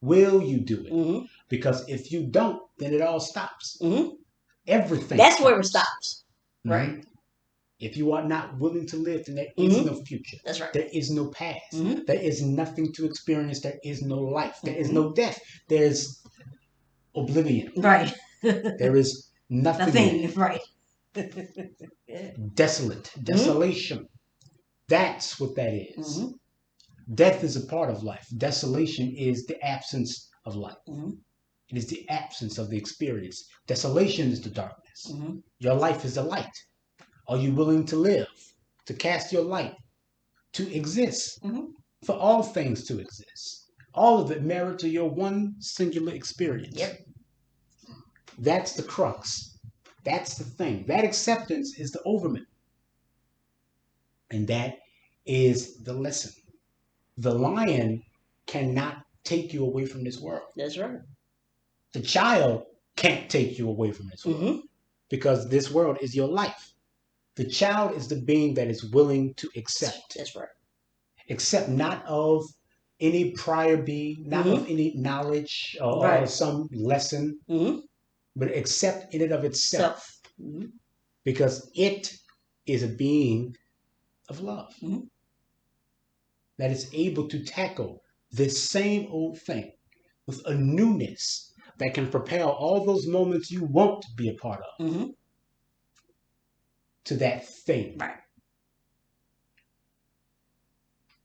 Will you do it? Mm-hmm. Because if you don't, then it all stops. Mm-hmm. Everything That's stops. where it stops. Right. Mhm. If you are not willing to live, then there is Mm-hmm. no future. That's right. There is no past. Mm-hmm. There is nothing to experience. There is no life. There is Mm-hmm. no death. There's oblivion. Right. There is nothing. Nothing. Right. Desolate. Mm-hmm. Desolation. That's what that is. Mm-hmm. Death is a part of life. Desolation is the absence of life. Mm-hmm. It is the absence of the experience. Desolation is the darkness. Mm-hmm. Your life is the light. Are you willing to live, to cast your light, to exist, Mm-hmm. for all things to exist? All of it married to your one singular experience. Yep. That's the crux. That's the thing. That acceptance is the overman. And that is the lesson. The lion cannot take you away from this world. That's right. The child can't take you away from this world because this world is your life. The child is the being that is willing to accept. That's right. Accept not of any prior being, not of any knowledge or some lesson, but accept in and of itself. Because it is a being of love that is able to tackle this same old thing with a newness that can propel all those moments you want to be a part of to that thing. Right.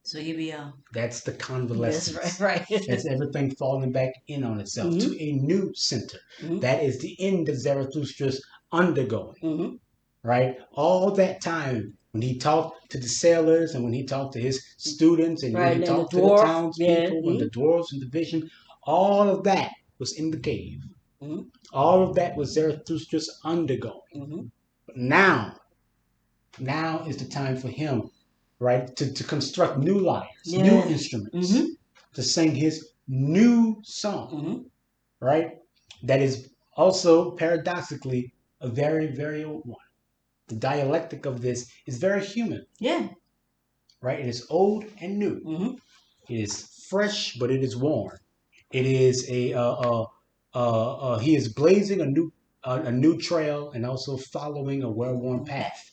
So here we are. That's the convalescence. That's right. That's everything falling back in on itself to a new center. That is the end that Zarathustra's undergoing. Right? All that time when he talked to the sailors and when he talked to his students and when he talked to the townspeople and the dwarves and the vision, all of that was in the cave. All of that was Zarathustra's undergoing. But now is the time for him, right, to construct new lyres, new instruments, to sing his new song, right? That is also paradoxically a very, very old one. The dialectic of this is very human. Yeah. Right? It is old and new. It is fresh, but it is worn. It is he is blazing a new trail and also following a well-worn path,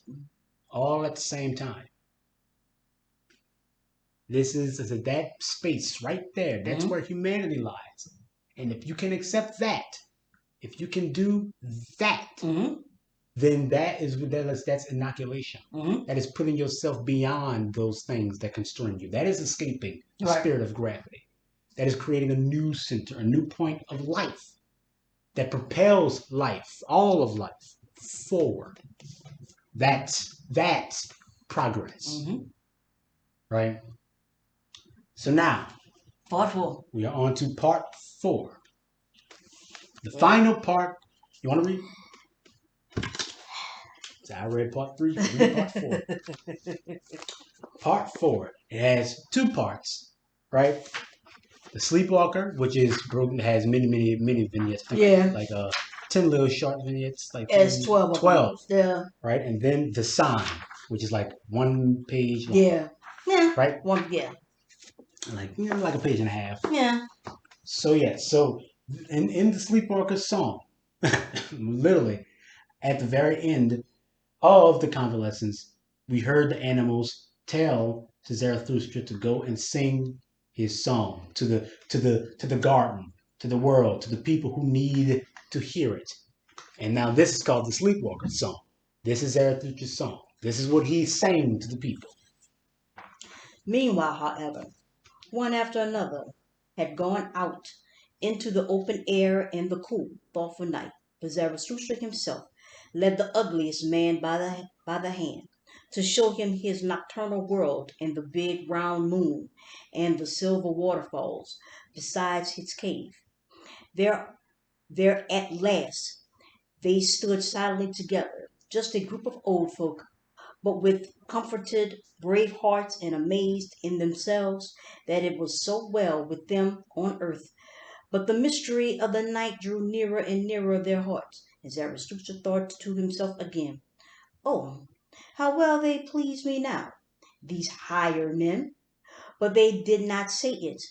all at the same time. This is that space right there. That's where humanity lies. And if you can accept that, if you can do that, then that's inoculation. That is putting yourself beyond those things that constrain you. That is escaping the spirit of gravity. That is creating a new center, a new point of life that propels life, all of life, forward. That's progress. Right? So now, Part 4. We are on to part 4. The final part. You want to read? So I read part 3. Read part 4. Part 4. It has 2 parts, right? The Sleepwalker, which is broken, has many vignettes. Like 10 little short vignettes. Like it's 12. 12. Yeah. Right, and then the Sign, which is like 1 page long. Yeah. Right. Like a page and a half. Yeah. So in the Sleepwalker song, literally at the very end of the convalescence, we heard the animals tell to Zarathustra to go and sing his song to the garden, to the world, to the people who need to hear it. And now this is called the Sleepwalker song. This is Zarathustra's song. This is what he's saying to the people. Meanwhile, however, one after another had gone out into the open air and the cool, thoughtful night. But Zarathustra himself led the ugliest man by the hand to show him his nocturnal world and the big round moon and the silver waterfalls besides his cave. There at last they stood silently together, just a group of old folk, but with comforted, brave hearts and amazed in themselves that it was so well with them on earth. But the mystery of the night drew nearer and nearer their hearts, and Zarathustra thought to himself again, "Oh, how well they please me now, these higher men!" But they did not say it,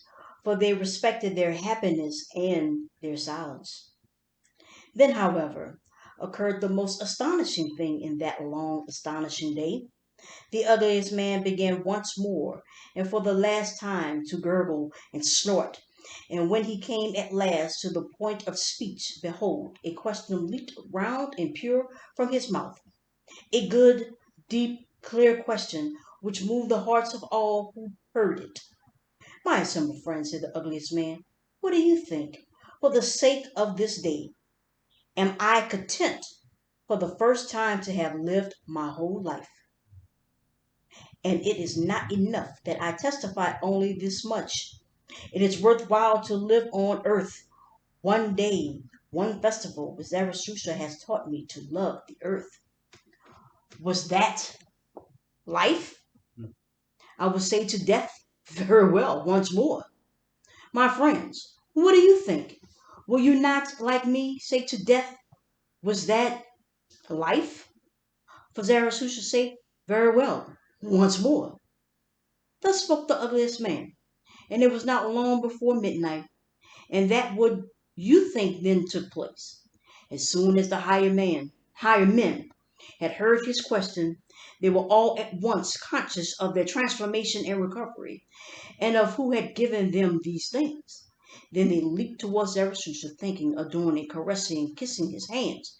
for they respected their happiness and their silence. Then, however, occurred the most astonishing thing in that long, astonishing day. The ugliest man began once more, and for the last time, to gurgle and snort. And when he came at last to the point of speech, behold, a question leaped round and pure from his mouth. A good, deep, clear question, which moved the hearts of all who heard it. "My assembled friends," said the ugliest man, "what do you think? For the sake of this day, am I content for the first time to have lived my whole life? And it is not enough that I testify only this much. It is worthwhile to live on earth. One day, one festival, Zarathustra has taught me to love the earth. Was that life? I would say to death, very well, once more. My friends, what do you think? Will you not, like me, say to death, was that life? For Zarathustra's sake, very well, once more. Thus spoke the ugliest man, and it was not long before midnight, and that what you think then took place. As soon as the higher men, had heard his question, they were all at once conscious of their transformation and recovery, and of who had given them these things. Then they leaped towards Zarathustra, thanking, adoring, caressing, and kissing his hands,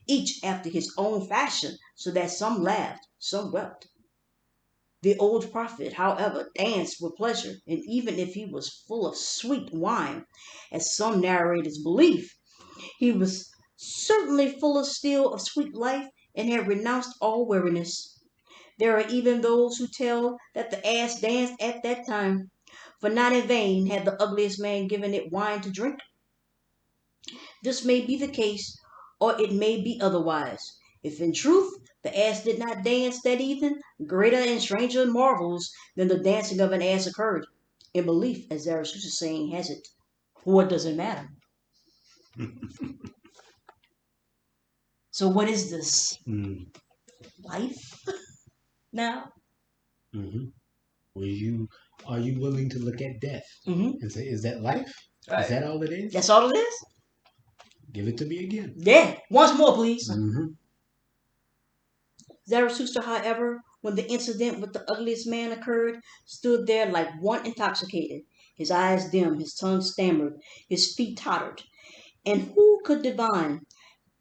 each after his own fashion, so that some laughed, some wept. The old prophet, however, danced with pleasure, and even if he was full of sweet wine, as some narrators believe, he was certainly full of still of sweet life and had renounced all weariness. There are even those who tell that the ass danced at that time, for not in vain had the ugliest man given it wine to drink. This may be the case, or it may be otherwise. If in truth the ass did not dance that evening, greater and stranger marvels than the dancing of an ass occurred. In belief, as Zarathustra's saying has it. What does it matter? So what is this? Life now? Mm-hmm. Are you willing to look at death and say, is that life? Right. Is that all it is? That's all it is? Give it to me again. Yeah. Once more, please. Mm-hmm. Zarathustra, however, when the incident with the ugliest man occurred, stood there like one intoxicated, his eyes dim, his tongue stammered, his feet tottered. And who could divine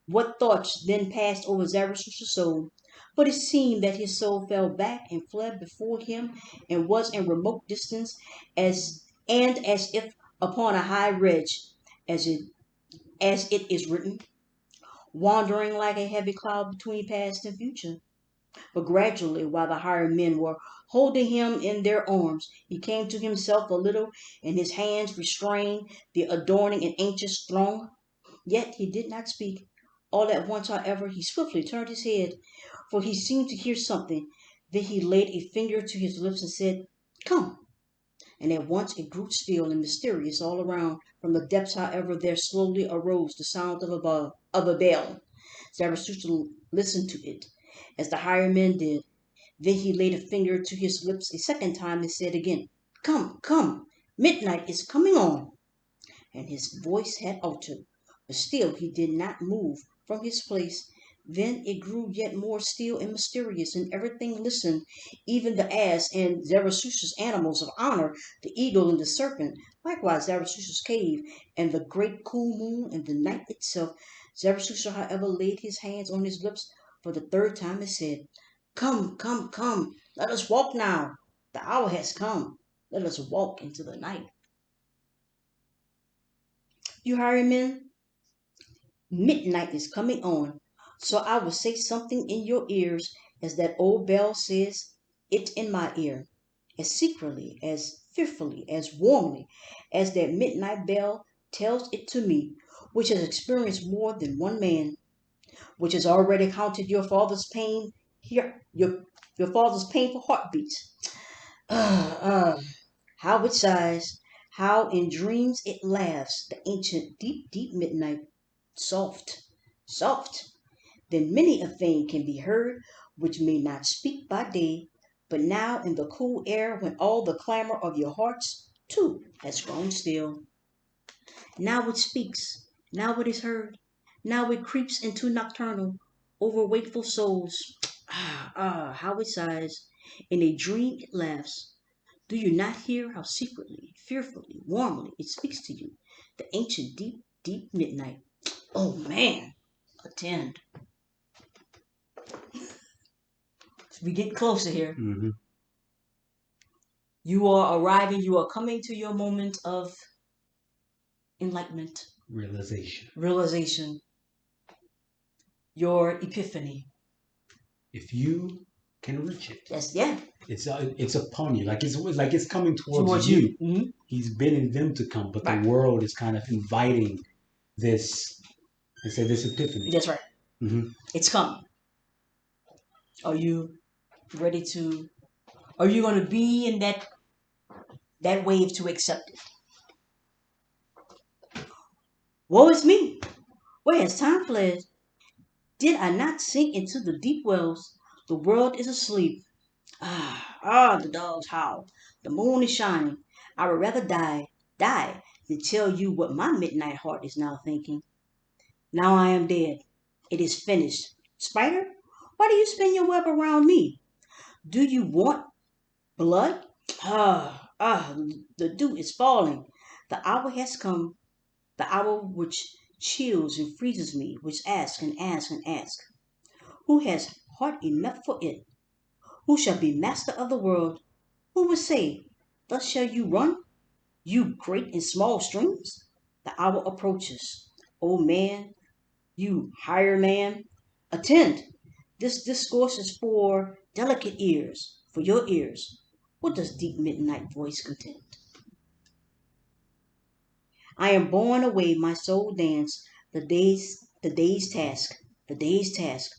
what thoughts then passed over Zarathustra's soul? But it seemed that his soul fell back and fled before him and was in remote distance as if upon a high ridge, as it is written, wandering like a heavy cloud between past and future. But gradually, while the hired men were holding him in their arms, he came to himself a little, and his hands restrained the adoring and anxious throng. Yet he did not speak. All at once, however, he swiftly turned his head, for he seemed to hear something. Then he laid a finger to his lips and said, "Come." And at once it grew still and mysterious all around. From the depths, however, there slowly arose the sound of a bell. Zarathustra listened to it, as the higher men did. Then he laid a finger to his lips a second time and said again, "Come, come, midnight is coming on." And his voice had altered, but still he did not move from his place. Then it grew yet more still and mysterious, and everything listened, even the ass and Zarathustra's animals of honor, the eagle and the serpent, likewise Zarathustra's cave, and the great cool moon and the night itself. Zarathustra, however, laid his hands on his lips for the third time and said, "Come, come, come, let us walk now. The hour has come. Let us walk into the night." You highwaymen, midnight is coming on, so I will say something in your ears as that old bell says it in my ear, as secretly, as fearfully, as warmly as that midnight bell tells it to me, which has experienced more than one man, which has already counted your father's pain here, your father's painful heartbeats. Ah, ah, how it sighs, how in dreams it laughs, the ancient deep, deep midnight. Soft, soft. Then many a thing can be heard which may not speak by day, but now in the cool air when all the clamor of your hearts too has grown still. Now it speaks, now it is heard, now it creeps into nocturnal, over wakeful souls. Ah, ah, how it sighs. In a dream it laughs. Do you not hear how secretly, fearfully, warmly it speaks to you? The ancient deep, deep midnight. Oh man, attend. We get closer here. Mm-hmm. You are arriving, you are coming to your moment of enlightenment, realization, your epiphany. If you can reach it. That's yeah. It's upon you, like it's coming towards you. You. Mm-hmm. He's bidding them to come, but Right. the world is kind of inviting this. They say this epiphany. That's right. Mm-hmm. It's coming. Are you ready to? Are you going to be in that wave to accept it? Woe is me. Where has time fled? Did I not sink into the deep wells? The world is asleep. The dogs howl. The moon is shining. I would rather die, than tell you what my midnight heart is now thinking. Now I am dead. It is finished. Spider, why do you spin your web around me? Do you want blood? The dew is falling. The hour has come. The hour which chills and freezes me, which asks and asks and asks. Who has heart enough for it? Who shall be master of the world? Who will say, thus shall you run, you great and small streams? The hour approaches. O man, you higher man, attend. This discourse is for delicate ears, for your ears. What does deep midnight voice contend? I am borne away, my soul dance, the day's task.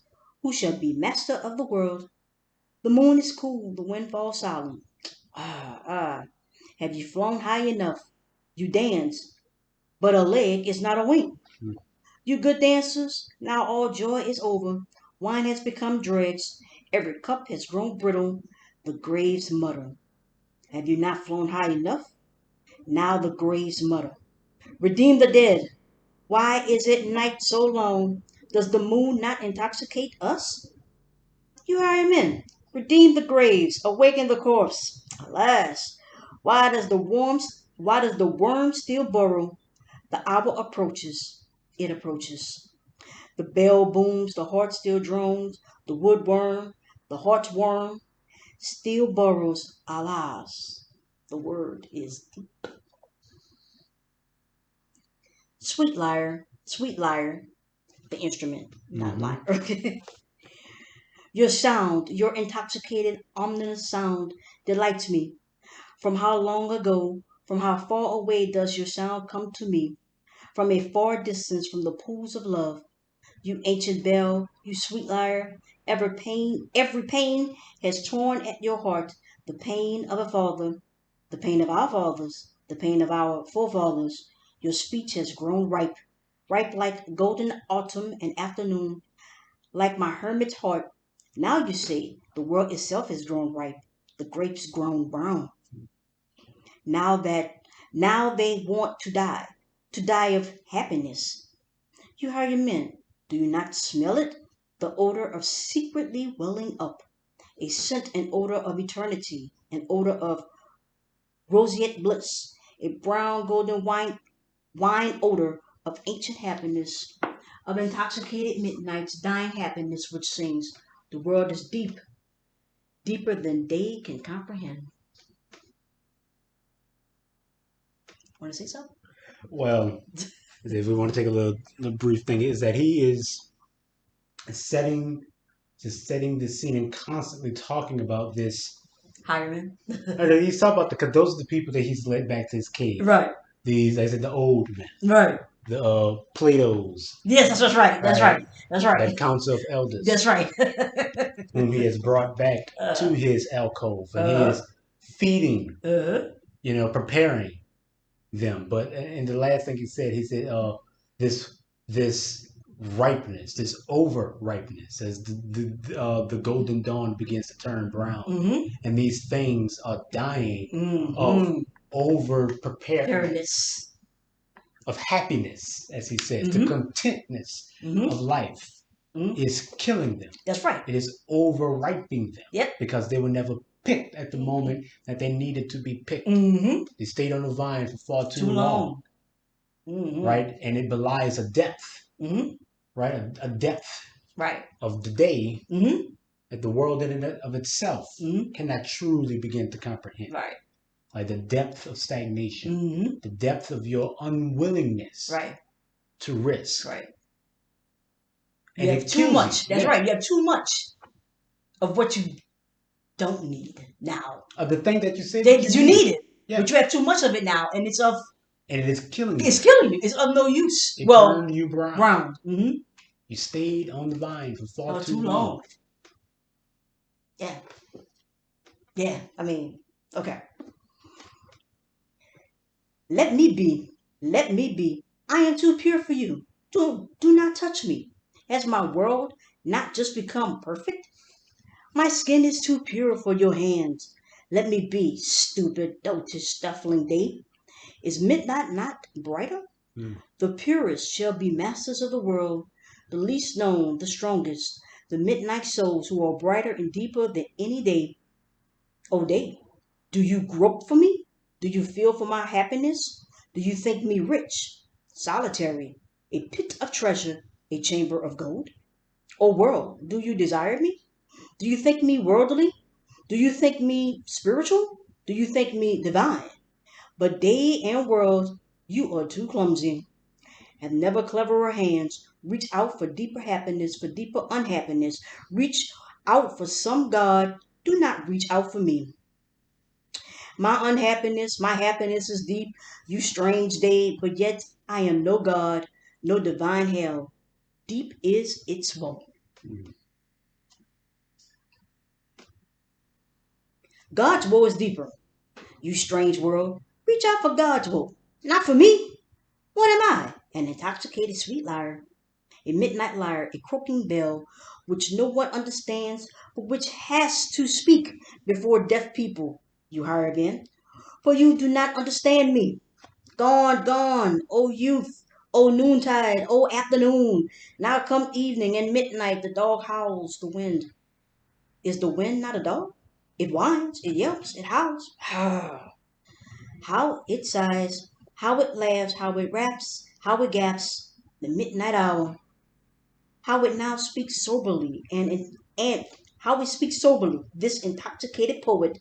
Who shall be master of the world? The moon is cool, the wind falls silent. Ah, have you flown high enough? You dance, but a leg is not a wing. You good dancers, now all joy is over. Wine has become dregs. Every cup has grown brittle. The graves mutter. Have you not flown high enough? Now the graves mutter. Redeem the dead. Why is it night so long? Does the moon not intoxicate us? You higher men, redeem the graves, awaken the corpse. Alas, why does the worm still burrow? The hour approaches, it approaches. The bell booms, the heart still drones, the woodworm, the heart's worm, still burrows. Alas, the word is sweet lyre, the instrument, not lyre. Your sound, your intoxicated, ominous sound, delights me. From how long ago, from how far away does your sound come to me? From a far distance, from the pools of love. You ancient bell, you sweet lyre, every pain has torn at your heart, the pain of a father, the pain of our fathers, the pain of our forefathers. Your speech has grown ripe, ripe like golden autumn and afternoon, like my hermit's heart. Now you say the world itself has grown ripe, the grapes grown brown. Now that now they want to die of happiness. You hire men, do you not smell it? The odor of secretly welling up, a scent and odor of eternity, an odor of roseate bliss, a brown golden wine odor of ancient happiness, of intoxicated midnights, dying happiness which sings, the world is deep, deeper than they can comprehend. Want to say something? Well, if we want to take a brief thing, is that he is setting setting the scene and constantly talking about this. Hireman. He's talking about because those are the people that he's led back to his cave. Right. These, I said, the old men. Right. The Plato's. Yes, that's right. That's right. That's right. That council of elders. That's right. Whom he has brought back to his alcove, and he is feeding, preparing them. But and the last thing he said, this ripeness, this over ripeness, as the golden dawn begins to turn brown, and these things are dying of over preparedness, of happiness, as he says, the contentness of life is killing them. That's right. It is overripening them. Yep. Because they were never picked at the moment that they needed to be picked. They stayed on the vine for far too long. Right? And it belies a depth. Right? A depth of the day that the world in and of itself cannot truly begin to comprehend. Right. Like the depth of stagnation, the depth of your unwillingness to risk. Right. And you have too much. That's right. You have too much of what you don't need now. The thing that you said that you need it, yeah. but you have too much of it now, and it's it is killing you. It's killing you. It's of no use. It turned you brown. Brown. Mm-hmm. You stayed on the vine for far too long. Yeah. Yeah. I mean, okay. Let me be. Let me be. I am too pure for you. Do not touch me. Has my world not just become perfect? My skin is too pure for your hands. Let me be, stupid, dotish, stifling day. Is midnight not brighter? The purest shall be masters of the world, the least known, the strongest, the midnight souls who are brighter and deeper than any day. Oh, day, do you grope for me? Do you feel for my happiness? Do you think me rich, solitary, a pit of treasure, a chamber of gold? O world, do you desire me? Do you think me worldly? Do you think me spiritual? Do you think me divine? But day and world, you are too clumsy. Have never cleverer hands. Reach out for deeper happiness, for deeper unhappiness. Reach out for some God. Do not reach out for me. My happiness is deep, you strange day, but yet I am no God, no divine hell. Deep is its woe. God's woe is deeper. You strange world, reach out for God's woe. Not for me. What am I? An intoxicated sweet liar, a midnight lyre, a croaking bell, which no one understands, but which has to speak before deaf people, you hired in. For you do not understand me. Gone, gone, O youth, O noontide, O afternoon. Now come evening and midnight, the dog howls, the wind. Is the wind not a dog? It whines, it yelps, it howls. How it sighs, how it laughs, how it raps, how it gaps, the midnight hour. How it now speaks soberly and how it speaks soberly, this intoxicated poet.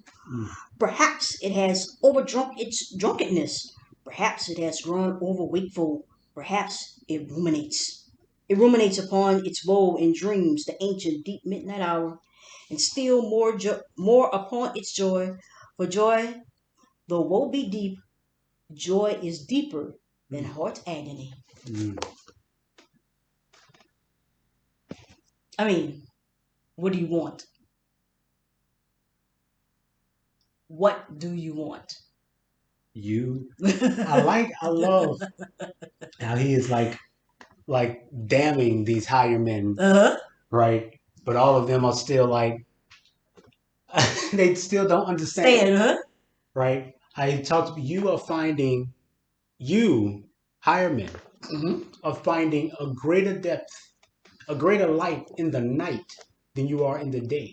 Perhaps it has overdrunk its drunkenness. Perhaps it has grown over wakeful. Perhaps it ruminates. It ruminates upon its woe in dreams, the ancient deep midnight hour, and still more upon its joy. For joy, though woe be deep, joy is deeper than heart agony. I mean, what do you want? What do you want? I love how he is like damning these higher men, right? But all of them are still like they still don't understand, right? I talked. You are finding higher men are finding a greater depth, a greater light in the night than you are in the day.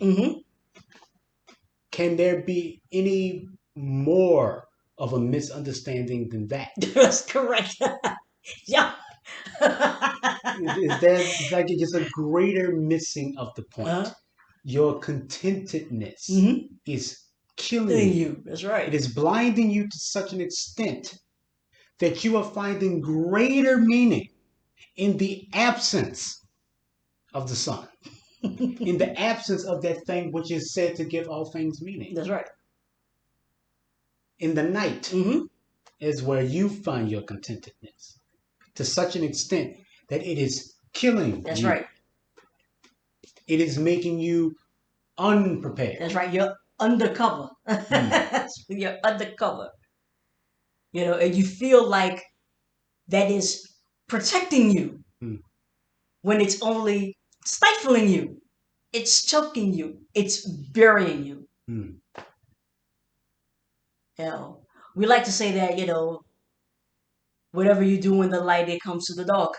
Can there be any more of a misunderstanding than that? That's correct. Yeah. Is there like just a greater missing of the point? Your contentedness is killing you. That's right. It is blinding you to such an extent that you are finding greater meaning in the absence of the sun, in the absence of that thing which is said to give all things meaning. That's right. In the night is where you find your contentedness to such an extent that it is killing That's you. right. It is making you unprepared. That's right. You're undercover. You're undercover. You know, and you feel like that is protecting you when it's only stifling you. It's choking you. It's burying you. You know, we like to say that, you know, whatever you do in the light, it comes to the dark.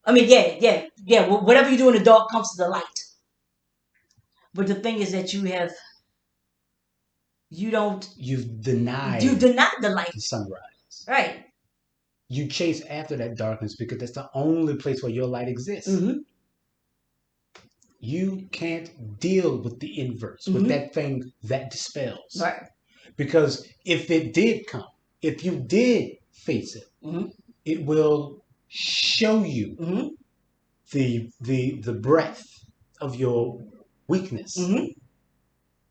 I mean, yeah. Whatever you do in the dark comes to the light. But the thing is that You've denied the light. the sunrise. Right. You chase after that darkness because that's the only place where your light exists. You can't deal with the inverse, with that thing that dispels. Right. Because if it did come, if you did face it, it will show you the breadth of your weakness.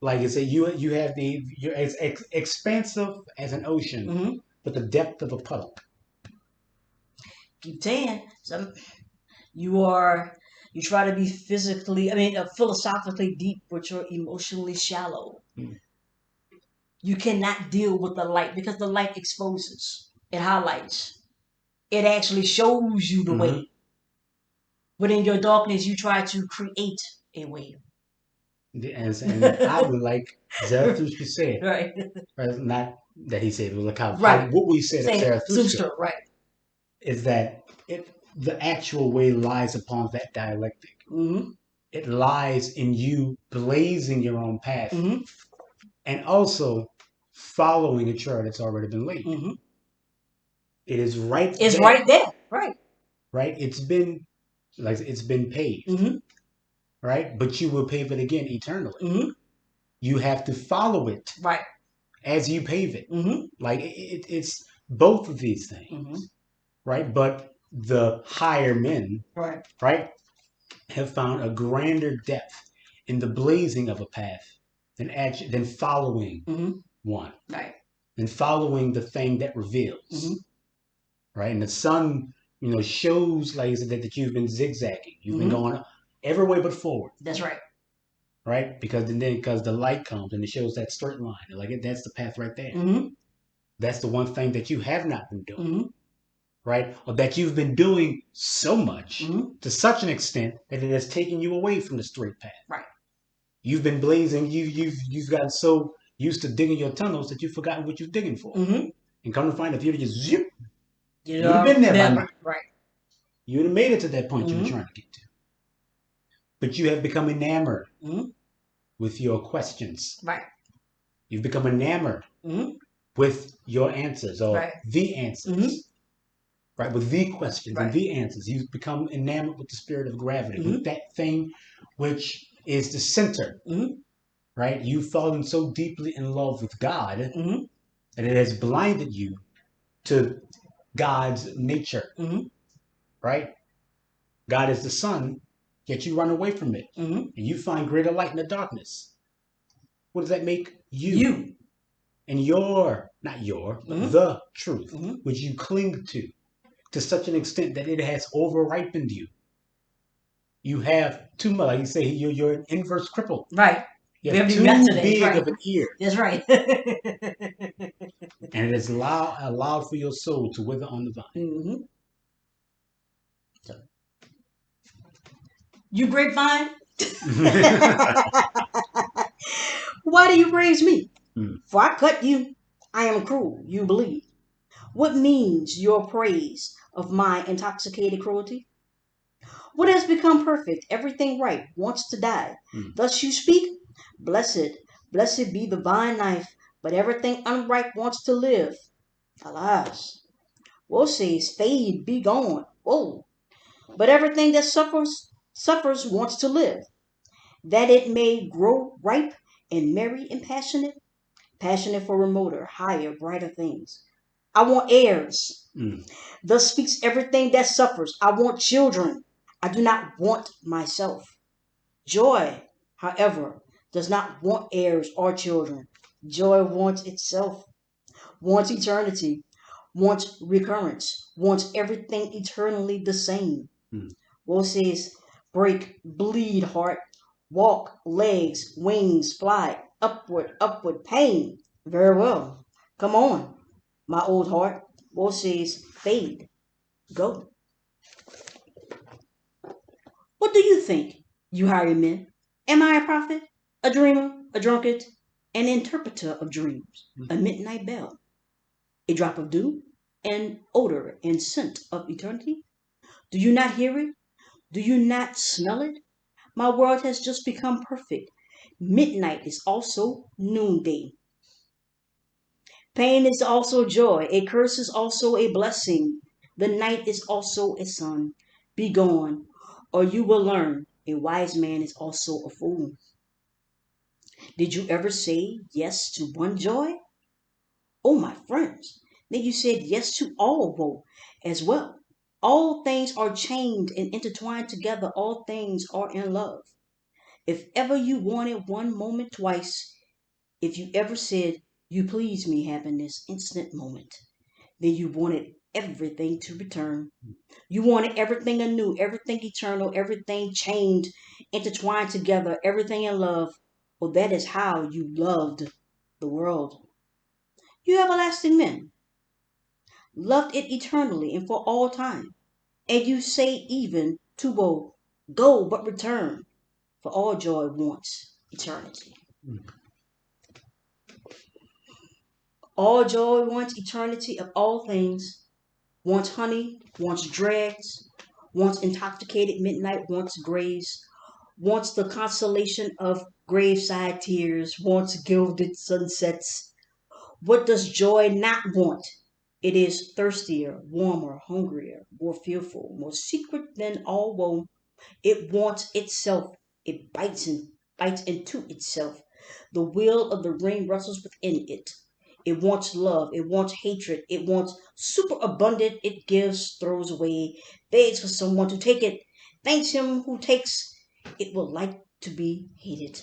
Like I said, you have you're as expansive as an ocean, but the depth of a puddle. Keep saying some. You are. You try to be physically. I mean, philosophically deep, but you're emotionally shallow. Mm. You cannot deal with the light because the light exposes. It highlights. It actually shows you the Mm-hmm. way. But in your darkness, you try to create a way. And I would like Zarathustra said, Right. right? Not that he said, but like how Right. what we said of Say Zarathustra Zooster, right. is that the actual way lies upon that dialectic. Mm-hmm. It lies in you blazing your own path Mm-hmm. and also following a trail that's already been laid. Mm-hmm. It is right It's there, right there. Right. right? It's been paved, Mm-hmm. right? But you will pave it again eternally. Mm-hmm. You have to follow it Right. as you pave it. Mm-hmm. Like it's both of these things, Mm-hmm. right? But the higher men, Right. right, have found a grander depth in the blazing of a path than following Mm-hmm. one, Right. than following the thing that reveals, Mm-hmm. right? And the sun, shows like I said, that you've been zigzagging, you've been Mm-hmm. going every way but forward, That's right. right? Because the light comes and it shows that straight line, like that's the path right there. Mm-hmm. That's the one thing that you have not been doing. Mm-hmm. Right? Or that you've been doing so much Mm-hmm. to such an extent that it has taken you away from the straight path. Right. You've been blazing. You've gotten so used to digging your tunnels that you've forgotten what you're digging for. Mm-hmm. And come to find, if you'd have just zip, You you'd have know, been there by never. now. Right. You would have made it to that point you were Mm-hmm. trying to get to. But you have become enamored Mm-hmm. with your questions. Right. You've become enamored Mm-hmm. with your answers or Right. the answers. Mm-hmm. Right, with the questions and Right. the answers. You've become enamored with the spirit of gravity, Mm-hmm. with that thing which is the center, Mm-hmm. right? You've fallen so deeply in love with God Mm-hmm. that it has blinded you to God's nature, Mm-hmm. right? God is the sun, yet you run away from it, Mm-hmm. and you find greater light in the darkness. What does that make you? You. And your, not your, but Mm-hmm. the truth, Mm-hmm. which you cling to such an extent that it has overripened you. You have too much, like you say, you're an inverse cripple. Right. You We have haven't even got too to that. big Right. of an ear, That's right. and it is allowed for your soul to wither on the vine. Mm-hmm. So, you grapevine? Why do you praise me? Hmm. For I cut you. I am cruel. You bleed. What means your praise of my intoxicated cruelty? What has become perfect, everything right, wants to die. Thus you speak? Blessed, blessed be the vine knife, but everything unripe wants to live. Alas, woe says, fade, be gone. Whoa. But everything that suffers wants to live, that it may grow ripe and merry and passionate for remoter, higher, brighter things. I want heirs. Thus speaks everything that suffers. I want children. I do not want myself. Joy, however, does not want heirs or children. Joy wants itself, wants eternity, wants recurrence, wants everything eternally the same. Woe says, break, bleed, heart, walk, legs, wings, fly, upward, upward, pain. Very well. Come on, my old heart. Woe says, fade, go. What do you think, you highwaymen? Am I a prophet, a dreamer, a drunkard, an interpreter of dreams, a midnight bell, a drop of dew, an odor and scent of eternity? Do you not hear it? Do you not smell it? My world has just become perfect. Midnight is also noonday. Pain is also joy. A curse is also a blessing. The night is also a sun. Be gone, or you will learn a wise man is also a fool. Did you ever say yes to one joy? Oh, my friends, then you said yes to all woe as well. All things are chained and intertwined together. All things are in love. If ever you wanted one moment twice, if you ever said, you please me, happiness, instant moment, then you wanted everything to return. You wanted everything anew, everything eternal, everything chained, intertwined together, everything in love. Well, that is how you loved the world. You everlasting men loved it eternally and for all time. And you say even to woe, go but return, for all joy wants eternity. All joy wants eternity of all things, wants honey, wants dregs, wants intoxicated midnight, wants graves, wants the consolation of graveside tears, wants gilded sunsets. What does joy not want? It is thirstier, warmer, hungrier, more fearful, more secret than all woe. It wants itself. It bites into itself. The will of the ring wrestles within it. It wants love. It wants hatred. It wants superabundant. It gives, throws away, begs for someone to take it. Thanks him who takes. It will like to be hated.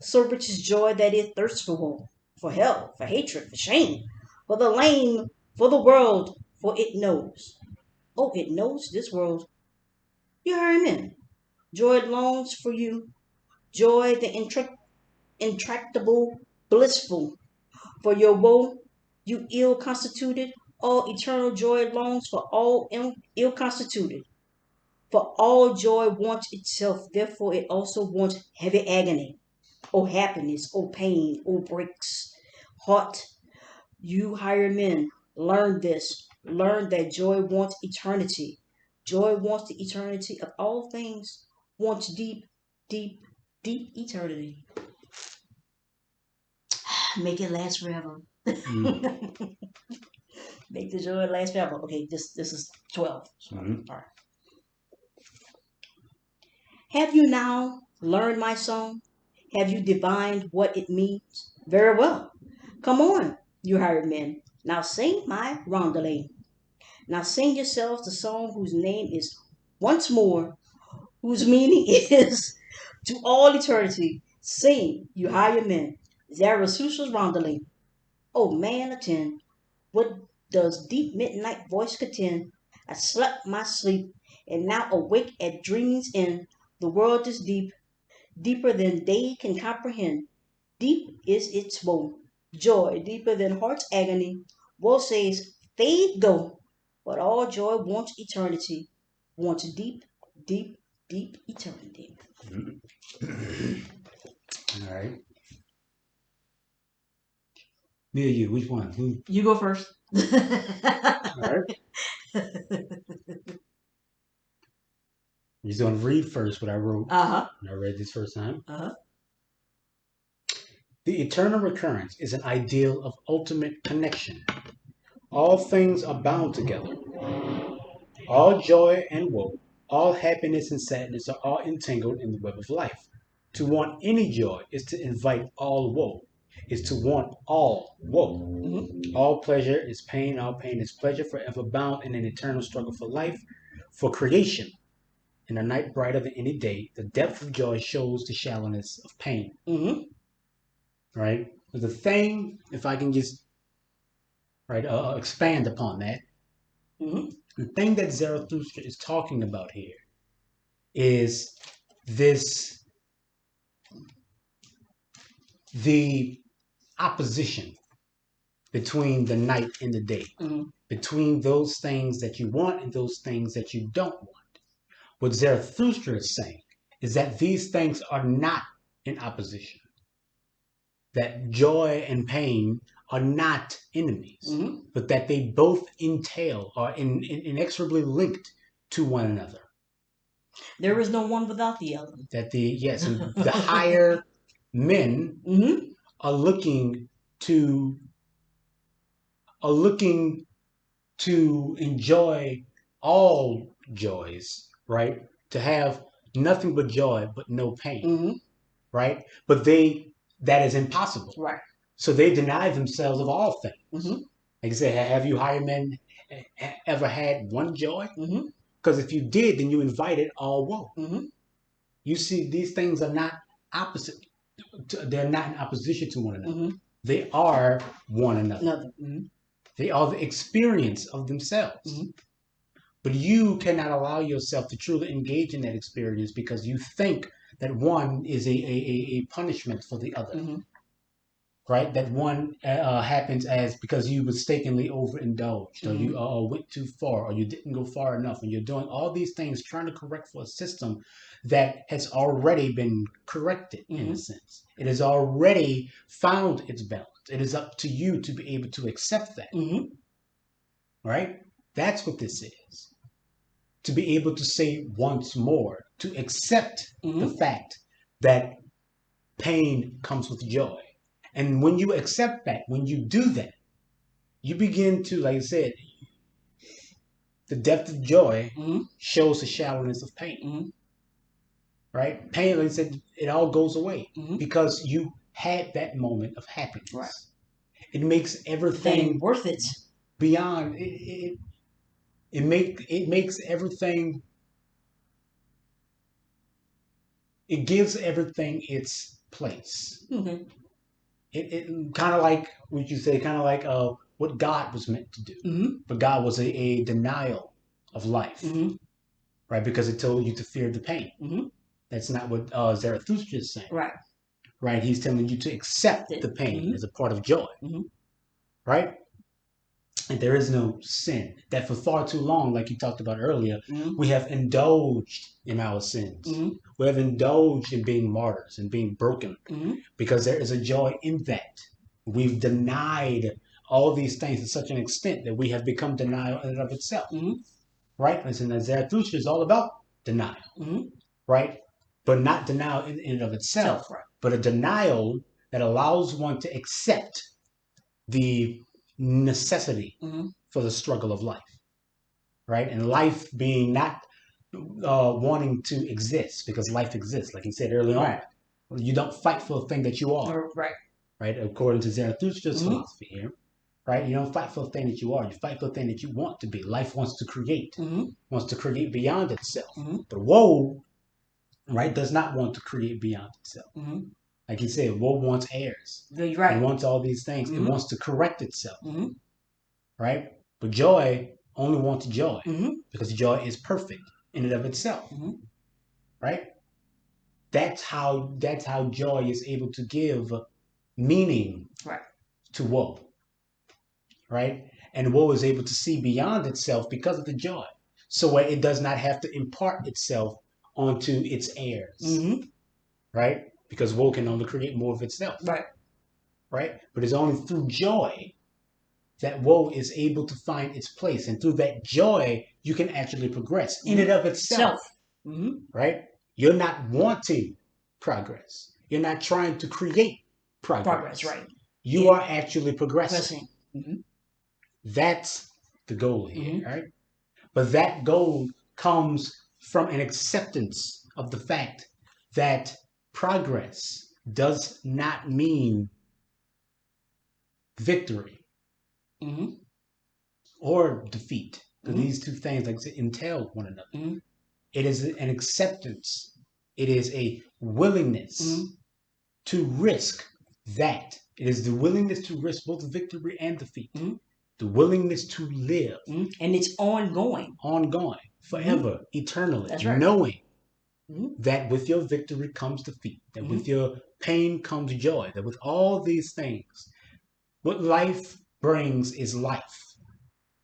So rich is joy that it thirsts for woe, for hell, for hatred, for shame, for the lame, for the world, for it knows. Oh, it knows this world. You hear him in. Joy longs for you. Joy, the intractable, blissful. For your woe, you ill constituted. All eternal joy longs for all ill constituted. For all joy wants itself, therefore it also wants heavy agony. O happiness, O pain, O breaks. Heart, you higher men, learn this. Learn that joy wants eternity. Joy wants the eternity of all things, wants deep, deep, deep eternity. Make it last forever. Make the joy last forever. Okay, this is 12. So, all right. Have you now learned my song? Have you divined what it means? Very well. Come on, you hired men. Now sing my roundelay. Now sing yourselves the song whose name is once more, whose meaning is to all eternity. Sing, you hired men. Zarathustra's roundelay. Oh man, attend. What does deep midnight voice contend? I slept my sleep, and now awake at dreaming's end. The world is deep, deeper than day can comprehend. Deep is its woe, joy deeper than heart's agony. Woe says, fade go, but all joy wants eternity, wants deep, deep, deep eternity. All right. Me or you? Which one? Who? You go first. All right. You're just gonna read first what I wrote. When I read this first time. The eternal recurrence is an ideal of ultimate connection. All things are bound together. All joy and woe, all happiness and sadness are all entangled in the web of life. To want any joy is to invite all woe, is to want all woe. All pleasure is pain, all pain is pleasure, forever bound in an eternal struggle for life, for creation. In a night brighter than any day, the depth of joy shows the shallowness of pain. Right? But the thing, if I can just expand upon that, the thing that Zarathustra is talking about here is the opposition between the night and the day, between those things that you want and those things that you don't want. What Zarathustra is saying is that these things are not in opposition, that joy and pain are not enemies, but that they both entail, are inexorably linked to one another. There is no one without the other. That the higher men are looking to enjoy all joys, right? To have nothing but joy, but no pain, right? But that is impossible, right? So they deny themselves of all things. Like I said, have you higher men ever had one joy? Because if you did, then you invited all woe. You see, these things are not opposite. They're not in opposition to one another. Mm-hmm. They are one another. Mm-hmm. They are the experience of themselves. Mm-hmm. But you cannot allow yourself to truly engage in that experience because you think that one is a punishment for the other. Mm-hmm. Right? That one happens as because you mistakenly overindulged, mm-hmm. or you went too far, or you didn't go far enough, and you're doing all these things trying to correct for a system that has already been corrected, mm-hmm. in a sense. It has already found its balance. It is up to you to be able to accept that. Mm-hmm. Right? That's what this is. To be able to say once more, to accept, mm-hmm. the fact that pain comes with joy. And when you accept that, when you do that, you begin to, like I said, the depth of joy, mm-hmm. shows the shallowness of pain. Mm-hmm. Right? Pain, like I said, it all goes away, mm-hmm. because you had that moment of happiness. Right. It makes everything worth it. Beyond it makes everything. It gives everything its place. Mm-hmm. It kind of like what you say, kind of like what God was meant to do. Mm-hmm. But God was a denial of life, mm-hmm. right? Because it told you to fear the pain. Mm-hmm. That's not what Zarathustra is saying. Right. Right. He's telling you to accept the pain, mm-hmm. as a part of joy. Mm-hmm. Right. And there is no sin. That for far too long, like you talked about earlier, mm-hmm. we have indulged in our sins. Mm-hmm. We have indulged in being martyrs and being broken, mm-hmm. because there is a joy in that. We've denied all these things to such an extent that we have become denial in and of itself. Mm-hmm. Right? Listen, Zarathustra is all about denial. Mm-hmm. Right? But not denial in and of itself, right. But a denial that allows one to accept the necessity, mm-hmm. for the struggle of life, right? And life being not wanting to exist because life exists, like he said earlier, right. on. You don't fight for a thing that you are, right? Right, according to Zarathustra's, mm-hmm. philosophy here, right? You don't fight for a thing that you are. You fight for a thing that you want to be. Life wants to create, mm-hmm. wants to create beyond itself. Mm-hmm. But woe, right, does not want to create beyond itself. Mm-hmm. Like he said, woe wants heirs. Right. It wants all these things. Mm-hmm. It wants to correct itself. Mm-hmm. Right? But joy only wants joy, mm-hmm. because joy is perfect in and of itself. Mm-hmm. Right? That's how joy is able to give meaning, right. to woe. Right? And woe is able to see beyond itself because of the joy. So it does not have to impart itself onto its heirs. Mm-hmm. Right? Because woe can only create more of itself. Right. Right? But it's only through joy that woe is able to find its place. And through that joy, you can actually progress, mm-hmm. in and of itself. Mm-hmm. Right? You're not wanting progress. You're not trying to create progress. Right. You are actually progressing. Mm-hmm. That's the goal here, mm-hmm. right? But that goal comes from an acceptance of the fact that progress does not mean victory, mm-hmm. or defeat. Mm-hmm. These two things, like I said, entail one another. Mm-hmm. It is an acceptance. It is a willingness, mm-hmm. to risk that. It is the willingness to risk both victory and defeat. Mm-hmm. The willingness to live. Mm-hmm. And it's ongoing. Ongoing. Forever. Mm-hmm. Eternally. That's right. Knowing, mm-hmm. that with your victory comes defeat. That, mm-hmm. with your pain comes joy. That with all these things, what life brings is life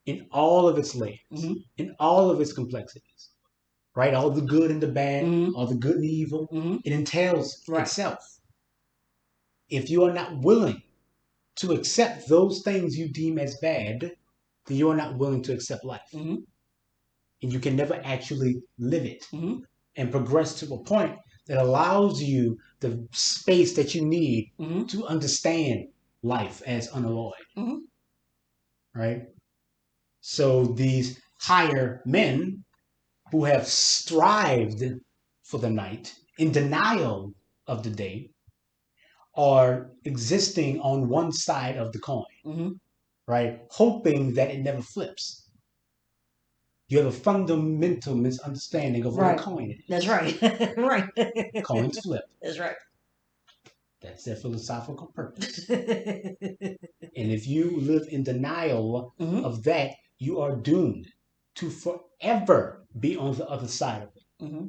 in all of its layers, mm-hmm. in all of its complexities, right? All the good and the bad, mm-hmm. all the good and the evil, mm-hmm. it entails, right. itself. If you are not willing to accept those things you deem as bad, then you are not willing to accept life. Mm-hmm. And you can never actually live it, mm-hmm. and progress to a point that allows you the space that you need, mm-hmm. to understand life as unalloyed, mm-hmm. right? So these higher men who have strived for the night in denial of the day are existing on one side of the coin, mm-hmm. right? Hoping that it never flips. You have a fundamental misunderstanding of what a Right. coin is. That's right. Right. Coins flip. That's right. That's their philosophical purpose. And if you live in denial Mm-hmm. of that, you are doomed to forever be on the other side of it, Mm-hmm.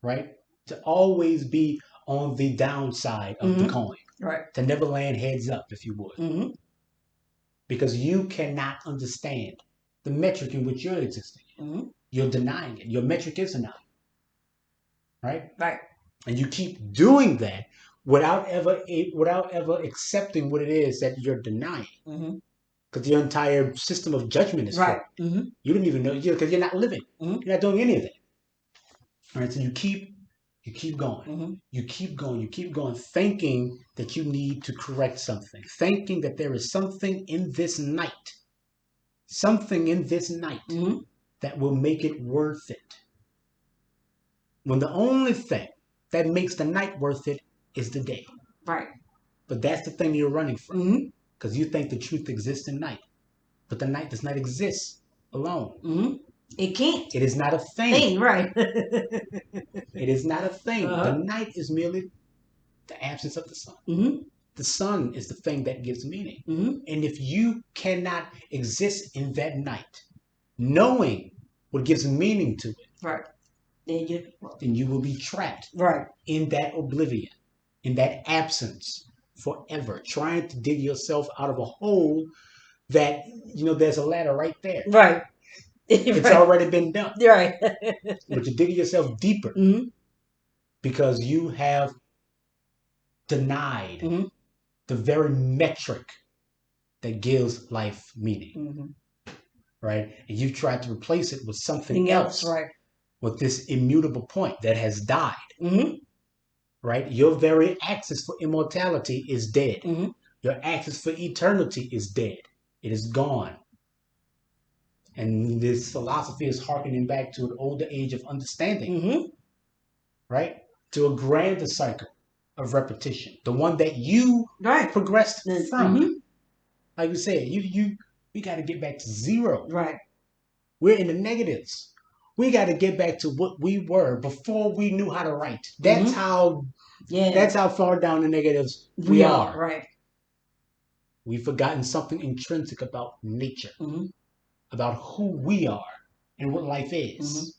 right? To always be on the downside of the Mm-hmm. coin, Right. to never land heads up, if you would, Mm-hmm. because you cannot understand the metric in which you're existing. Mm-hmm. You're denying it. Your metric is denying, right? Right. And you keep doing that without ever accepting what it is that you're denying. Mm-hmm. Because your entire system of judgment is Right. flawed. Mm-hmm. You don't even know because you're not living. Mm-hmm. You're not doing any of that. All right. So you keep going. Mm-hmm. You keep going. You keep going, thinking that you need to correct something, thinking that there is something in this night Mm-hmm. that will make it worth it. When the only thing that makes the night worth it is the day. Right. But that's the thing you're running from, Mm-hmm. because you think the truth exists in night. But the night does not exist alone. Mm-hmm. It can't. It is not a thing. Right. It is not a thing. Uh-huh. The night is merely the absence of the sun. Mm-hmm. The sun is the thing that gives meaning. Mm-hmm. And if you cannot exist in that night, knowing what gives meaning to it, Right. then you will be trapped Right. in that oblivion, in that absence forever, trying to dig yourself out of a hole that, there's a ladder right there. Right. It's Right. already been done. Right. But you're digging yourself deeper Mm-hmm. because you have denied Mm-hmm. the very metric that gives life meaning, Mm-hmm. right? And you've tried to replace it with something else, Right. with this immutable point that has died, Mm-hmm. right? Your very axis for immortality is dead. Mm-hmm. Your axis for eternity is dead. It is gone. And this philosophy is harkening back to an older age of understanding, Mm-hmm. right? To a grander cycle of repetition, the one that you Right. progressed from. Mm-hmm. Like you said, we got to get back to zero. Right. We're in the negatives. We got to get back to what we were before we knew how to write. That's Mm-hmm. how. Yeah. That's how far down the negatives we are. Right. We've forgotten something intrinsic about nature, Mm-hmm. about who we are and what life is.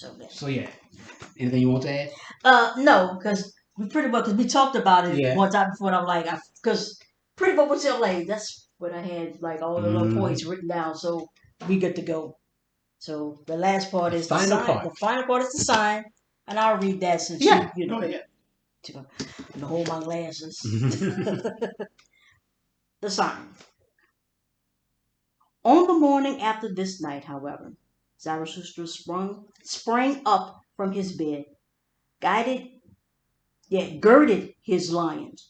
Mm-hmm. So yeah. Anything you want to add? No, because we talked about it one time before. And I'm like, because pretty much what's your like? That's what I had like all the little points written down. So we good to go. So the last part is the sign. The final part is the sign, and I'll read that since you know. I'm gonna hold my glasses. The sign. On the morning after this night, however, Zarathustra sprang up from his bed, girded his lions,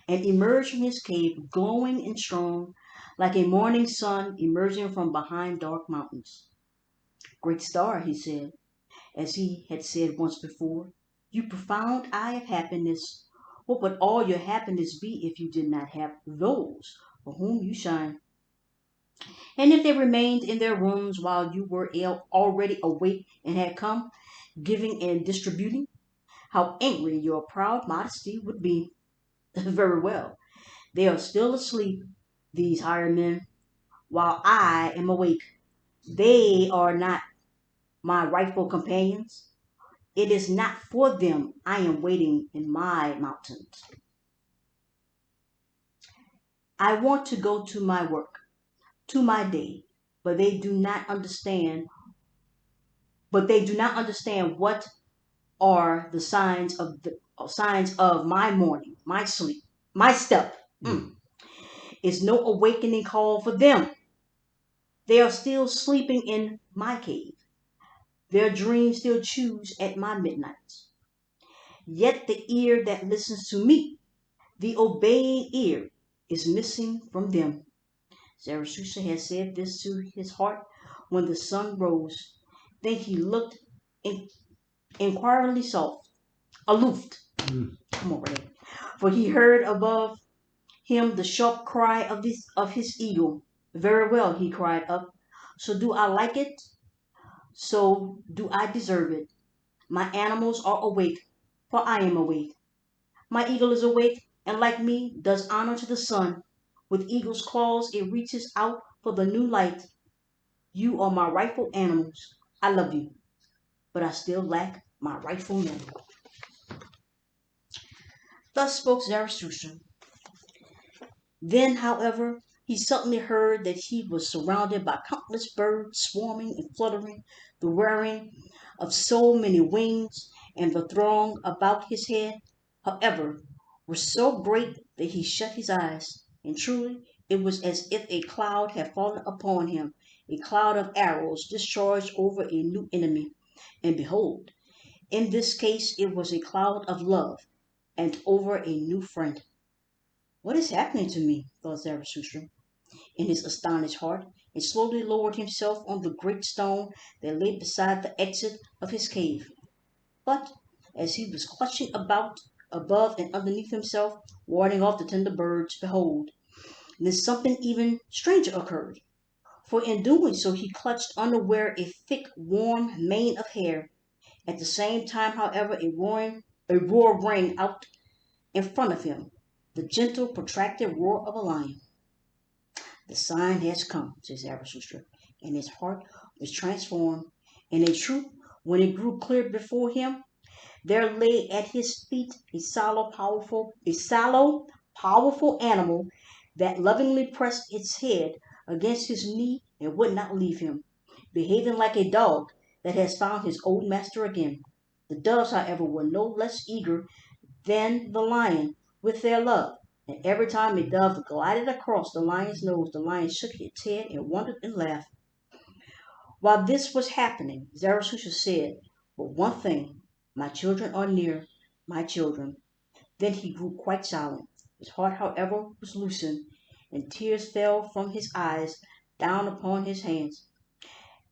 and emerged from his cave glowing and strong, like a morning sun emerging from behind dark mountains. Great star, he said, as he had said once before, you profound eye of happiness, what would all your happiness be if you did not have those for whom you shine? And if they remained in their rooms while you were already awake and had come, giving and distributing, how angry your proud modesty would be. Very well. They are still asleep, these higher men, while I am awake. They are not my rightful companions. It is not for them I am waiting in my mountains. I want to go to my work, to my day, but they do not understand. But they do not understand what are the signs of my morning, my sleep, my step. Is no awakening call for them. They are still sleeping in my cave. Their dreams still choose at my midnights. Yet the ear that listens to me, the obeying ear, is missing from them. Zarathustra had said this to his heart when the sun rose. Then he looked inquiringly aloof. Come over there. For he heard above him the sharp cry of his eagle. Very well, he cried up. So do I like it? So do I deserve it? My animals are awake, for I am awake. My eagle is awake, and like me, does honor to the sun. With eagle's claws, it reaches out for the new light. You are my rightful animals. I love you, but I still lack my rightful name. Thus spoke Zarathustra. Then, however, he suddenly heard that he was surrounded by countless birds swarming and fluttering, the whirring of so many wings, and the throng about his head, however, were so great that he shut his eyes, and truly it was as if a cloud had fallen upon him, a cloud of arrows discharged over a new enemy. And behold, in this case it was a cloud of love, and over a new friend. What is happening to me? Thought Zarathustra in his astonished heart, and slowly lowered himself on the great stone that lay beside the exit of his cave. But as he was clutching about above and underneath himself, warding off the tender birds, behold, then something even stranger occurred. For in doing so he clutched unaware a thick, warm mane of hair. At the same time, however, a roar rang out in front of him, the gentle, protracted roar of a lion. The sign has come, says Zarathustra, and his heart was transformed. And in truth, when it grew clear before him, there lay at his feet a sallow, powerful animal that lovingly pressed its head against his knee and would not leave him, behaving like a dog that has found his old master again. The doves, however, were no less eager than the lion with their love, and every time a dove glided across the lion's nose, the lion shook its head and wondered and laughed. While this was happening, Zarathustra said, "But one thing, my children are near, my children." Then he grew quite silent. His heart, however, was loosened, and tears fell from his eyes down upon his hands,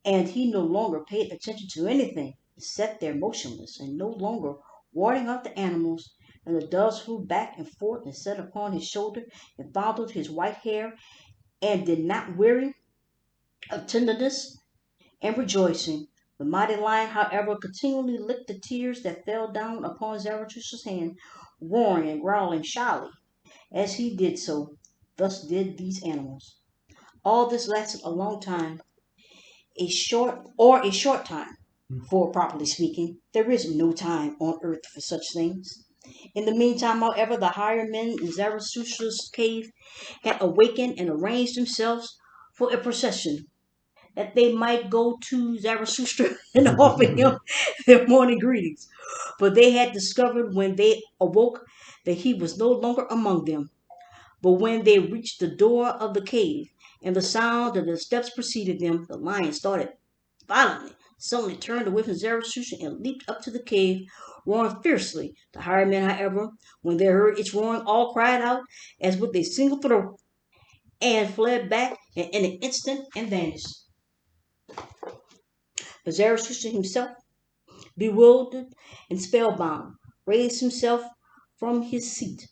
and he no longer paid attention to anything. He sat there motionless, and no longer warding off the animals, and the doves flew back and forth and sat upon his shoulder and fondled his white hair, and did not weary of tenderness and rejoicing. The mighty lion, however, continually licked the tears that fell down upon Zarathustra's hand, roaring and growling shyly as he did so. Thus did these animals. All this lasted a long time, a short time, for properly speaking, there is no time on earth for such things. In the meantime, however, the higher men in Zarathustra's cave had awakened and arranged themselves for a procession, that they might go to Zarathustra and offer him their morning greetings. For they had discovered when they awoke that he was no longer among them. But when they reached the door of the cave, and the sound of the steps preceded them, the lion started violently, suddenly turned away from Zarathustra and leaped up to the cave, roaring fiercely. The hired men, however, when they heard its roaring, all cried out as with a single throat, and fled back in an instant and vanished. But Zarathustra himself, bewildered and spellbound, raised himself from his seat,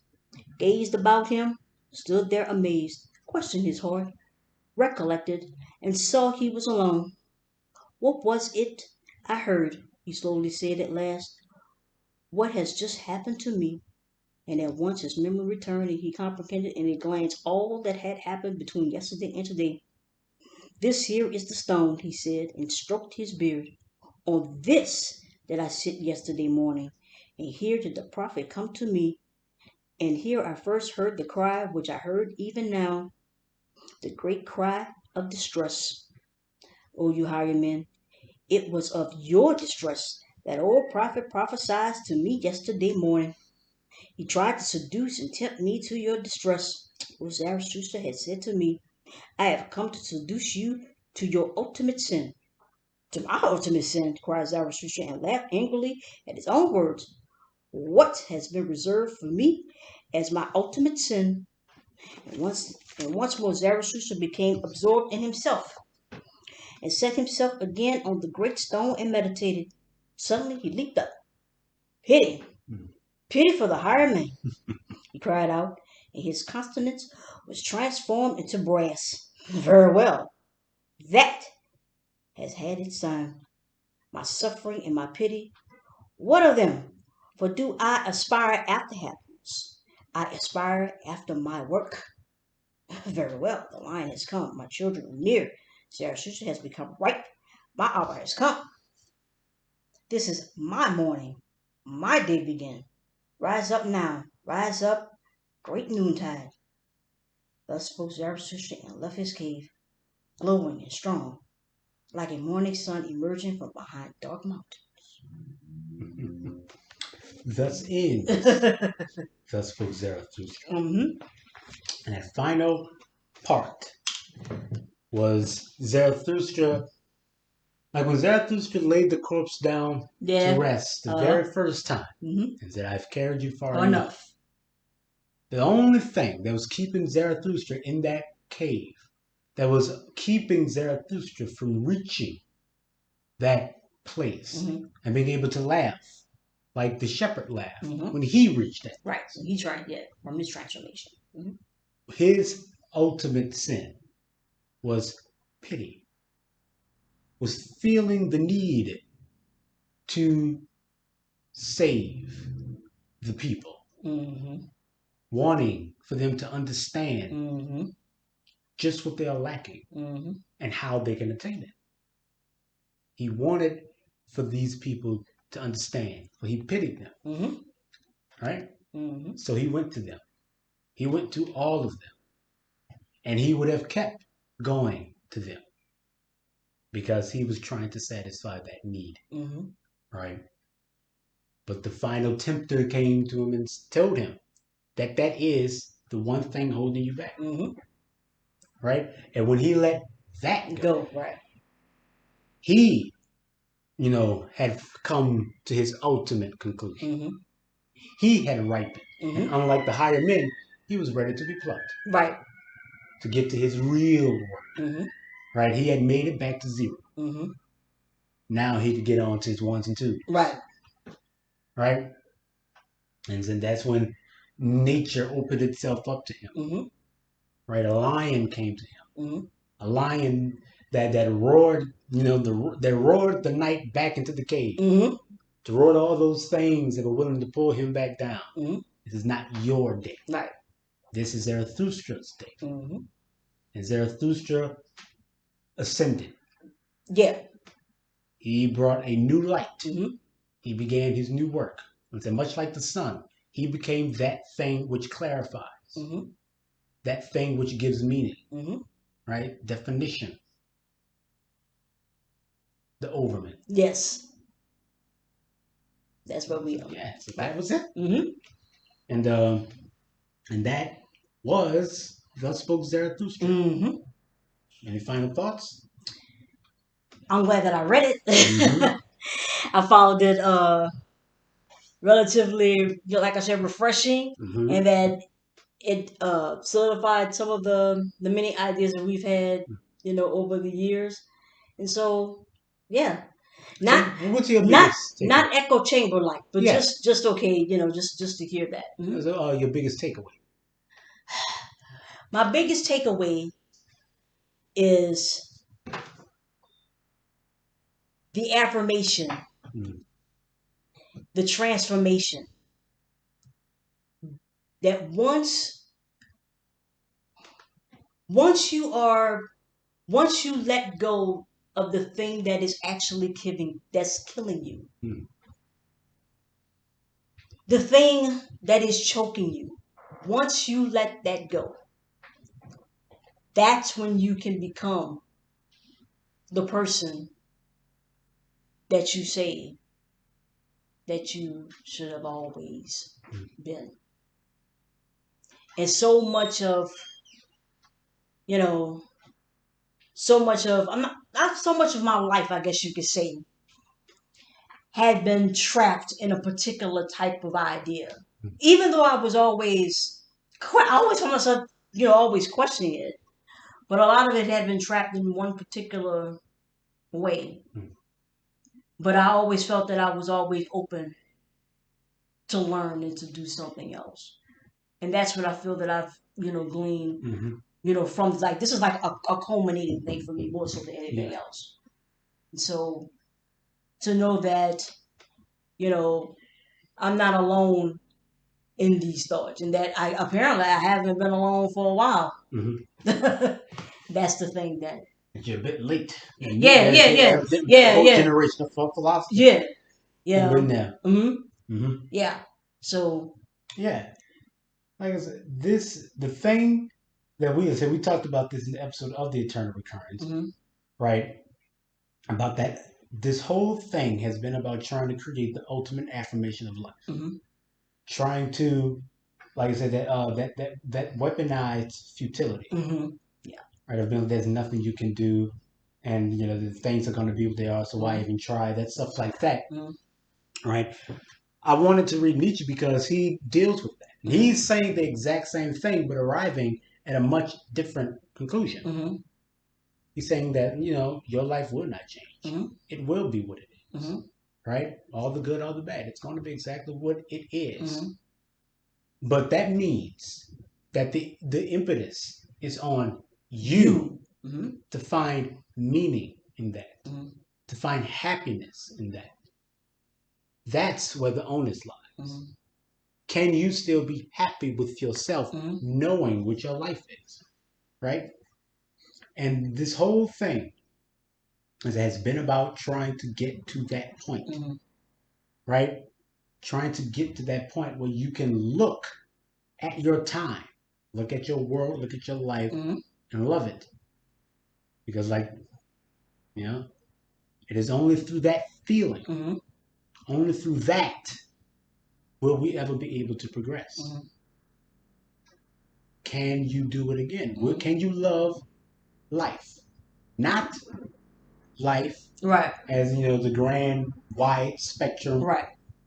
gazed about him, stood there amazed, questioned his heart, recollected, and saw he was alone. What was it I heard? He slowly said at last. What has just happened to me? And at once his memory returned, and he comprehended in a glance all that had happened between yesterday and today. This here is the stone, he said, and stroked his beard. On this did I sit yesterday morning, and here did the prophet come to me, and here I first heard the cry which I heard even now, the great cry of distress. O you hired men, it was of your distress that old prophet prophesied to me yesterday morning. He tried to seduce and tempt me to your distress. O Zarathustra had said to me, I have come to seduce you to your ultimate sin. To my ultimate sin, cried Zarathustra, and laughed angrily at his own words. What has been reserved for me as my ultimate sin? And once more Zarathustra became absorbed in himself, and set himself again on the great stone and meditated. Suddenly he leaped up. Pity, pity for the hired man, he cried out, and his countenance was transformed into brass. Very well. That has had its time. My suffering and my pity, what of them? For do I aspire after happiness? I aspire after my work. Very well, the line has come. My children are near. Zarathustra has become ripe. My hour has come. This is my morning. My day begin. Rise up now. Rise up. Great noontide. Thus spoke Zarathustra and left his cave, glowing and strong, like a morning sun emerging from behind dark mountains. Thus ends Thus spoke Zarathustra. Mm-hmm. And that final part was Zarathustra, like when Zarathustra laid the corpse down to Yeah. rest the very first time Mm-hmm. and said, I've carried you far Or enough. enough. The only thing that was keeping Zarathustra in that cave, that was keeping Zarathustra from reaching that place and being able to laugh like the shepherd laughed when he reached that. Right. So he tried, from his transformation. His ultimate sin was pity, was feeling the need to save the people, wanting for them to understand just what they are lacking and how they can attain it. He wanted for these people to understand, for he pitied them, right? So he went to them. He went to all of them, and he would have kept going to them because he was trying to satisfy that need, right? But the final tempter came to him and told him that that is the one thing holding you back, right? And when he let that go, right, he, had come to his ultimate conclusion. He had ripened, and unlike the higher men, he was ready to be plucked, right, to get to his real work, right? He had made it back to zero. Now he could get on to his ones and twos, right, and then that's when nature opened itself up to him, right? A lion came to him, a lion that roared, that roared the night back into the cave, to roar all those things that were willing to pull him back down. This is not your day. Right. This is Zarathustra's day. And Zarathustra ascended. Yeah. He brought a new light. He began his new work. And so much like the sun, he became that thing which clarifies, that thing which gives meaning, right? Definition. The overman. Yes. That's what we are. Yeah, so that was it. Mm-hmm. And that was Thus Spoke Zarathustra. Any final thoughts? I'm glad that I read it. I found it relatively, like I said, refreshing, and that it solidified some of the many ideas that we've had, over the years. And so, yeah, not so what's your biggest takeaway? Not echo chamber like, but Yeah. just okay, just to hear that. Your biggest takeaway? My biggest takeaway is the affirmation, the transformation. That once you let go of the thing that is actually that's killing you, the thing that is choking you, once you let that go, that's when you can become the person that you say that you should have always been. And so much of I'm not so much of my life, I guess you could say, had been trapped in a particular type of idea. Even though I always found myself, always questioning it. But a lot of it had been trapped in one particular way. But I always felt that I was always open to learn and to do something else. And that's what I feel that I've, gleaned, from, like, this is like a culminating thing for me more so than anything else. So to know that, you know, I'm not alone in these thoughts, and that I haven't been alone for a while. That's the thing that. You're a bit late. Yeah. Whole generation of philosophers. Yeah. Been there. Yeah. So. Yeah. Like I said, the thing that we said, we talked about this in the episode of the Eternal Recurrence, right? About that, this whole thing has been about trying to create the ultimate affirmation of life, trying to, like I said, that weaponized futility, Yeah. right? There's nothing you can do, and the things are going to be what they are, so why even try? That stuff like that, right? I wanted to read Nietzsche because he deals with that. He's saying the exact same thing, but arriving at a much different conclusion. He's saying that your life will not change. It will be what it is, right? All the good, all the bad. It's going to be exactly what it is. But that means that the impetus is on you to find meaning in that, to find happiness in that. That's where the onus lies. Can you still be happy with yourself knowing what your life is, right? And this whole thing has been about trying to get to that point, right? Trying to get to that point where you can look at your time, look at your world, look at your life, and love it. Because, it is only through that feeling, only through that will we ever be able to progress. Can you do it again? Can you love life? Not life as the grand wide spectrum,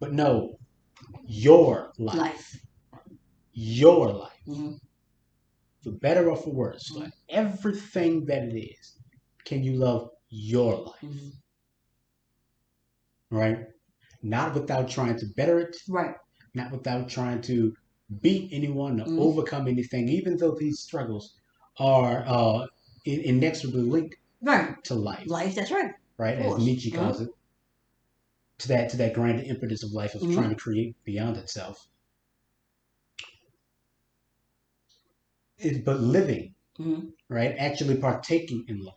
but no, your life. Your life. For better or for worse, for everything that it is, can you love your life? Right? Not without trying to better it. Not without trying to beat anyone or overcome anything, even though these struggles are inexorably linked to life. That's right. Right? As Nietzsche calls it. To that grand impetus of life of trying to create beyond itself. But living, right? Actually partaking in life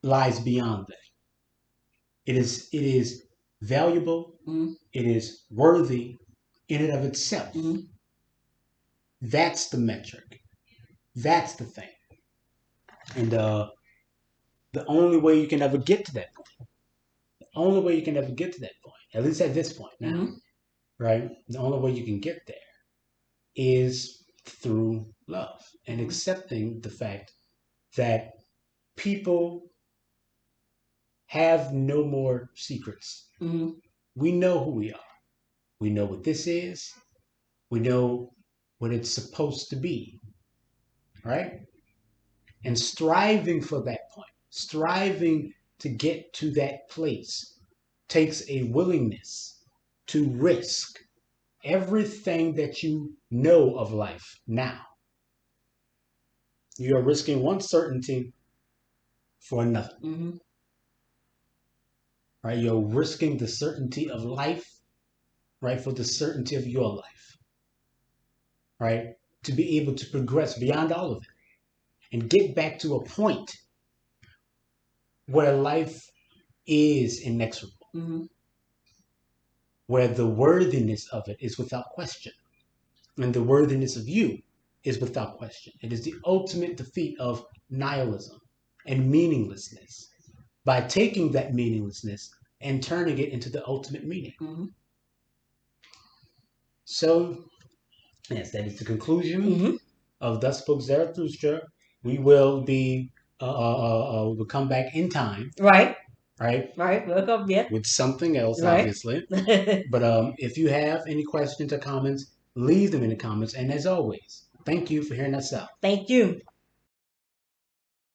lies beyond that. It is valuable. It is worthy in and of itself. That's the metric. That's the thing. And the only way you can ever get to that point, the only way you can ever get to that point, at least at this point now, right? The only way you can get there is through love and accepting the fact that people have no more secrets. We know who we are. We know what this is. We know what it's supposed to be, right? And striving for that point, striving to get to that place takes a willingness to risk everything that you know of life now. You are risking one certainty for another. Right? You're risking the certainty of life, right, for the certainty of your life. Right? To be able to progress beyond all of it and get back to a point where life is inexorable, where the worthiness of it is without question, and the worthiness of you is without question. It is the ultimate defeat of nihilism and meaninglessness by taking that meaninglessness and turning it into the ultimate meaning. So, yes, that is the conclusion of Thus Spoke Zarathustra. We will be, we'll come back in time. Right. We'll come, with something else, obviously. But if you have any questions or comments, leave them in the comments. And as always, thank you for hearing us out. Thank you.